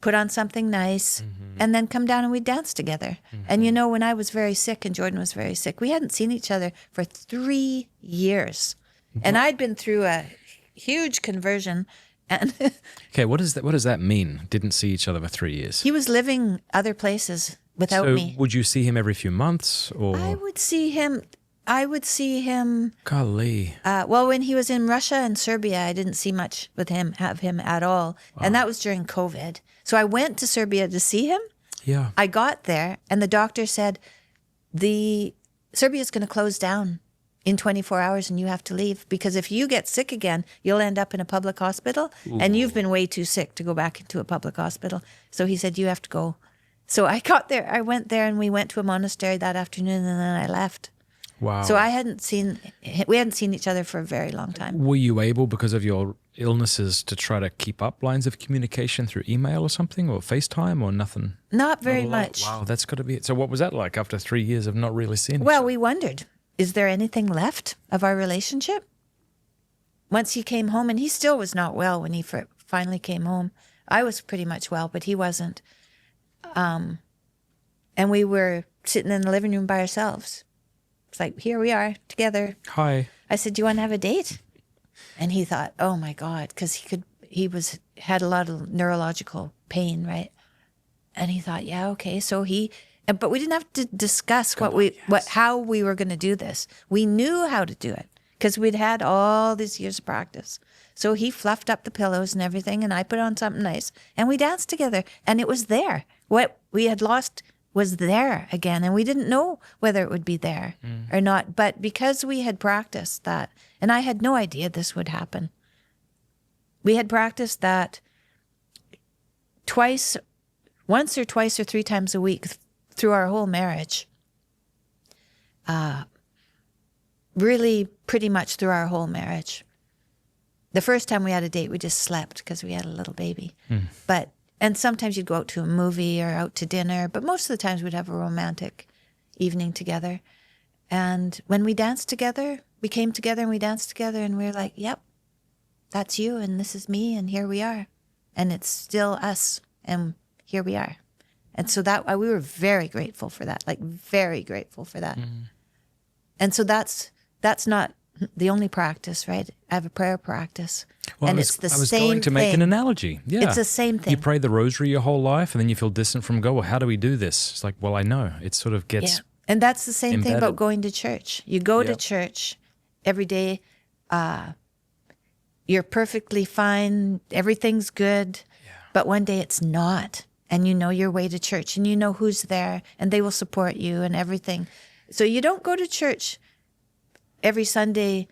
put on something nice, and then come down and we'd dance together. And you know, when I was very sick and Jordan was very sick, we hadn't seen each other for 3 years. And I'd been through a huge conversion. And Okay, what does that mean? Didn't see each other for 3 years. he was living other places without So me. would you see him every few months or? I would see him. Golly. Well, when he was in Russia and Serbia, I didn't see much have him at all. And that was during COVID. So I went to Serbia to see him. Yeah. I got there and the doctor said, Serbia's going to close down in 24 hours and you have to leave because if you get sick again, you'll end up in a public hospital and you've been way too sick to go back into a public hospital. So he said, you have to go. So I went there and we went to a monastery that afternoon and then I left. Wow. So we hadn't seen each other for a very long time. Were you able, because of your illnesses, to try to keep up lines of communication through email or something, or FaceTime, or nothing? Not very Not a lot? much. Wow, that's got to be it. So what was that like after 3 years of not really seeing each Well, other? we wondered, is there anything left of our relationship? Once he came home, and he still was not well when he finally came home. I was pretty much well, but he wasn't. And we were sitting in the living room by ourselves. It's like, here we are together. Hi. I said, do you want to have a date? And he thought, oh my God, because had a lot of neurological pain, right? And he thought, yeah, okay. So but we didn't have to discuss how we were going to do this. We knew how to do it because we'd had all these years of practice. So he fluffed up the pillows and everything, and I put on something nice, and we danced together, and it was there. What we had lost was there again, and we didn't know whether it would be there or not. But because we had practiced that, and I had no idea this would happen, we had practiced that once or twice or 3 times a week through our whole marriage. Really pretty much through our whole marriage. The first time we had a date, we just slept because we had a little baby. And sometimes you'd go out to a movie or out to dinner, but most of the times we'd have a romantic evening together. And when we danced together, we came together and we danced together and we were like, yep, that's you and this is me and here we are. And it's still us and here we are. And so we were very grateful for that, like very grateful for that. And so that's not the only practice, right? I have a prayer practice. Well, and I was going to make an analogy. Yeah. It's the same thing. You pray the rosary your whole life and then you feel distant from God. Well, how do we do this? It's like, well, I know. It sort of gets And that's the same thing embedded. about going to church. You go to church every day. You're perfectly fine. Everything's good. But one day it's not. And you know your way to church and you know who's there and they will support you and everything. So you don't go to church every Sunday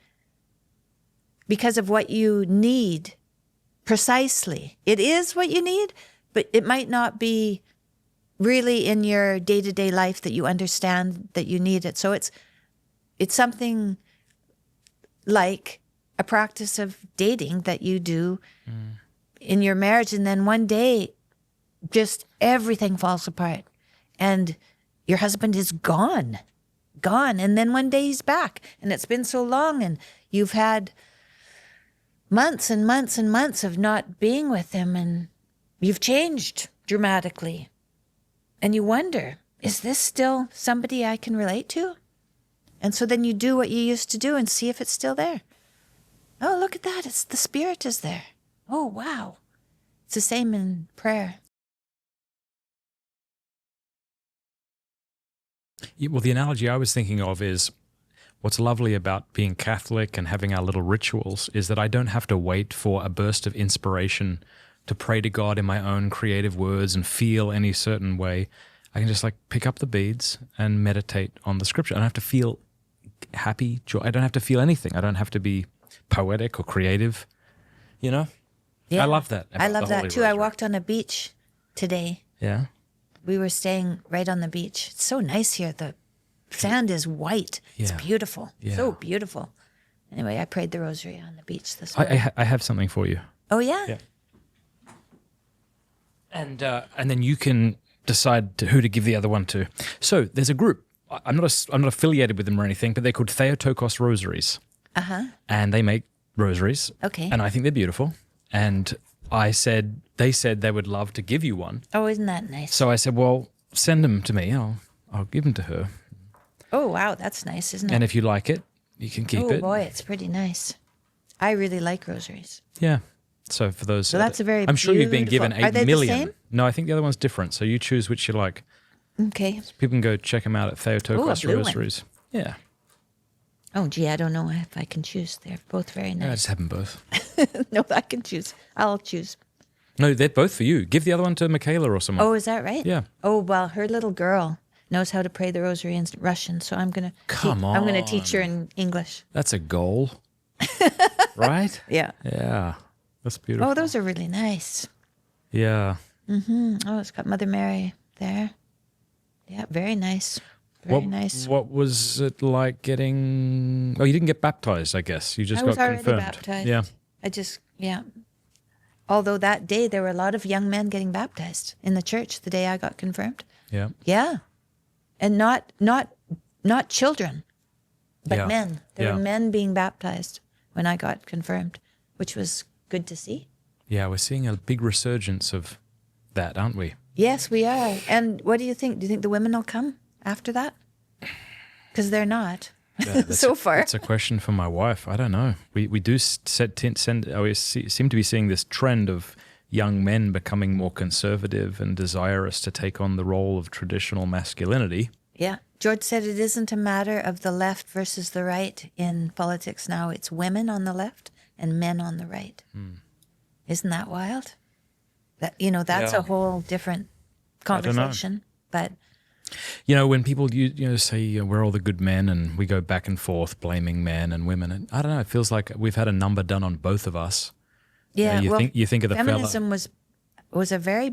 because of what you need precisely. It is what you need, but it might not be really in your day-to-day life that you understand that you need it. So it's something like a practice of dating that you do in your marriage, and then one day just everything falls apart and your husband is gone. And then one day he's back and it's been so long and you've had months and months and months of not being with him and you've changed dramatically. And you wonder, is this still somebody I can relate to? And so then you do what you used to do and see if it's still there. Oh, look at that. The spirit is there. Oh, wow. It's the same in prayer. Well, the analogy I was thinking of is what's lovely about being Catholic and having our little rituals is that I don't have to wait for a burst of inspiration to pray to God in my own creative words and feel any certain way. I can just like pick up the beads and meditate on the scripture. I don't have to feel happy, joy. I don't have to feel anything. I don't have to be poetic or creative, you know? Yeah. I love that. I love that Holy too. I Rosary. walked on a beach today. Yeah. We were staying right on the beach. It's so nice here. The sand is white. It's Yeah. beautiful. Yeah. So beautiful. Anyway, I prayed the rosary on the beach this morning. I have something for you. Oh, yeah? Yeah. And then you can decide who to give the other one to. So there's a group. I'm not affiliated with them or anything, but they're called Theotokos Rosaries. Uh-huh. And they make rosaries. Okay. And I think they're beautiful. And they said they would love to give you one. Oh, isn't that nice? So I said, well, send them to me. I'll give them to her. Oh, wow, that's nice, isn't it? And if you like it, you can keep it. Oh, boy, it's pretty nice. I really like rosaries. Yeah. So for those, So that's a very I'm sure you've been given beautiful- 8 Are they million. the same? No, I think the other one's different. So you choose which you like. Okay. People can go check them out at Theotokos blue one. Rosaries. Yeah. Oh, gee, I don't know if I can choose. They're both very I nice. just have them both. No, I can choose. I'll choose. No, they're both for you. Give the other one to Michaela or someone. Oh, is that right? Yeah. Oh, well, her little girl knows how to pray the rosary in Russian, so I'm gonna Come I'm gonna on. teach her in English. That's a goal. Right? Yeah. Yeah. That's beautiful. Oh, those are really nice. Yeah. Oh, it's got Mother Mary there. Yeah, very nice. Very nice. What was it like getting... Oh, you didn't get baptized, I guess. You just I was got already confirmed. baptized. Yeah. Although that day there were a lot of young men getting baptized in the church the day I got confirmed. Yeah. Yeah. And not children, but Yeah. men. There Yeah. were men being baptized when I got confirmed, which was good to see. Yeah, we're seeing a big resurgence of that, aren't we? Yes, we are. And what do you think? Do you think the women will come after that? Because they're not so far. That's a question for my wife. I don't know. We do seem to be seeing this trend of young men becoming more conservative and desirous to take on the role of traditional masculinity. Yeah. George said it isn't a matter of the left versus the right in politics now. It's women on the left and men on the right. Isn't that wild? That's Yeah. a whole different conversation. But When people say we're all the good men and we go back and forth blaming men and women, and I don't know, it feels like we've had a number done on both of us. yeah, You think of the feminism fella. was a very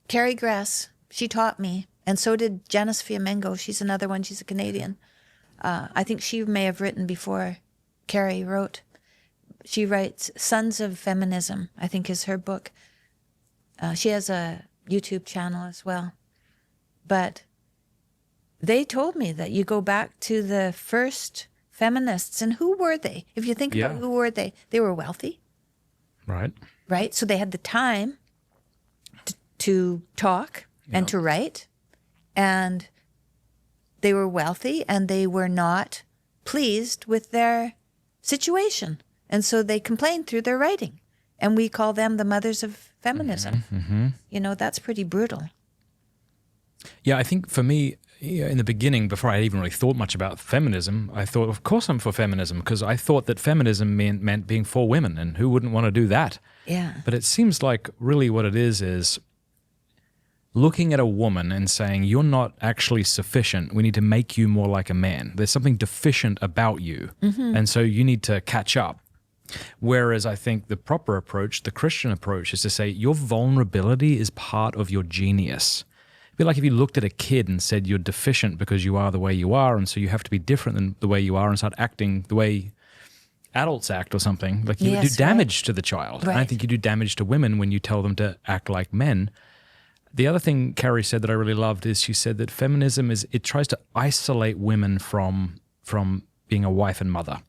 Carrie Grass. She taught me, and so did Janice Fiamengo. She's another one. She's a Canadian. I think she may have written before Carrie wrote. She writes Sons of Feminism, I think is her book. She has a YouTube channel as well. But they told me that you go back to the first feminists, and who were they? If you think about Yeah. who were they were wealthy, Right. right? So they had the time to talk and to write, and they were wealthy, and they were not pleased with their situation. And so they complained through their writing. And we call them the mothers of feminism. Mm-hmm. That's pretty brutal. Yeah, I think for me, in the beginning, before I even really thought much about feminism, I thought, of course I'm for feminism, because I thought that feminism meant being for women, and who wouldn't want to do that? Yeah. But it seems like really what it is looking at a woman and saying, you're not actually sufficient. We need to make you more like a man. There's something deficient about you. And so you need to catch up. Whereas I think the proper approach, the Christian approach, is to say your vulnerability is part of your genius. It'd be like if you looked at a kid and said you're deficient because you are the way you are, and so you have to be different than the way you are and start acting the way adults act or something. Like you would do Yes, damage to the child. And I Right. think you do damage to women when you tell them to act like men. The other thing Carrie said that I really loved is she said that feminism it tries to isolate women from being a wife and mother.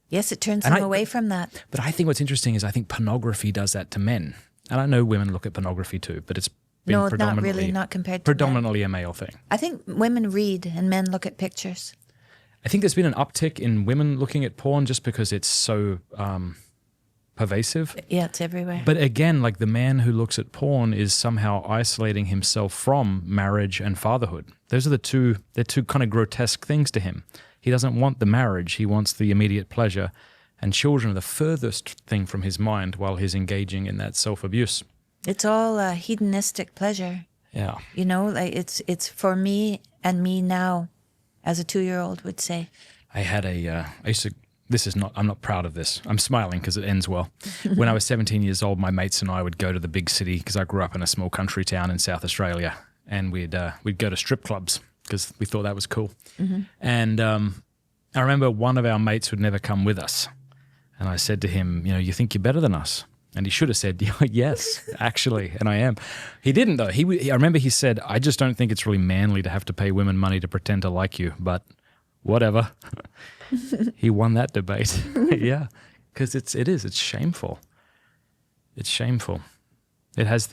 Yes, it turns And them I- away from that. But I think what's interesting is I think pornography does that to men. And I know women look at pornography too, but it's been No, not predominantly, really, not compared to men. predominantly a male thing. I think women read and men look at pictures. I think there's been an uptick in women looking at porn just because it's so pervasive. Yeah, it's everywhere. But again, like the man who looks at porn is somehow isolating himself from marriage and fatherhood. Those are they're two kind of grotesque things to him. He doesn't want the marriage. He wants the immediate pleasure. And children are the furthest thing from his mind while he's engaging in that self-abuse. It's all hedonistic pleasure. Yeah. Like it's for me and me now, as a 2-year-old would say. I'm not proud of this. I'm smiling because it ends well. When I was 17 years old, my mates and I would go to the big city because I grew up in a small country town in South Australia, and we'd go to strip clubs because we thought that was cool. And I remember one of our mates would never come with us, and I said to him, you think you're better than us? And he should have said, yes, actually, and I am. He didn't though. I remember he said, I just don't think it's really manly to have to pay women money to pretend to like you, but whatever. He won that debate. Yeah. because it's shameful. It's shameful. It has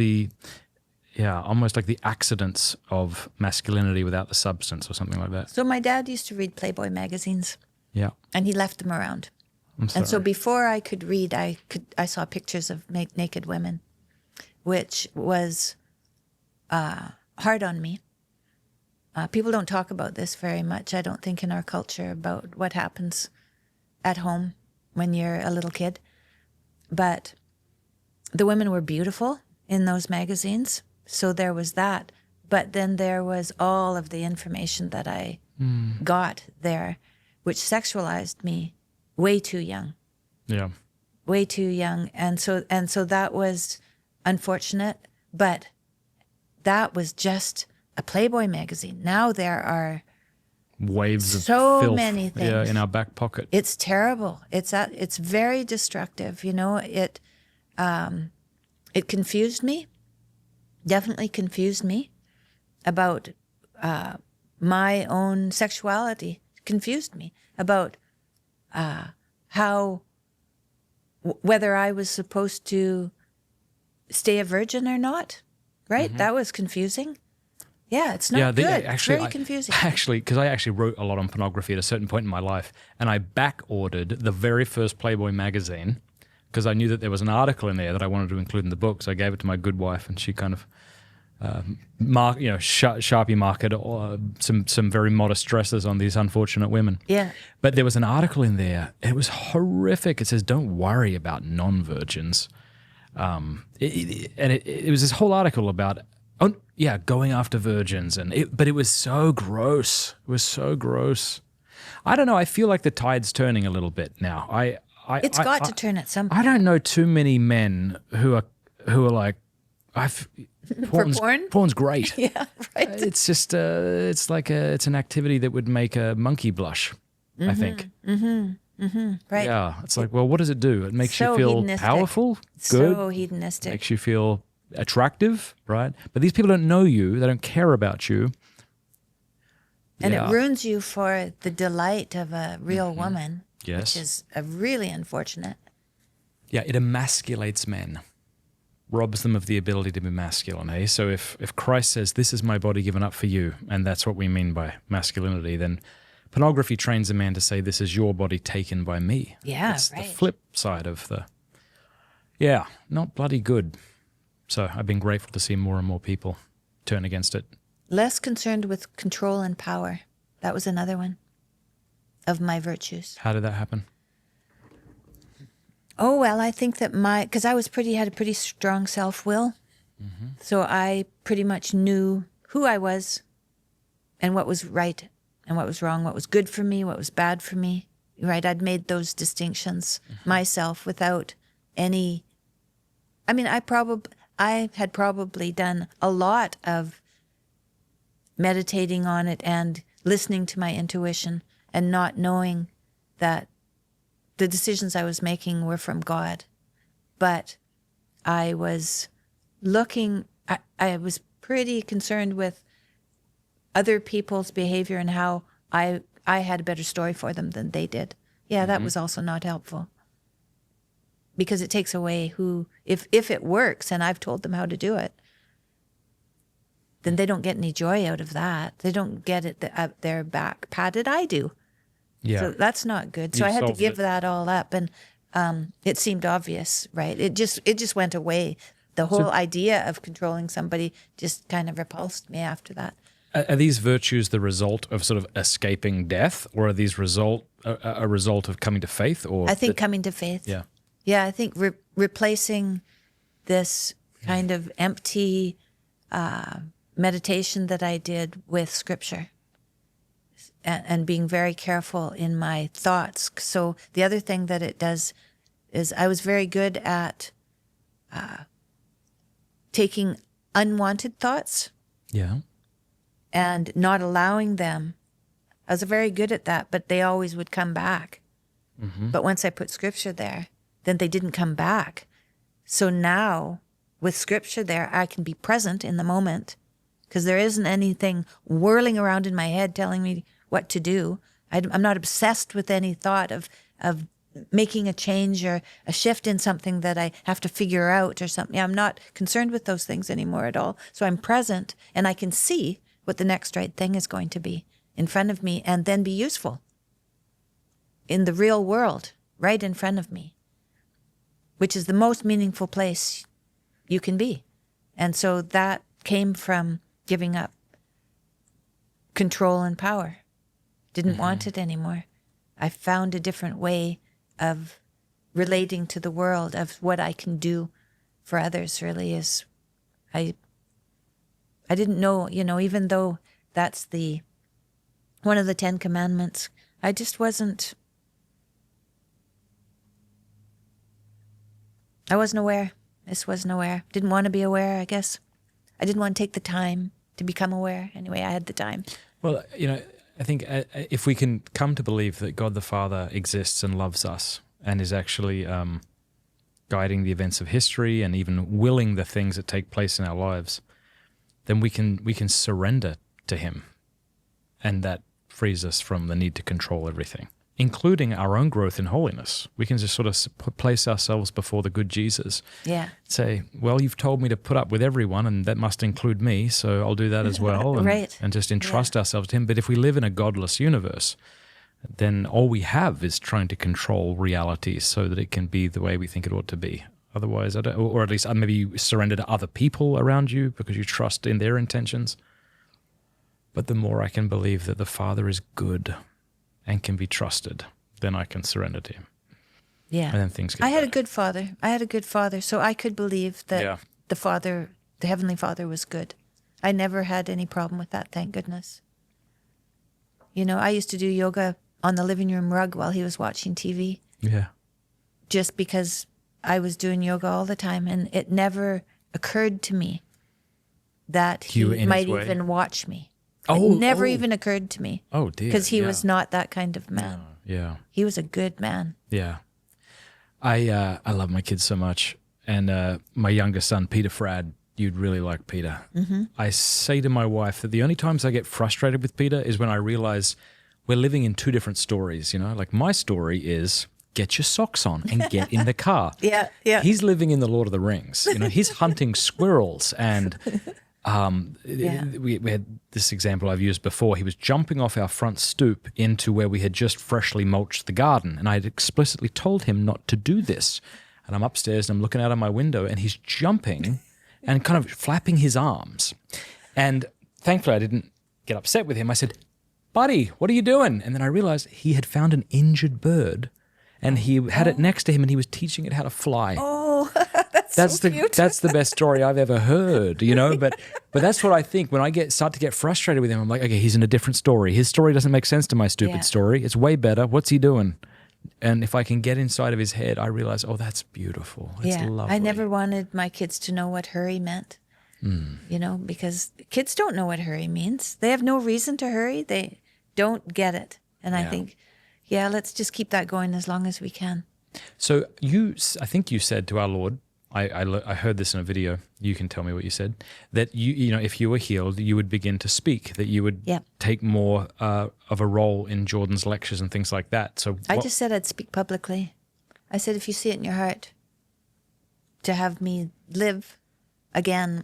almost like the accidents of masculinity without the substance or something like that. So my dad used to read Playboy magazines. Yeah. And he left them around. I'm sorry. And so before I could read, I saw pictures of naked women, which was hard on me. People don't talk about this very much, I don't think, in our culture, about what happens at home when you're a little kid. But the women were beautiful in those magazines, so there was that. But then there was all of the information that I got there, which sexualized me way too young. Yeah. Way too young. And so that was unfortunate, but that was just a Playboy magazine. Now there are waves of so filth, many things in our back pocket. It's terrible. It's very destructive. It confused me. Definitely confused me about my own sexuality. Confused me about whether I was supposed to stay a virgin or not. Right? Mm-hmm. That was confusing. Yeah, it's not good. It's very confusing. Because I actually wrote a lot on pornography at a certain point in my life, and I back-ordered the very first Playboy magazine because I knew that there was an article in there that I wanted to include in the book. So I gave it to my good wife, and she kind of Sharpie marked some very modest dresses on these unfortunate women. Yeah. But there was an article in there. It was horrific. It says, "Don't worry about non-virgins." It was this whole article about going after virgins, but it was so gross. It was so gross. I don't know. I feel like the tide's turning a little bit now. It's got to turn at some point. I don't know too many men who are like, porn's great. Yeah, right. It's just it's an activity that would make a monkey blush. Mm-hmm, I think. Right. Yeah, it's like, well, what does it do? It makes So you feel hedonistic. powerful, good, So hedonistic. makes you feel attractive, right? But these people don't know you. They don't care about you. And Yeah. it ruins you for the delight of a real woman, Yes. which is really unfortunate. Yeah, it emasculates men, robs them of the ability to be masculine. Eh? So if Christ says, "This is my body given up for you," and that's what we mean by masculinity, then pornography trains a man to say, "This is your body taken by me." Yeah, It's right. the flip side of not bloody good. So I've been grateful to see more and more people turn against it. Less concerned with control and power. That was another one of my virtues. How did that happen? Oh, well, I think that because I had a pretty strong self-will. Mm-hmm. So I pretty much knew who I was and what was right and what was wrong, what was good for me, what was bad for me. Right? I'd made those distinctions myself without any. I mean, I had probably done a lot of meditating on it and listening to my intuition and not knowing that the decisions I was making were from God. But I was I was pretty concerned with other people's behavior and how I had a better story for them than they did. Yeah, that was also not helpful. Because it takes away if it works and I've told them how to do it, then they don't get any joy out of that. They don't get it up their back patted. I do. Yeah. So that's not good. So You I had to solved give it. that all up, and it seemed obvious, right? It just went away. The whole idea of controlling somebody just kind of repulsed me after that. Are these virtues the result of sort of escaping death, or are these a result of coming to faith? Or I think coming to faith. Yeah. Yeah, I think replacing this kind of empty meditation that I did with scripture and being very careful in my thoughts. So the other thing that it does is I was very good at taking unwanted thoughts Yeah. and not allowing them. I was very good at that, but they always would come back. Mm-hmm. But once I put scripture there, then they didn't come back. So now with scripture there, I can be present in the moment because there isn't anything whirling around in my head telling me what to do. I'm not obsessed with any thought of making a change or a shift in something that I have to figure out or something. I'm not concerned with those things anymore at all. So I'm present and I can see what the next right thing is going to be in front of me and then be useful in the real world, right in front of me, which is the most meaningful place you can be. And so that came from giving up control and power. Didn't want it anymore. I found a different way of relating to the world, of what I can do for others. Really is, I didn't know, even though that's one of the 10 Commandments, I just wasn't aware. Just wasn't aware. Didn't want to be aware, I guess. I didn't want to take the time to become aware. Anyway, I had the time. Well, I think if we can come to believe that God the Father exists and loves us and is actually guiding the events of history and even willing the things that take place in our lives, then we can surrender to Him, and that frees us from the need to control everything, including our own growth in holiness. We can just sort of place ourselves before the good Jesus. Yeah. Say, well, you've told me to put up with everyone, and that must include me, so I'll do that as well. And, Right. and just entrust ourselves to Him. But if we live in a godless universe, then all we have is trying to control reality so that it can be the way we think it ought to be. Otherwise, or at least maybe you surrender to other people around you because you trust in their intentions. But the more I can believe that the Father is good and can be trusted, then I can surrender to Him. Yeah. And then things get I had better. a good father. So I could believe that the Heavenly Father was good. I never had any problem with that, thank goodness. I used to do yoga on the living room rug while he was watching TV. Yeah. Just because I was doing yoga all the time, and it never occurred to me that he might even watch me. It never even occurred to me. Oh, dear. Because he was not that kind of man. Yeah. He was a good man. Yeah. I love my kids so much. And my youngest son, Peter Fradd, you'd really like Peter. Mm-hmm. I say to my wife that the only times I get frustrated with Peter is when I realize we're living in two different stories. Like my story is get your socks on and get in the car. Yeah. He's living in the Lord of the Rings. He's hunting squirrels and... We had this example I've used before. He was jumping off our front stoop into where we had just freshly mulched the garden, and I had explicitly told him not to do this. And I'm upstairs and I'm looking out of my window, and he's jumping and kind of flapping his arms. And thankfully I didn't get upset with him. I said, "Buddy, what are you doing?" And then I realized he had found an injured bird, and he had it next to him, and he was teaching it how to fly. Oh, That's so the cute. that's the best story I've ever heard, But that's what I think when I start to get frustrated with him. I'm like, okay, he's in a different story. His story doesn't make sense to my stupid story. It's way better. What's he doing? And if I can get inside of his head, I realize, oh, that's beautiful. It's lovely. I never wanted my kids to know what hurry meant. Because kids don't know what hurry means. They have no reason to hurry. They don't get it. And I think, let's just keep that going as long as we can. So I think you said to our Lord, I heard this in a video, you can tell me what you said, that if you were healed, you would begin to speak, that you would take more of a role in Jordan's lectures and things like that. So I just said I'd speak publicly. I said, if you see it in your heart to have me live again,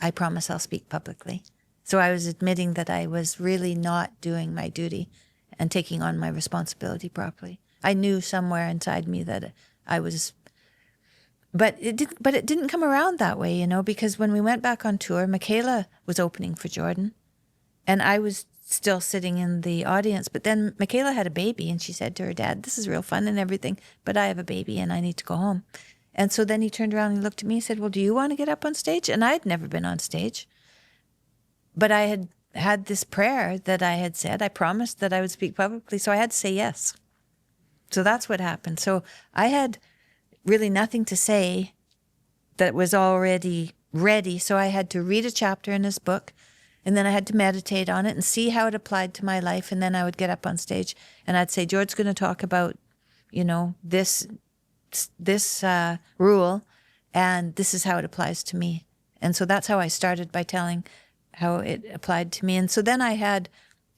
I promise I'll speak publicly. So I was admitting that I was really not doing my duty and taking on my responsibility properly. I knew somewhere inside me that I was... But it didn't come around that way, because when we went back on tour, Michaela was opening for Jordan, and I was still sitting in the audience. But then Michaela had a baby, and she said to her dad, "This is real fun and everything, but I have a baby and I need to go home." And so then he turned around and looked at me and said, "Well, do you want to get up on stage?" And I had never been on stage, but I had this prayer that I had said. I promised that I would speak publicly, so I had to say yes. So that's what happened. So I had really nothing to say that was already ready. So I had to read a chapter in his book, and then I had to meditate on it and see how it applied to my life. And then I would get up on stage and I'd say, "George's going to talk about, this rule, and this is how it applies to me." And so that's how I started, by telling how it applied to me. And so then I had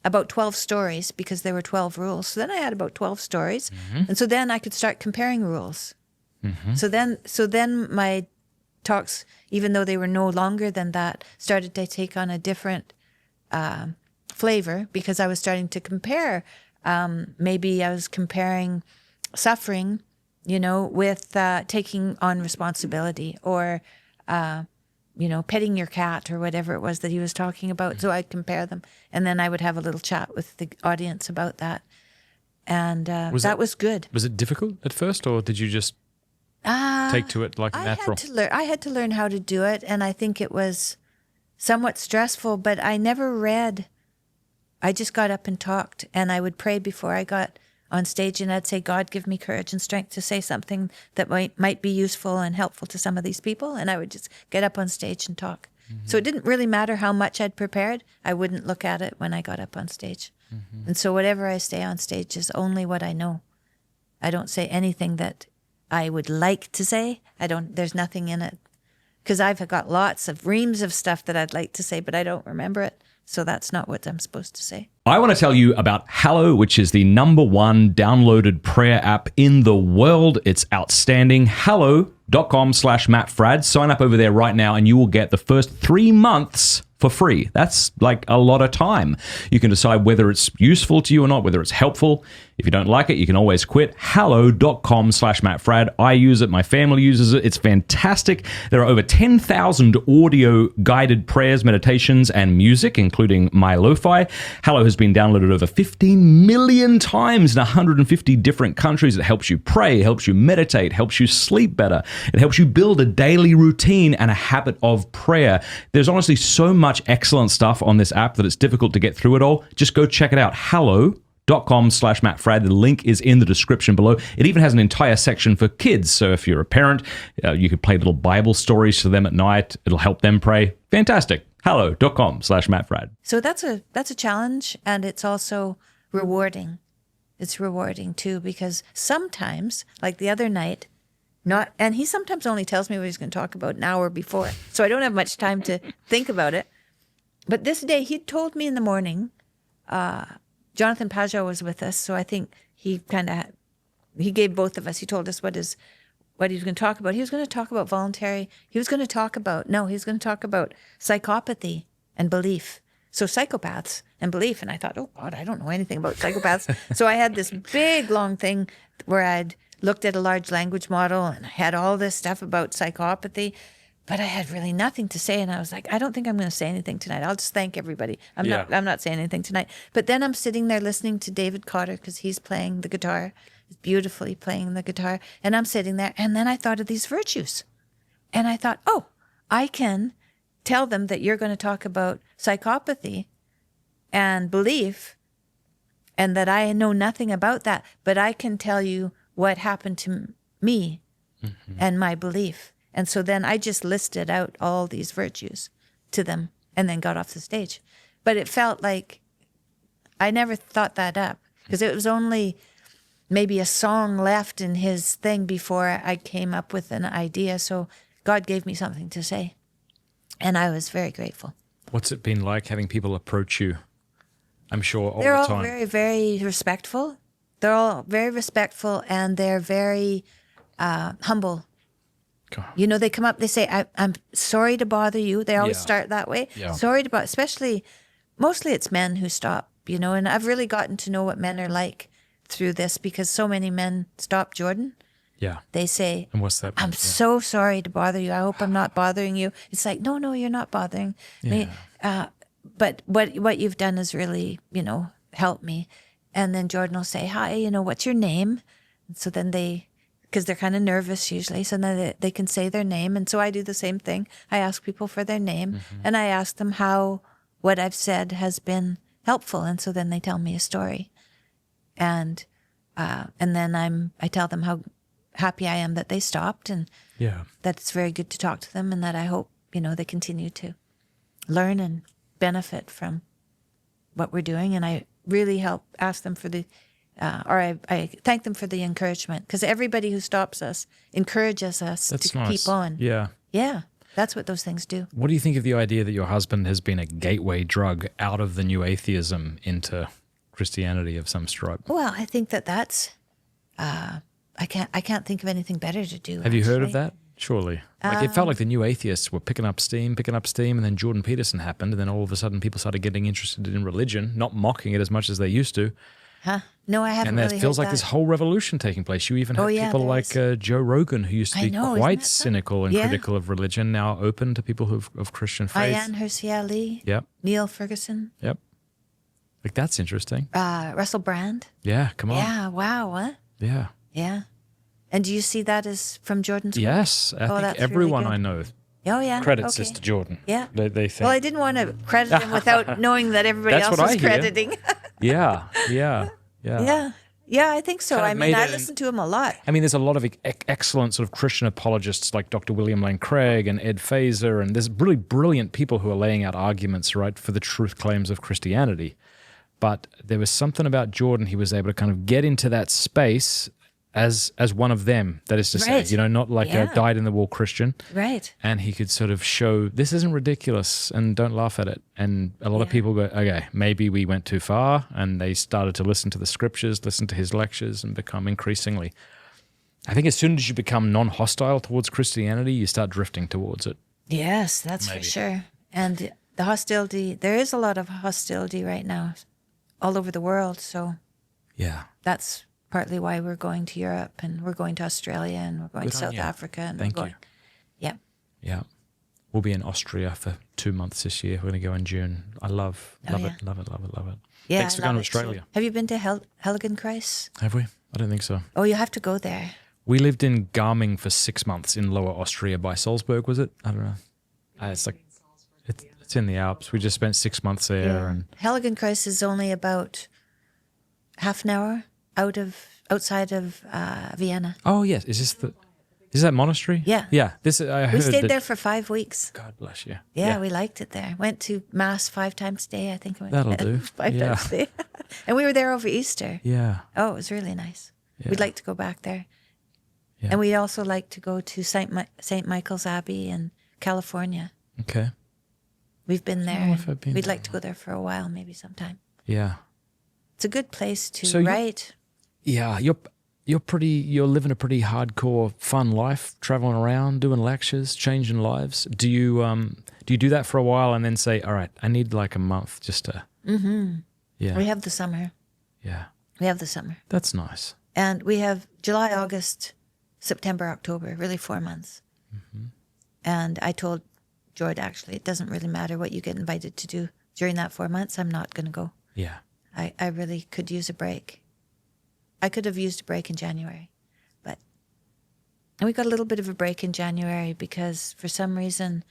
about 12 stories because there were 12 rules. So then I had about 12 stories. And so then I could start comparing rules. So then my talks, even though they were no longer than that, started to take on a different flavor because I was starting to compare. Maybe I was comparing suffering, with taking on responsibility or, petting your cat or whatever it was that he was talking about. So I'd compare them. And then I would have a little chat with the audience about that. And that was good. Was it difficult at first, or did you just take to it like natural? I had to learn how to do it. And I think it was somewhat stressful, but I never read. I just got up and talked, and I would pray before I got on stage, and I'd say, God, give me courage and strength to say something that might be useful and helpful to some of these people. And I would just get up on stage and talk. So it didn't really matter how much I'd prepared. I wouldn't look at it when I got up on stage. And so whatever I say on stage is only what I know. I don't say anything that I would like to say. There's nothing in it. Because I've got lots of reams of stuff that I'd like to say, but I don't remember it. So that's not what I'm supposed to say. I want to tell you about Hallow, which is the #1 downloaded prayer app in the world. It's outstanding. Hallow.com/Matt Fradd. Sign up over there right now and you will get the first 3 months for free. That's like a lot of time. You can decide whether it's useful to you or not, whether it's helpful. If you don't like it, you can always quit. Hallow.com/Matt Fradd. I use it. My family uses it. It's fantastic. There are over 10,000 audio guided prayers, meditations, and music, including my lo-fi. Hallow has been downloaded over 15 million times in 150 different countries. It helps you pray, helps you meditate, helps you sleep better. It helps you build a daily routine and a habit of prayer. There's honestly so much excellent stuff on this app that it's difficult to get through it all. Just go check it out. Hallow.com/Matt Fradd. The link is in the description below. It even has an entire section for kids. So if you're a parent, you could play little Bible stories to them at night. It'll help them pray. Fantastic. Hallow.com/Matt Fradd. So that's a challenge, and it's also rewarding. It's rewarding too, because sometimes, like the other night, and he sometimes only tells me what he's going to talk about an hour before, so I don't have much time to think about it. But this day, he told me in the morning, Jonathan Pajot was with us, so I think he gave both of us, he told us what he was going to talk about. He was going to talk about he was going to talk about psychopathy and belief. So psychopaths and belief. And I thought, oh God, I don't know anything about psychopaths. So I had this big, long thing where I'd looked at a large language model and I had all this stuff about psychopathy, but I had really nothing to say. And I was like, I don't think I'm going to say anything tonight. I'll just thank everybody. I'm not saying anything tonight. But then I'm sitting there listening to David Cotter because he's playing the guitar, beautifully playing the guitar. And I'm sitting there. And then I thought of these virtues. And I thought, oh, I can tell them that you're going to talk about psychopathy and belief and that I know nothing about that, but I can tell you what happened to me and my belief. And so then I just listed out all these virtues to them and then got off the stage. But it felt like I never thought that up because it was only maybe a song left in his thing before I came up with an idea. So God gave me something to say. And I was very grateful. What's it been like having people approach you? I'm sure all They're the all time. very, very respectful. They're all very respectful and they're very humble. God. You know, they come up, they say, I'm sorry to bother you. They always start that way. Yeah. Sorry to bother, mostly it's men who stop, and I've really gotten to know what men are like through this because so many men stop Jordan. Yeah. They say, And what's that? I'm so sorry to bother you. I hope I'm not bothering you. It's like, no, you're not bothering me. But what you've done is really, helped me. And then Jordan will say, hi, what's your name? And so then because they're kind of nervous usually, so then they can say their name. And so I do the same thing. I ask people for their name and I ask them how what I've said has been helpful. And so then they tell me a story. And then I tell them how happy I am that they stopped and that it's very good to talk to them and that I hope, they continue to learn and benefit from what we're doing. And I really ask them for I thank them for the encouragement because everybody who stops us encourages us to keep on. Yeah. Yeah. That's what those things do. What do you think of the idea that your husband has been a gateway drug out of the new atheism into Christianity of some stripe? Well, I think that's. I can't think of anything better to do. Have you heard of actually. that? Surely. Like it felt like the new atheists were picking up steam, and then Jordan Peterson happened, and then all of a sudden people started getting interested in religion, not mocking it as much as they used to. Huh? No, I haven't And there really feels heard like this that. whole revolution taking place. You even have people there like is. Joe Rogan, who used to I be know, isn't quite that cynical and Yeah. critical of religion, now open to people of Christian faith. Ayan Hirsi Ali, Yep, Neil Ferguson, yep. Like that's interesting. Russell Brand. Yeah, come on. Yeah, wow, what? Yeah. Yeah. And do you see that as from Jordan's work? Yes, I think that's really everyone good. I know Oh, yeah. credits okay. this to Jordan. Yeah. They think. Well, I didn't want to credit him without knowing that everybody That's else what was I hear. crediting. Yeah. Yeah. Yeah, I think so. Kind of I mean, made I it listen to him a lot. I mean, there's a lot of excellent sort of Christian apologists like Dr. William Lane Craig and Ed Fazer, and there's really brilliant people who are laying out arguments, right, for the truth claims of Christianity. But there was something about Jordan, he was able to kind of get into that space as one of them, that is to Right. say, not like a Yeah. dyed-in-the-wool Christian. Right. And he could sort of show, this isn't ridiculous, and don't laugh at it. And a lot of people go, okay, maybe we went too far, and they started to listen to the scriptures, listen to his lectures, and become increasingly. I think as soon as you become non-hostile towards Christianity, you start drifting towards it. Yes, that's for sure. And the hostility, there is a lot of hostility right now all over the world. So Yeah. that's partly why we're going to Europe and we're going to Australia and we're going Good to on South you. Africa. And Thank we're going, you. Yeah. Yeah. We'll be in Austria for 2 months this year. We're going to go in June. I love Oh, it, yeah. love it. Yeah, Thanks for I going to love it too. Australia. Have you been to Heiligenkreuz? Have we? I don't think so. Oh, you have to go there. We lived in Garming for 6 months in Lower Austria by Salzburg, was it? I don't know. It's like, it's in the Alps. We just spent 6 months there. And Heiligenkreuz is only about half an hour outside of Vienna. oh, yes. Is that monastery? Yeah. Yeah. I heard We stayed that- there for 5 weeks. God bless you. Yeah, we liked it there. Went to mass 5 times a day, I think. That'll do. 5 Yeah. times a day. And we were there over Easter. Yeah. Oh, it was really nice. Yeah. We'd like to go back there. Yeah. And we'd also like to go to St. Michael's Abbey in California. Okay. We've been there. know if I've been We'd there. like to go there for a while, maybe sometime. Yeah. It's a good place to So you- write. Yeah. You're living a pretty hardcore, fun life, traveling around, doing lectures, changing lives. Do you do that for a while and then say, all right, I need like a month just to. Mm-hmm. Yeah. We have the summer. Yeah. We have the summer. That's nice. And we have July, August, September, October, really 4 months. Mm-hmm. And I told Jord, actually, it doesn't really matter what you get invited to do during that 4 months. I'm not going to go. Yeah. I really could use a break. I could have used a break in January. And we got a little bit of a break in January because for some reason,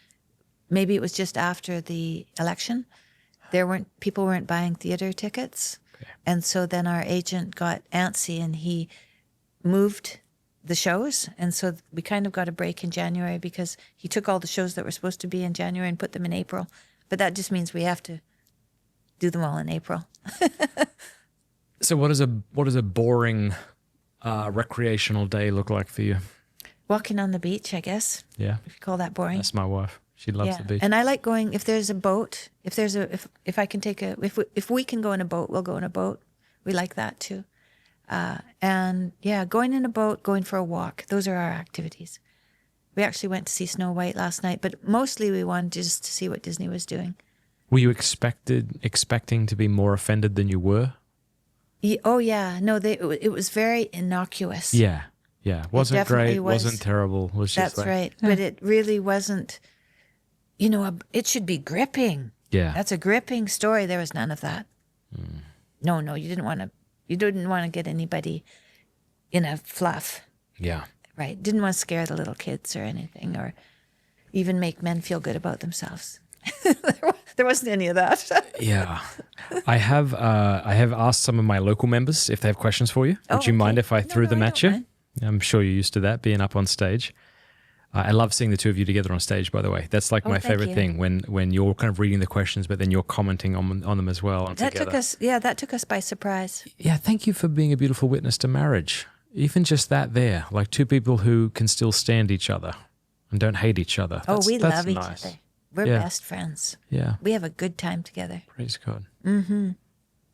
maybe it was just after the election, people weren't buying theater tickets. Okay. And so then our agent got antsy and he moved the shows. And so we kind of got a break in January because he took all the shows that were supposed to be in January and put them in April. But that just means we have to do them all in April. So what does a boring recreational day look like for you? Walking on the beach, I guess, Yeah. if you call that boring. That's my wife. She loves the beach. And I like going if there's a boat. If I can take if we can go in a boat, we'll go in a boat. We like that too. And yeah, going in a boat, going for a walk. Those are our activities. We actually went to see Snow White last night, but mostly we wanted just to see what Disney was doing. Were you expecting to be more offended than you were? Oh yeah, no, it was very innocuous. Yeah. Yeah. Wasn't definitely great, was. wasn't terrible. Was just That's like, right. But it really wasn't. It should be gripping. Yeah. That's a gripping story. There was none of that. No, you didn't want to get anybody in a fluff, Yeah. right? Didn't want to scare the little kids or anything, or even make men feel good about themselves. There wasn't any of that. Yeah. I have asked some of my local members if they have questions for you. Would you okay. mind if I No, threw them I at don't you? mind. I'm sure you're used to that, being up on stage. I love seeing the two of you together on stage, by the way. That's like my thank favorite you. thing, when you're kind of reading the questions, but then you're commenting on them as well. And That together. that took us by surprise. Yeah, thank you for being a beautiful witness to marriage. Even just that there, like two people who can still stand each other. and don't hate each other. We That's love each nice. other. We're Yeah. best friends. Yeah, We have a good time together. praise God.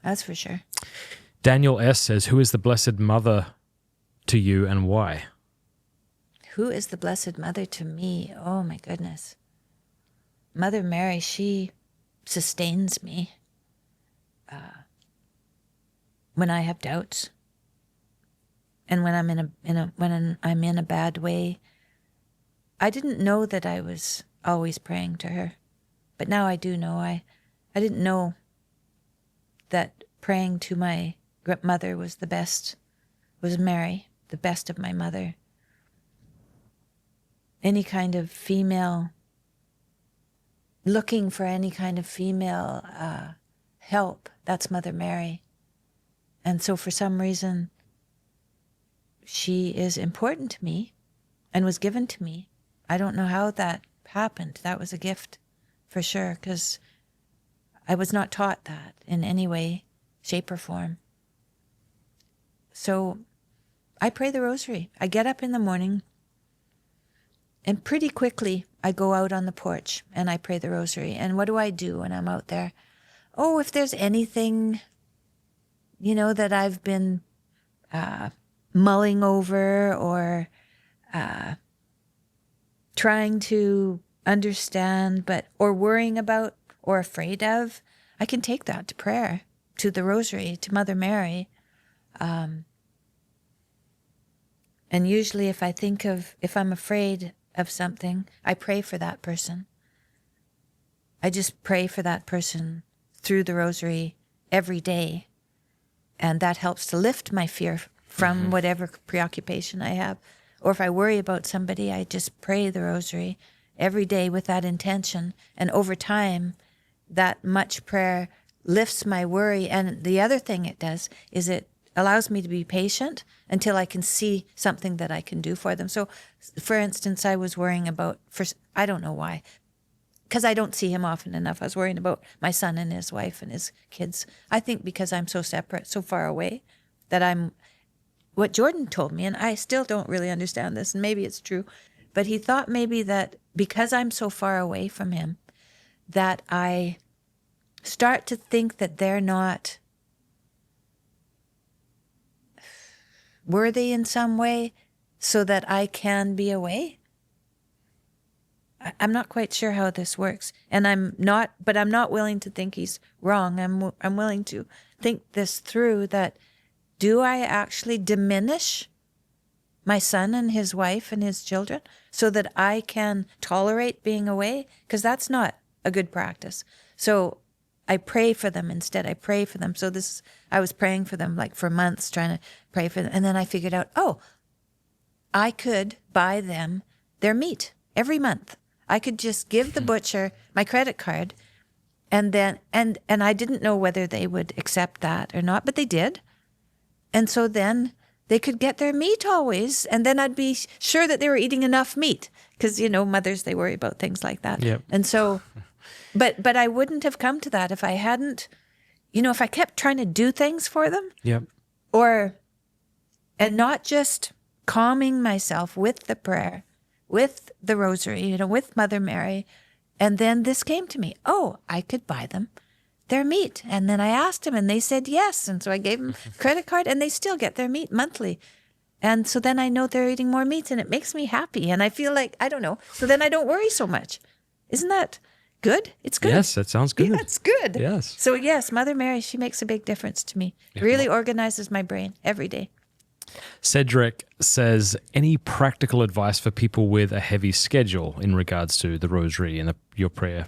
That's for sure. Daniel S. says, who is the Blessed Mother to you and why? Who is the Blessed Mother to me? Oh, my goodness. Mother Mary, she sustains me when I have doubts, and when I'm I'm in a bad way. I didn't know that I was always praying to her, but now I do know. I didn't know that praying to my mother was the best, was Mary, the best of my mother. Any kind of female, looking for any kind of female help, that's Mother Mary. And so for some reason, she is important to me and was given to me. I don't know how that happened. That was a gift for sure, because I was not taught that in any way, shape, or form. So I pray the rosary. I get up in the morning, and pretty quickly I go out on the porch and I pray the rosary. And what do I do when I'm out there? Oh, if there's anything, that I've been mulling over or trying to understand, or worrying about or afraid of, I can take that to prayer, to the rosary, to Mother Mary. And usually if I'm afraid of something, I pray for that person. I just pray for that person through the rosary every day. And that helps to lift my fear from whatever preoccupation I have. Or if I worry about somebody, I just pray the rosary every day with that intention. And over time, that much prayer lifts my worry. And the other thing it does is it allows me to be patient until I can see something that I can do for them. So, for instance, I was worrying about, I don't know why, because I don't see him often enough. I was worrying about my son and his wife and his kids. I think because I'm so separate, so far away, that what Jordan told me, and I still don't really understand this, and maybe it's true, but he thought maybe that because I'm so far away from him, that I start to think that they're not worthy in some way so that I can be away. I'm not quite sure how this works. And I'm not willing to think he's wrong. I'm willing to think this through, that do I actually diminish my son and his wife and his children so that I can tolerate being away? Because that's not a good practice. So I pray for them instead. I pray for them. So I was praying for them like for months, trying to pray for them. And then I figured out, I could buy them their meat every month. I could just give the butcher my credit card, and then and I didn't know whether they would accept that or not, but they did. And so then they could get their meat always, and then I'd be sure that they were eating enough meat, because mothers, they worry about things like that. Yep. And so, but I wouldn't have come to that if I hadn't, if I kept trying to do things for them. Yep. And not just calming myself with the prayer, with the rosary, with Mother Mary. And then this came to me. I could buy them their meat. And then I asked them and they said yes. And so I gave them a credit card and they still get their meat monthly. And so then I know they're eating more meat and it makes me happy. And I feel like, I don't know. So then I don't worry so much. Isn't that good? It's good. Yes, that sounds good. Yeah, it's good. Yes. So yes, Mother Mary, she makes a big difference to me. Really organizes my brain every day. Cedric says, any practical advice for people with a heavy schedule in regards to the rosary and your prayer?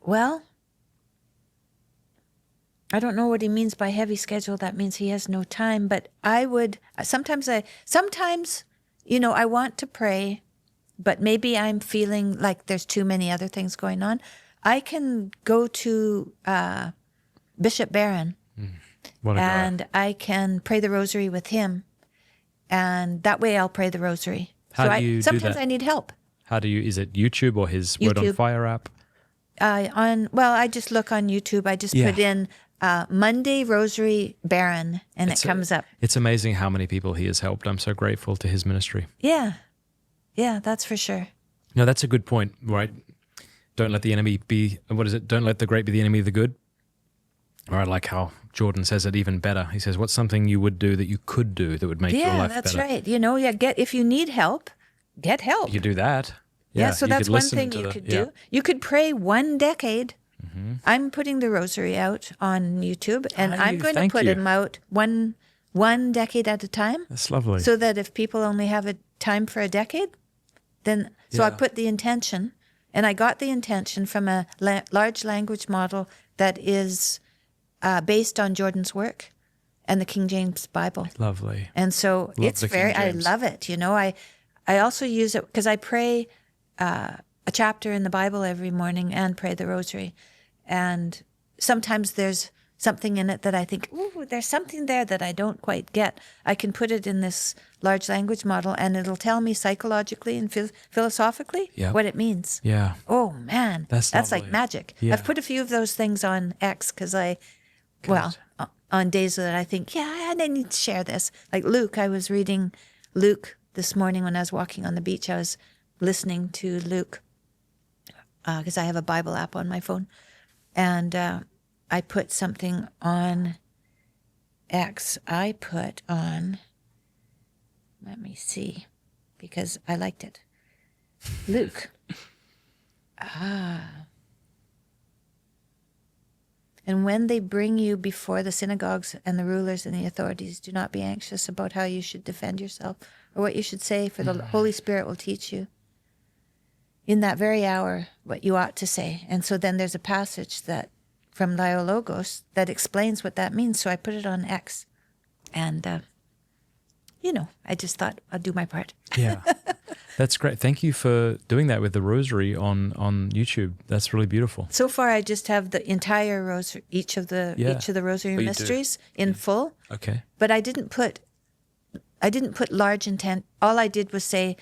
Well, I don't know what he means by heavy schedule. That means he has no time. But I would, sometimes, I want to pray, but maybe I'm feeling like there's too many other things going on. I can go to Bishop Barron. And I can pray the rosary with him. And that way I'll pray the rosary. How do you do sometimes that? I need help. Is it YouTube or his Word on Fire app? I just look on YouTube. I just put in Monday Rosary Barron and it comes up. It's amazing how many people he has helped. I'm so grateful to his ministry. Yeah. Yeah, that's for sure. No, that's a good point, right? Don't let the enemy be, what is it? Don't let the great be the enemy of the good. Or I like how Jordan says it even better. He says, what's something you would do that you could do that would make your life better? Yeah, that's right. You know, if you need help, get help. You do that. Yeah, so you that's could one listen thing to you the- could yeah. do. You could pray 1 decade. I'm putting the rosary out on YouTube, and Oh, I'm going to thank put you. them out one decade at a time, That's lovely. so that if people only have a time for a decade, then so I Yeah. put the intention, and I got the intention from a large language model that is based on Jordan's work and the King James Bible. Lovely. And so it's the King very, I James. love it. You know, I also use it because I pray a chapter in the Bible every morning and pray the rosary. And sometimes there's something in it that I think, ooh, there's something there that I don't quite get. I can put it in this large language model and it'll tell me psychologically and philosophically Yep. what it means. Yeah. Oh, man. That's like lovely. magic. Yeah. I've put a few of those things on X because on days that I think, yeah, I need to share this. Like Luke, I was reading Luke this morning when I was walking on the beach. I was listening to Luke because I have a Bible app on my phone. And I put something on X. I put on, let me see, because I liked it. Luke. And when they bring you before the synagogues and the rulers and the authorities, do not be anxious about how you should defend yourself or what you should say, for the Holy Spirit will teach you in that very hour what you ought to say. And so then there's a passage that from Dialogos that explains what that means. So I put it on X. And, I just thought I'd do my part. Yeah. That's great. Thank you for doing that with the rosary on YouTube. That's really beautiful. So far, I just have the entire rosary, each of the rosary Oh, you do. mysteries in full. Okay. But I didn't put large intent. All I did was say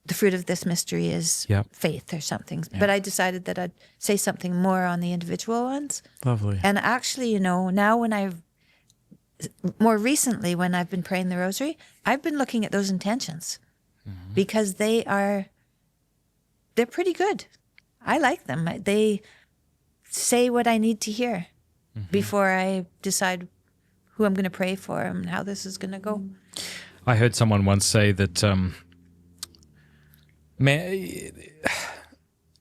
the fruit of this mystery is Yep. faith or something. But I decided that I'd say something more on the individual ones. Lovely. And actually, now more recently when I've been praying the rosary, I've been looking at those intentions because they're pretty good. I like them. They say what I need to hear before I decide who I'm going to pray for and how this is going to go. I heard someone once say that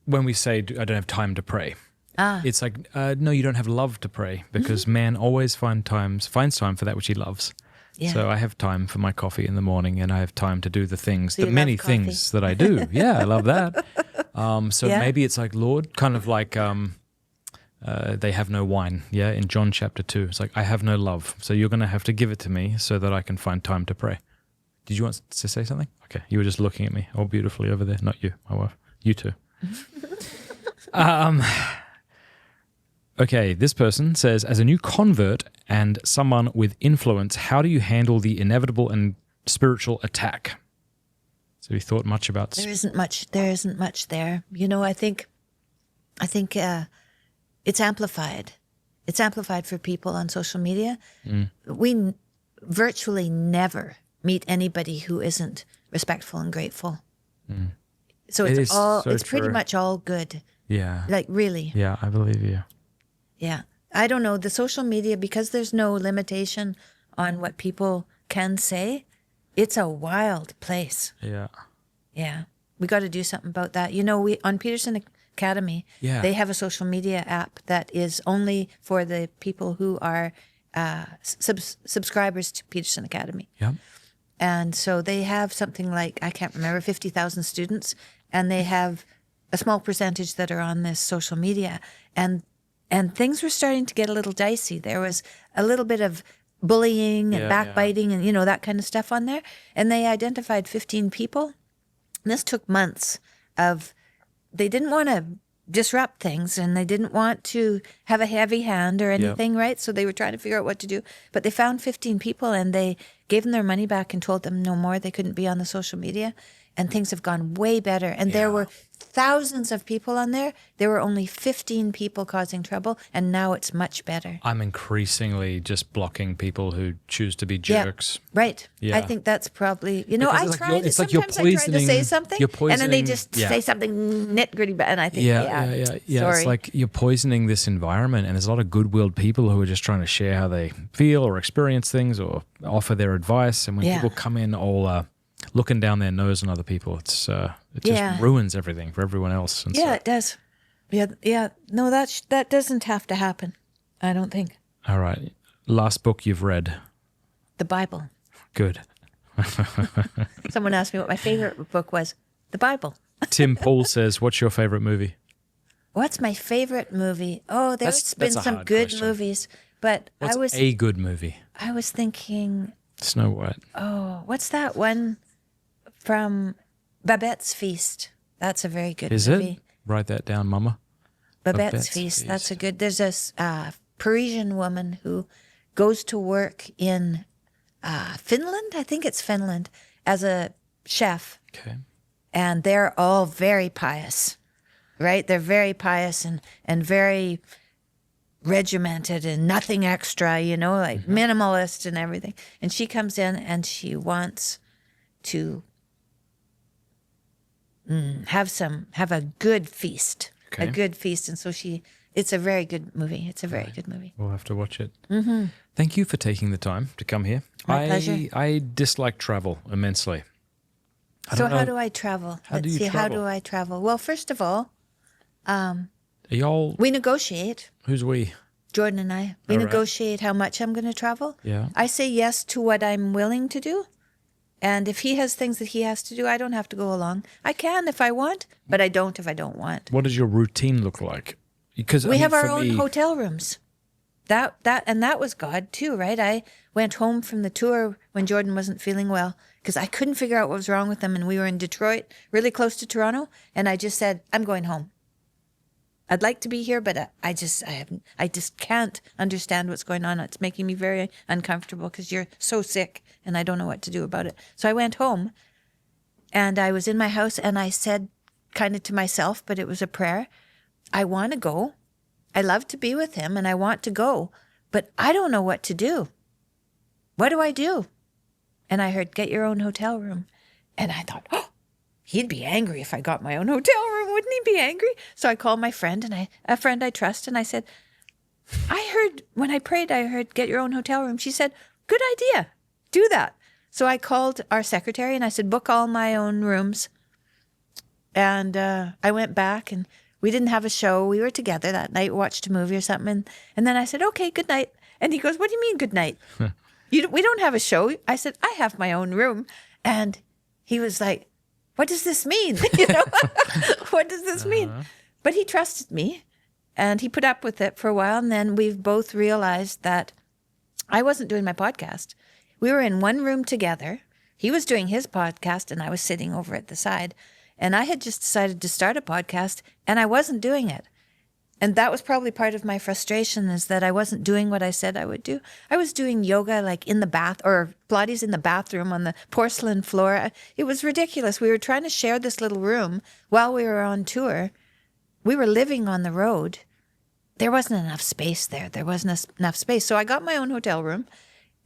when we say, I don't have time to pray, it's like, no, you don't have love to pray, because man always finds time for that which he loves. Yeah. So I have time for my coffee in the morning, and I have time to do the things, So the you many love coffee. things that I do. Yeah, I love that. So Yeah. maybe it's like, Lord, kind of like they have no wine. Yeah, in John chapter 2, it's like, I have no love, so you're going to have to give it to me so that I can find time to pray. Did you want to say something? Okay, you were just looking at me all beautifully over there. Not you, my wife. You too. Okay, this person says, as a new convert and someone with influence, how do you handle the inevitable and spiritual attack? So have you thought much about... There isn't much there. I think it's amplified. It's amplified for people on social media. We virtually never meet anybody who isn't respectful and grateful. So It it's is so pretty true. much all good. Yeah. Like really. Yeah, I believe you. Yeah. I don't know. The social media, because there's no limitation on what people can say, it's a wild place. Yeah. Yeah. We got to do something about that. We on Peterson Academy, Yeah. they have a social media app that is only for the people who are subscribers to Peterson Academy. Yeah. And so they have something like, I can't remember, 50,000 students, and they have a small percentage that are on this social media. And things were starting to get a little dicey. There was a little bit of bullying and Yeah, backbiting and, that kind of stuff on there. And they identified 15 people. And this took months they didn't want to disrupt things and they didn't want to have a heavy hand or anything, right? So they were trying to figure out what to do. But they found 15 people and they gave them their money back and told them no more. They couldn't be on the social media. and things have gone way better. And there were thousands of people on there. There were only 15 people causing trouble, and now it's much better. I'm increasingly just blocking people who choose to be jerks. Yeah, right. Yeah. I think that's probably, you know, Because it's like sometimes I try to say something, and then they just say something nit-gritty, and I think, Yeah. Sorry. It's like you're poisoning this environment, and there's a lot of good-willed people who are just trying to share how they feel or experience things or offer their advice. And when people come in all looking down their nose on other people, it just ruins everything for everyone else. And it does. Yeah. No, that doesn't have to happen, I don't think. All right. Last book you've read? The Bible. Good. Someone asked me what my favorite book was. The Bible. Tim Paul says, what's your favorite movie? What's my favorite movie? Oh, there's been that's a some hard good question. movies, but What's a good movie? I was thinking, Snow White. oh, what's that one from Babette's Feast? That's a very good Is movie. it? Write that down, Mama. Babette's Feast. That's a good. There's this Parisian woman who goes to work in Finland. I think it's Finland as a chef. Okay. And they're all very pious, right? They're very pious and very regimented and nothing extra, you know, like minimalist and everything. And she comes in and she wants to have a good feast, Okay. a good feast. And so it's a very good movie. It's a very good movie. We'll have to watch it. Mm-hmm. Thank you for taking the time to come here. My pleasure. I dislike travel immensely. So how do I travel? How do you How travel? do I travel? Well, first of all, Are y'all, we negotiate. who's we? Jordan and I, we All right. negotiate how much I'm going to travel. Yeah. I say yes to what I'm willing to do. And if he has things that he has to do, I don't have to go along. I can if I want, but I don't if I don't want. What does your routine look like? Because We have our own hotel rooms. That was God too, right? I went home from the tour when Jordan wasn't feeling well because I couldn't figure out what was wrong with him. And we were in Detroit, really close to Toronto. And I just said, I'm going home. I'd like to be here, but I just can't understand what's going on. It's making me very uncomfortable because you're so sick and I don't know what to do about it. So I went home and I was in my house and I said kind of to myself, but it was a prayer, I want to go. I love to be with him and I want to go, but I don't know what to do. What do I do? And I heard, get your own hotel room. And I thought, oh, he'd be angry if I got my own hotel room. Wouldn't he be angry? So I called my friend and a friend I trust. And I said, when I prayed, I heard, get your own hotel room. She said, good idea. Do that. So I called our secretary and I said, book all my own rooms. And I went back and we didn't have a show. We were together that night, watched a movie or something. And then I said, okay, good night. And he goes, what do you mean good night? We don't have a show. I said, I have my own room. And he was like, what does this mean? You know, what does this mean? But he trusted me and he put up with it for a while. And then we've both realized that I wasn't doing my podcast. We were in one room together. He was doing his podcast and I was sitting over at the side. And I had just decided to start a podcast and I wasn't doing it. And that was probably part of my frustration is that I wasn't doing what I said I would do. I was doing yoga like in the bath or Pilates in the bathroom on the porcelain floor. It was ridiculous. We were trying to share this little room while we were on tour. We were living on the road. There wasn't enough space there. There wasn't enough space. So I got my own hotel room.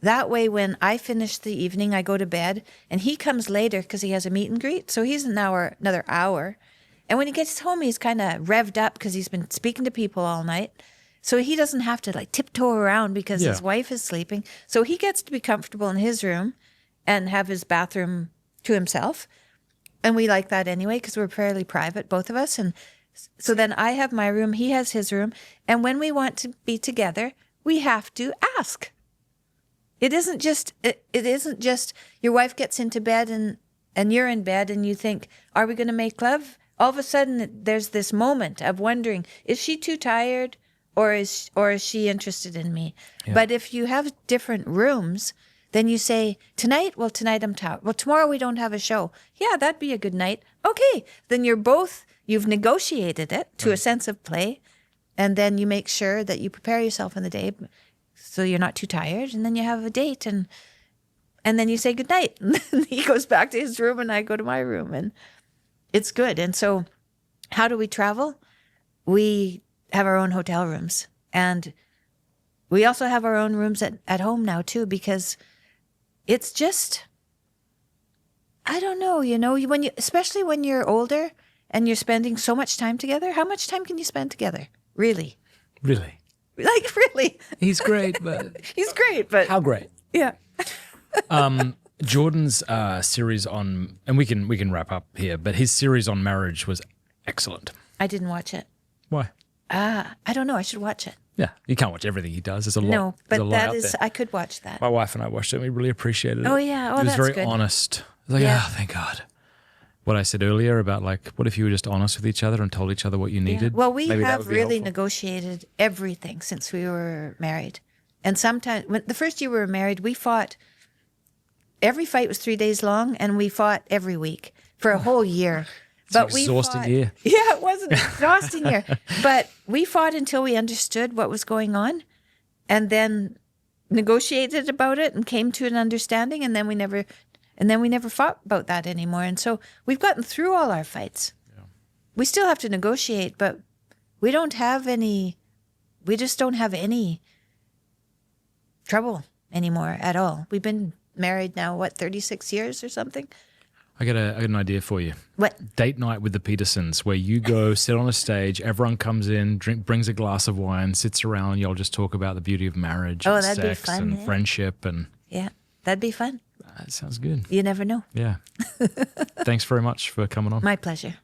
That way, when I finish the evening, I go to bed and he comes later because he has a meet and greet. So he's another hour. And when he gets home, he's kind of revved up because he's been speaking to people all night. So he doesn't have to like tiptoe around because his wife is sleeping. So he gets to be comfortable in his room and have his bathroom to himself. And we like that anyway because we're fairly private, both of us. And so then I have my room, he has his room. And when we want to be together, we have to ask. It isn't just your wife gets into bed and you're in bed and you think, are we going to make love? All of a sudden, there's this moment of wondering, is she too tired or is she interested in me? Yeah. But if you have different rooms, then you say, tonight I'm tired. Well, tomorrow we don't have a show. Yeah, that'd be a good night. Okay, then you've negotiated it to a sense of play. And then you make sure that you prepare yourself in the day so you're not too tired. And then you have a date. And and then you say goodnight. And then he goes back to his room and I go to my room, and it's good. And so how do we travel? We have our own hotel rooms, and we also have our own rooms at home now too, because it's just, I don't know, especially when you're older and you're spending so much time together, how much time can you spend together? Really? Really? Like, really? He's great, but He's great, but how great? yeah. Jordan's series on, and we can wrap up here, but his series on marriage was excellent. I didn't watch it. Why? I don't know. I should watch it. Yeah, you can't watch everything he does. There's a lot. No, there's a but lot that out is, there. I could watch that. My wife and I watched it. And we really appreciated it. Oh, yeah. Oh, it was that's very good. honest. It was like, Yeah. oh, thank God. What I said earlier about like, what if you were just honest with each other and told each other what you Yeah. needed? Well, we Maybe that have would be really helpful. negotiated everything since we were married. And sometimes, when the first year we were married, we fought. Every fight was 3 days long, and we fought every week for a whole year. an exhausting year. Yeah, it was an exhausting year. But we fought until we understood what was going on, and then negotiated about it and came to an understanding, and then we never fought about that anymore. And so we've gotten through all our fights. Yeah. We still have to negotiate, but we just don't have any trouble anymore at all. We've been married now, 36 years or something? I got an idea for you. What? Date night with the Petersons, where you go sit on a stage, everyone comes in, brings a glass of wine, sits around, and y'all just talk about the beauty of marriage and that'd be sex fun, and yeah. friendship. And Yeah, that'd be fun. that sounds good. You never know. Yeah. Thanks very much for coming on. My pleasure.